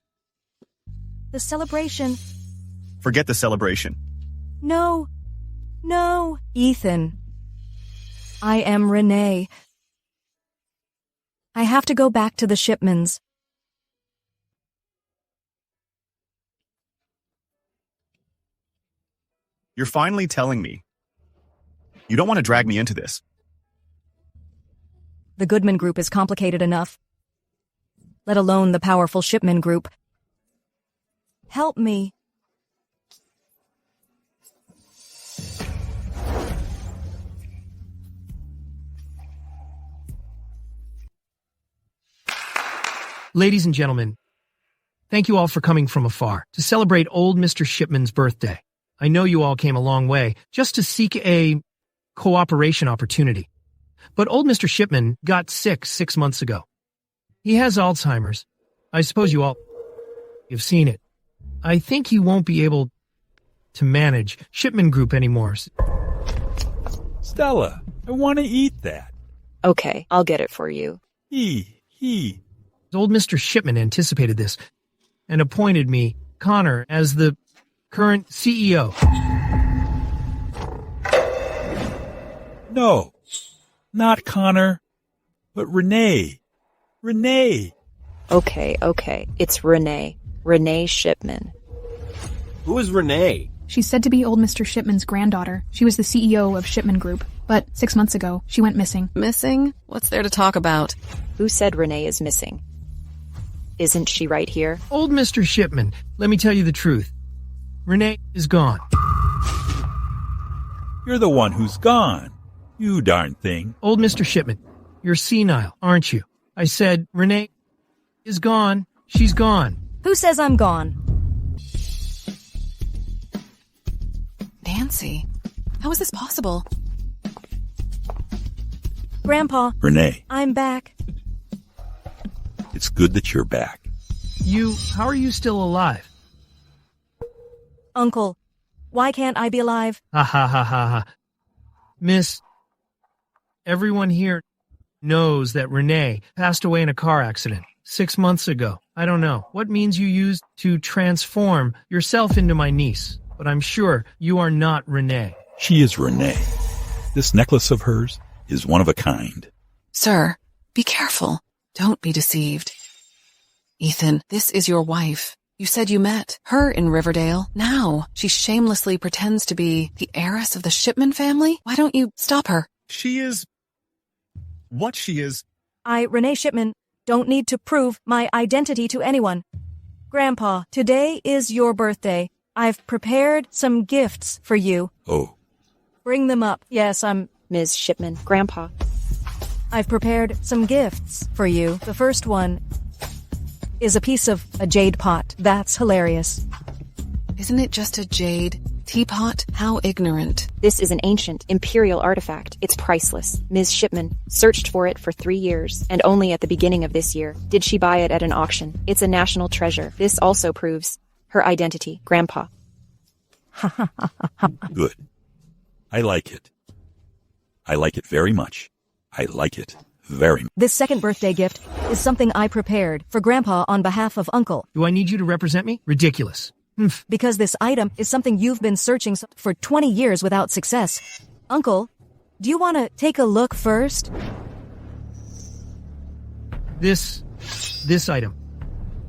The celebration. Forget the celebration. No. No. Ethan. I am Renee. I have to go back to the Shipmans. You're finally telling me. You don't want to drag me into this. The Goodman Group is complicated enough. Let alone the powerful Shipman Group. Help me. Ladies and gentlemen, thank you all for coming from afar to celebrate old Mr. Shipman's birthday. I know you all came a long way just to seek a cooperation opportunity. But old Mr. Shipman got sick 6 months ago. He has Alzheimer's. I suppose you all have seen it. I think he won't be able to manage Shipman Group anymore. Stella, I want to eat that. Okay, I'll get it for you. Old Mr. Shipman anticipated this and appointed me, Connor, as the current CEO. No, not Connor, but Renee. Renee. Okay. It's Renee. Renee Shipman. Who is Renee? She's said to be old Mr. Shipman's granddaughter. She was the CEO of Shipman Group, but 6 months ago, she went missing. Missing? What's there to talk about? Who said Renee is missing? Isn't she right here? Old Mr. Shipman, let me tell you the truth. Renee is gone. You're the one who's gone. You darn thing. Old Mr. Shipman, you're senile, aren't you? I said, Renee is gone. She's gone. Who says I'm gone? Nancy, how is this possible? Grandpa. Renee. I'm back. It's good that you're back. How are you still alive? Uncle, why can't I be alive? Ha ha ha ha ha. Miss, everyone here knows that Renee passed away in a car accident 6 months ago. I don't know what means you used to transform yourself into my niece, but I'm sure you are not Renee. She is Renee. This necklace of hers is one of a kind. Sir, be careful. Don't be deceived. Ethan, this is your wife. You said you met her in Riverdale. Now she shamelessly pretends to be the heiress of the Shipman family. Why don't you stop her? She is... what she is... I, Renee Shipman, don't need to prove my identity to anyone. Grandpa, today is your birthday. I've prepared some gifts for you. Oh. Bring them up. Yes, I'm... Ms. Shipman, Grandpa. I've prepared some gifts for you. The first one is a piece of a jade pot. That's hilarious. Isn't it just a jade teapot? How ignorant. This is an ancient imperial artifact. It's priceless. Ms. Shipman searched for it for 3 years, and only at the beginning of this year did she buy it at an auction. It's a national treasure. This also proves her identity, Grandpa. Good. I like it. I like it very much. I like it very much. This second birthday gift is something I prepared for Grandpa on behalf of Uncle. Do I need you to represent me? Ridiculous. Because this item is something you've been searching for 20 years without success. Uncle, do you want to take a look first? This item.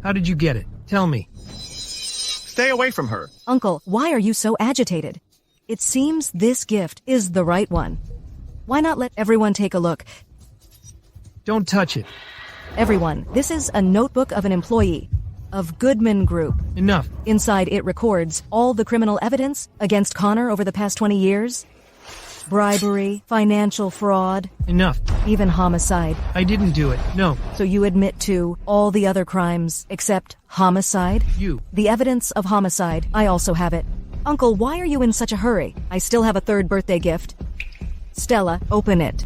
How did you get it? Tell me. Stay away from her. Uncle, why are you so agitated? It seems this gift is the right one. Why not let everyone take a look? Don't touch it. Everyone, this is a notebook of an employee of Goodman Group. Enough. Inside it records all the criminal evidence against Connor over the past 20 years. Bribery, financial fraud. Enough. Even homicide. I didn't do it. No. So you admit to all the other crimes except homicide? You. The evidence of homicide. I also have it. Uncle, why are you in such a hurry? I still have a third birthday gift. Stella, open it.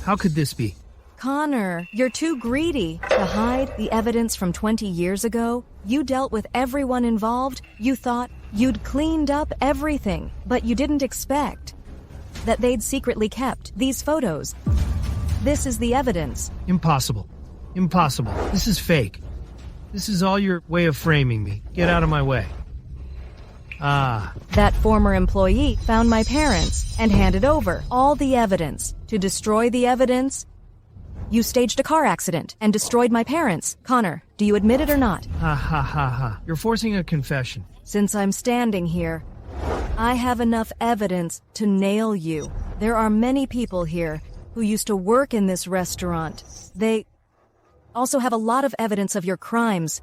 How could this be? Connor, you're too greedy. To hide the evidence from 20 years ago, you dealt with everyone involved. You thought you'd cleaned up everything, but you didn't expect that they'd secretly kept these photos. This is the evidence. Impossible. Impossible. This is fake. This is all your way of framing me. Get out of my way. That former employee found my parents and handed over all the evidence. To destroy the evidence, you staged a car accident and destroyed my parents. Connor, do you admit it or not? Ha. You're forcing a confession. Since I'm standing here, I have enough evidence to nail you. There are many people here who used to work in this restaurant. They also have a lot of evidence of your crimes.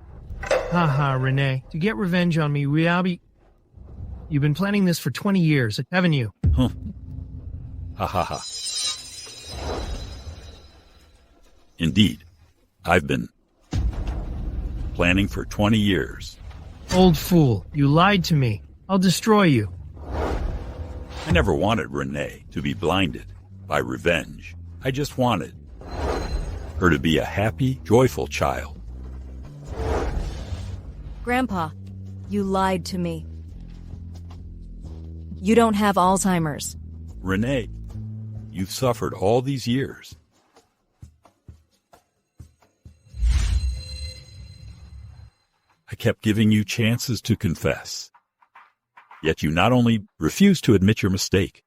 Renee. To get revenge on me, you've been planning this for 20 years, haven't you? Huh. Ha. Indeed. I've been planning for 20 years. Old fool. You lied to me. I'll destroy you. I never wanted Renee to be blinded by revenge. I just wanted her to be a happy, joyful child. Grandpa, you lied to me. You don't have Alzheimer's. Renee, you've suffered all these years. I kept giving you chances to confess. Yet you not only refused to admit your mistake,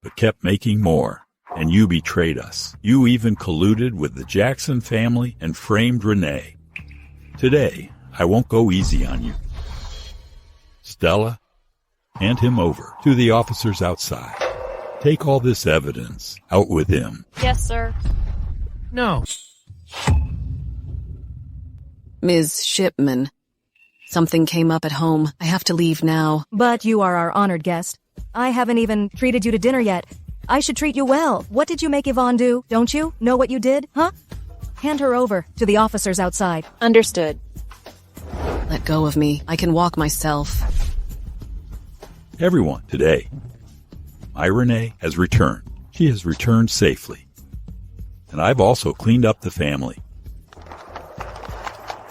but kept making more. And you betrayed us. You even colluded with the Jackson family and framed Renee. Today, I won't go easy on you. Stella, hand him over to the officers outside. Take all this evidence out with him. Yes, sir. No. Ms. Shipman, something came up at home. I have to leave now. But you are our honored guest. I haven't even treated you to dinner yet. I should treat you well. What did you make Ivonne do? Don't you know what you did, huh? Hand her over to the officers outside. Understood. Let go of me. I can walk myself. Everyone, today, my Renee has returned. She has returned safely. And I've also cleaned up the family.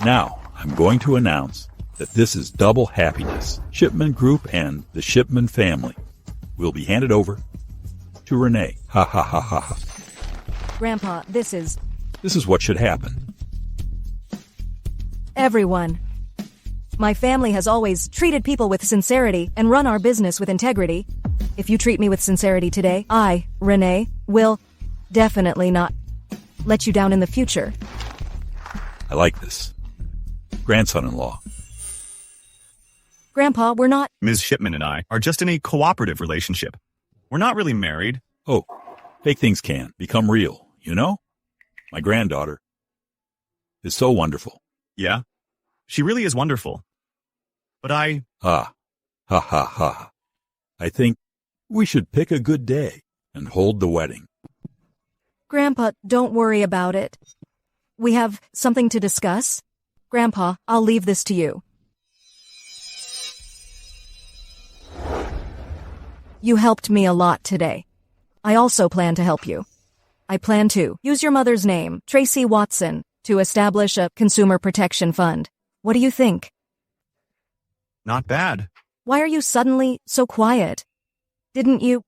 Now, I'm going to announce that this is double happiness. Shipman Group and the Shipman family will be handed over to Renee. Ha ha ha ha ha. Grandpa, this is what should happen. everyone. My family has always treated people with sincerity and run our business with integrity. If you treat me with sincerity today, I, Renee, will definitely not let you down in the future. I like this. Grandson-in-law. Grandpa, we're not— Ms. Shipman and I are just in a cooperative relationship. We're not really married. Oh, fake things can become real, you know? My granddaughter is so wonderful. Yeah, she really is wonderful. But I— Ha ha ha. I think we should pick a good day and hold the wedding. Grandpa, don't worry about it. We have something to discuss. Grandpa, I'll leave this to you. You helped me a lot today. I also plan to help you. I plan to use your mother's name, Tracy Watson, to establish a consumer protection fund. What do you think? Not bad. Why are you suddenly so quiet? Didn't you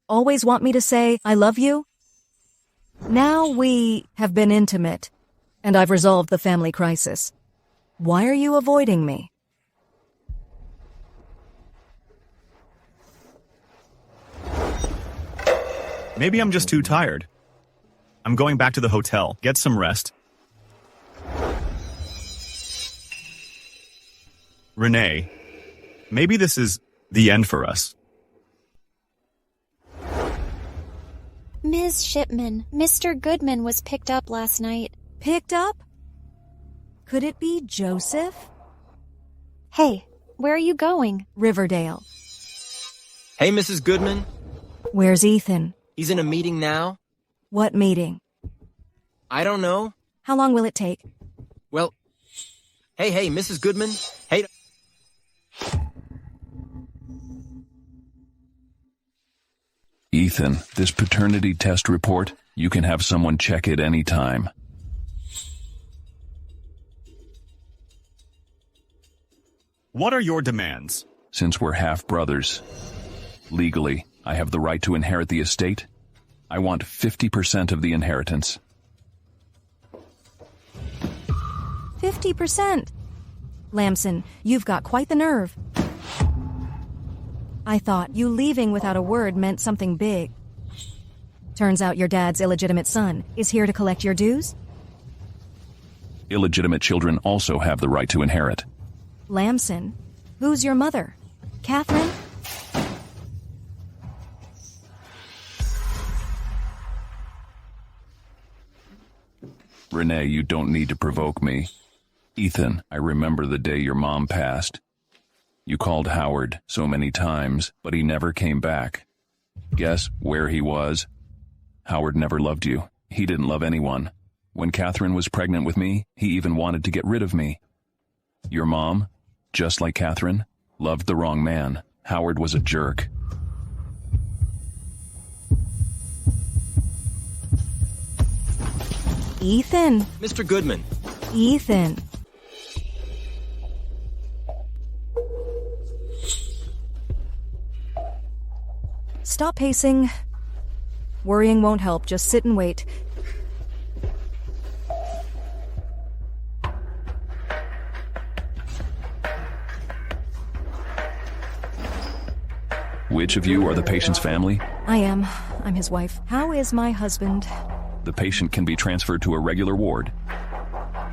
always want me to say I love you? Now we have been intimate, and I've resolved the family crisis. Why are you avoiding me? Maybe I'm just too tired. I'm going back to the hotel. Get some rest. Renee, maybe this is the end for us. Ms. Shipman, Mr. Goodman was picked up last night. Picked up? Could it be Joseph? Hey, where are you going? Riverdale. Hey, Mrs. Goodman. Where's Ethan? He's in a meeting now. What meeting? I don't know. How long will it take? Well, hey, Mrs. Goodman. Hey. Ethan, this paternity test report, you can have someone check it any time. What are your demands? Since we're half-brothers, legally, I have the right to inherit the estate. I want 50% of the inheritance. 50%? Lamson, you've got quite the nerve. I thought you leaving without a word meant something big. Turns out your dad's illegitimate son is here to collect your dues? Illegitimate children also have the right to inherit. Lamson, who's your mother? Catherine? Renee, you don't need to provoke me. Ethan, I remember the day your mom passed. You called Howard so many times, but he never came back. Guess where he was? Howard never loved you. He didn't love anyone. When Catherine was pregnant with me, he even wanted to get rid of me. Your mom, just like Catherine, loved the wrong man. Howard was a jerk. Ethan. Mr. Goodman. Ethan. Stop pacing. Worrying won't help. Just sit and wait. Which of you are the patient's family? I am. I'm his wife. How is my husband? The patient can be transferred to a regular ward.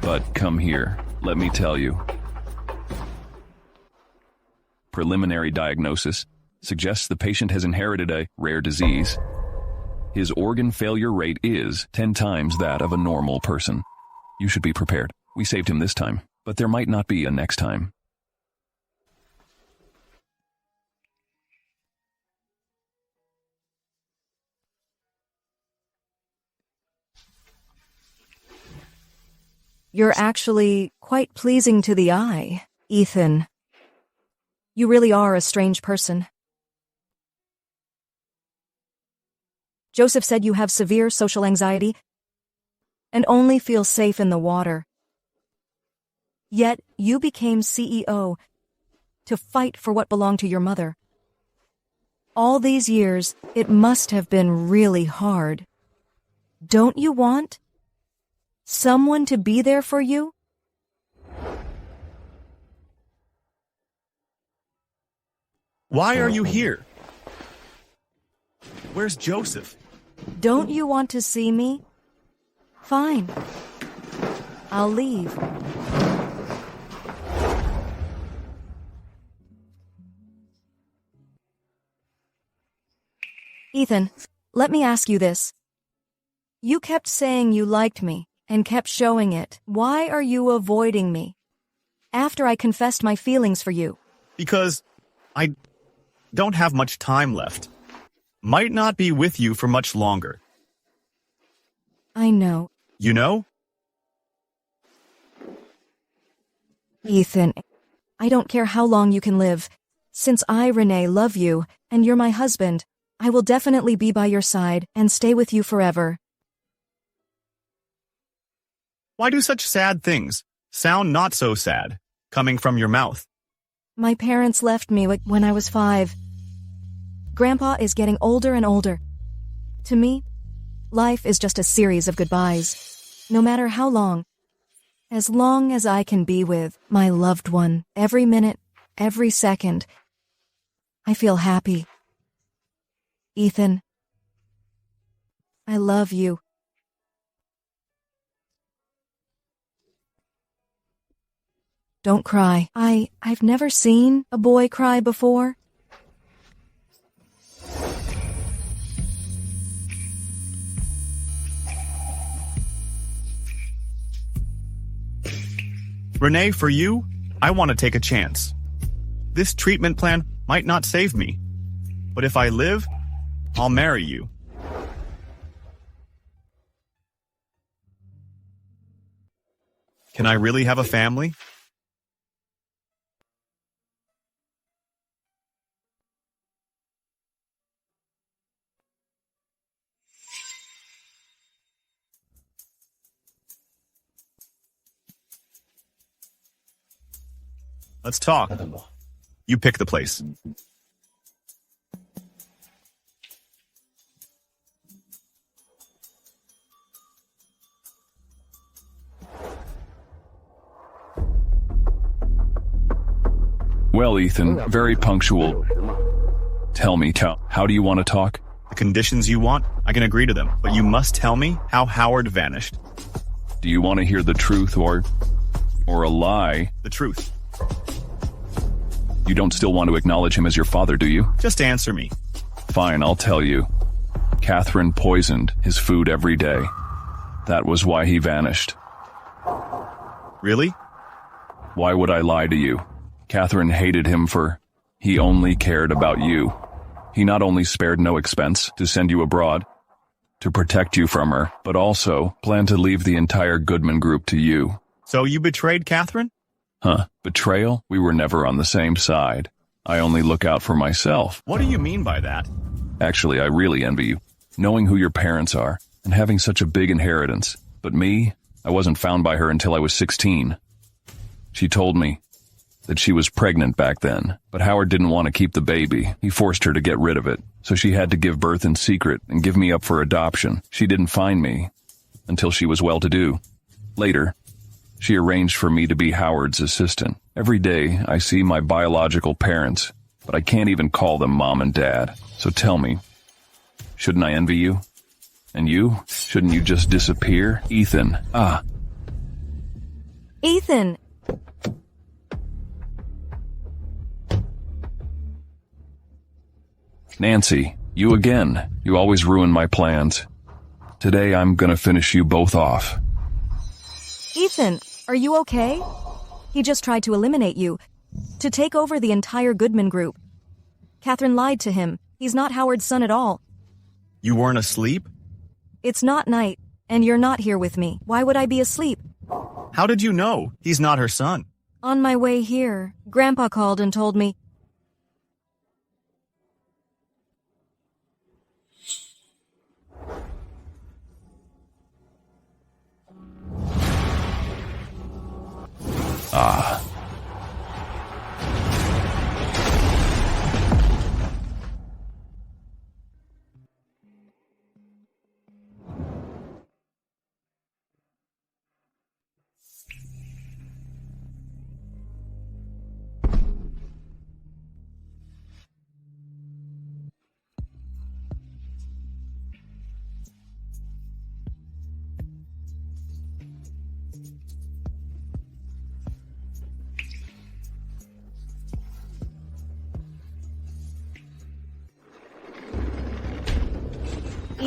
But come here, let me tell you. Preliminary diagnosis suggests the patient has inherited a rare disease. His organ failure rate is 10 times that of a normal person. You should be prepared. We saved him this time, but there might not be a next time. You're actually quite pleasing to the eye, Ethan. You really are a strange person. Joseph said you have severe social anxiety and only feel safe in the water. Yet you became CEO to fight for what belonged to your mother. All these years, it must have been really hard. Don't you want someone to be there for you? Why are you here? Where's Joseph? Don't you want to see me? Fine. I'll leave. Ethan, let me ask you this. You kept saying you liked me and kept showing it. Why are you avoiding me? After I confessed my feelings for you. Because I don't have much time left. Might not be with you for much longer. I know. You know? Ethan, I don't care how long you can live. Since I, Renee, love you, and you're my husband, I will definitely be by your side and stay with you forever. Why do such sad things sound not so sad, coming from your mouth? My parents left me when I was 5. Grandpa is getting older and older. To me, life is just a series of goodbyes, no matter how long. As long as I can be with my loved one, every minute, every second, I feel happy. Ethan, I love you. Don't cry. I've never seen a boy cry before. Renee, for you, I want to take a chance. This treatment plan might not save me, but if I live, I'll marry you. Can I really have a family? Let's talk. You pick the place. Well, Ethan, very punctual. Tell me, how do you want to talk? The conditions you want, I can agree to them, but you must tell me how Howard vanished. Do you want to hear the truth or a lie? The truth. You don't still want to acknowledge him as your father, do you? Just answer me. Fine, I'll tell you. Catherine poisoned his food every day. That was why he vanished. Really? Why would I lie to you? Catherine hated him he only cared about you. He not only spared no expense to send you abroad, to protect you from her, but also planned to leave the entire Goodman Group to you. So you betrayed Catherine? Huh, betrayal? We were never on the same side. I only look out for myself. What do you mean by that? Actually, I really envy you, knowing who your parents are and having such a big inheritance. But me, I wasn't found by her until I was 16. She told me that she was pregnant back then, but Howard didn't want to keep the baby. He forced her to get rid of it, so she had to give birth in secret and give me up for adoption. She didn't find me until she was well-to-do. Later, she arranged for me to be Howard's assistant. Every day, I see my biological parents, but I can't even call them mom and dad. So tell me, shouldn't I envy you? And you? Shouldn't you just disappear? Ethan, Ethan! Nancy, you again. You always ruin my plans. Today, I'm gonna finish you both off. Ethan, are you okay? He just tried to eliminate you, to take over the entire Goodman Group. Catherine lied to him. He's not Howard's son at all. You weren't asleep? It's not night, and you're not here with me. Why would I be asleep? How did you know he's not her son? On my way here, Grandpa called and told me.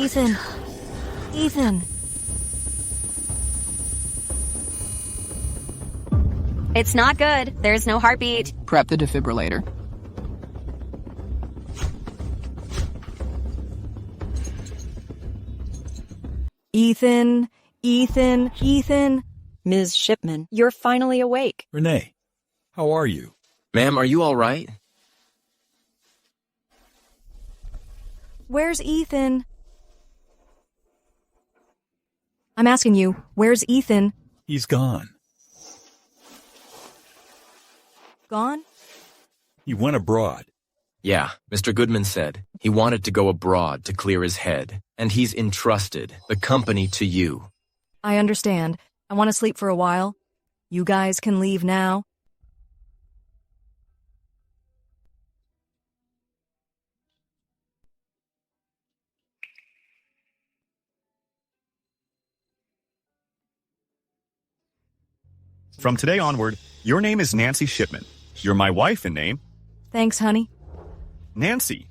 Ethan. Ethan. It's not good. There's no heartbeat. Prep the defibrillator. Ethan. Ethan. Ethan. Ms. Shipman, you're finally awake. Renee, how are you? Ma'am, are you all right? Where's Ethan? I'm asking you, where's Ethan? He's gone. Gone? He went abroad. Yeah, Mr. Goodman said he wanted to go abroad to clear his head, and he's entrusted the company to you. I understand. I want to sleep for a while. You guys can leave now. From today onward, your name is Nancy Shipman. You're my wife in name. Thanks, honey. Nancy.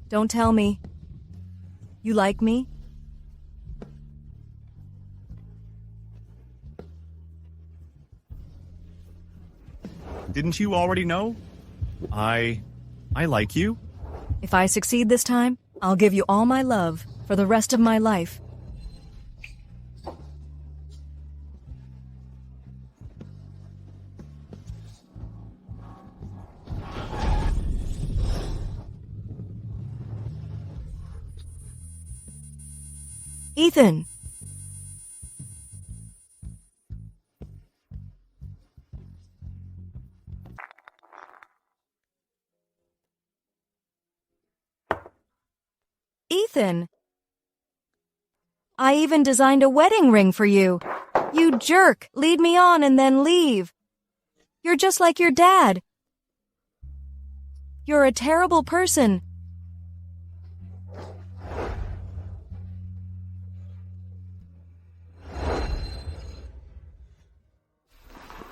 Don't tell me. You like me? Didn't you already know? I like you. If I succeed this time, I'll give you all my love for the rest of my life. Ethan! Ethan! I even designed a wedding ring for you. You jerk! Lead me on and then leave. You're just like your dad. You're a terrible person.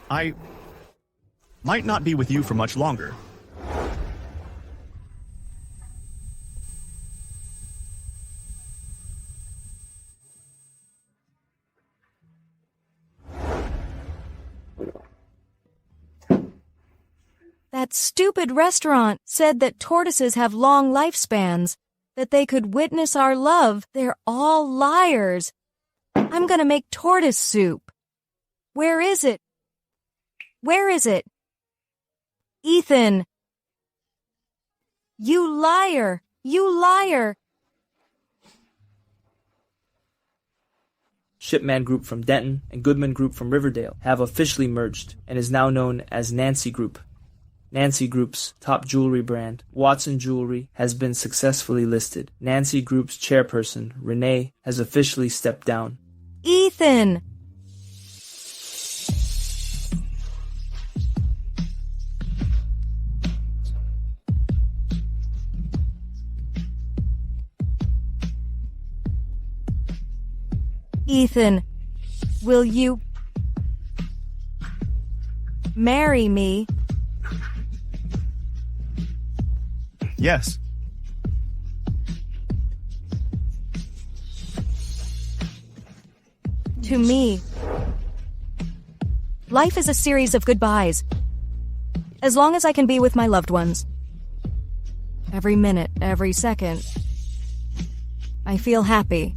I might not be with you for much longer. That stupid restaurant said that tortoises have long lifespans, that they could witness our love. They're all liars. I'm gonna make tortoise soup. Where is it? Where is it? Ethan! You liar! You liar! Shipman Group from Denton and Goodman Group from Riverdale have officially merged and is now known as Nancy Group. Nancy Group's top jewelry brand, Watson Jewelry, has been successfully listed. Nancy Group's chairperson, Renee, has officially stepped down. Ethan! Ethan, will you marry me? Yes. To me, life is a series of goodbyes. As long as I can be with my loved ones. Every minute, every second, I feel happy.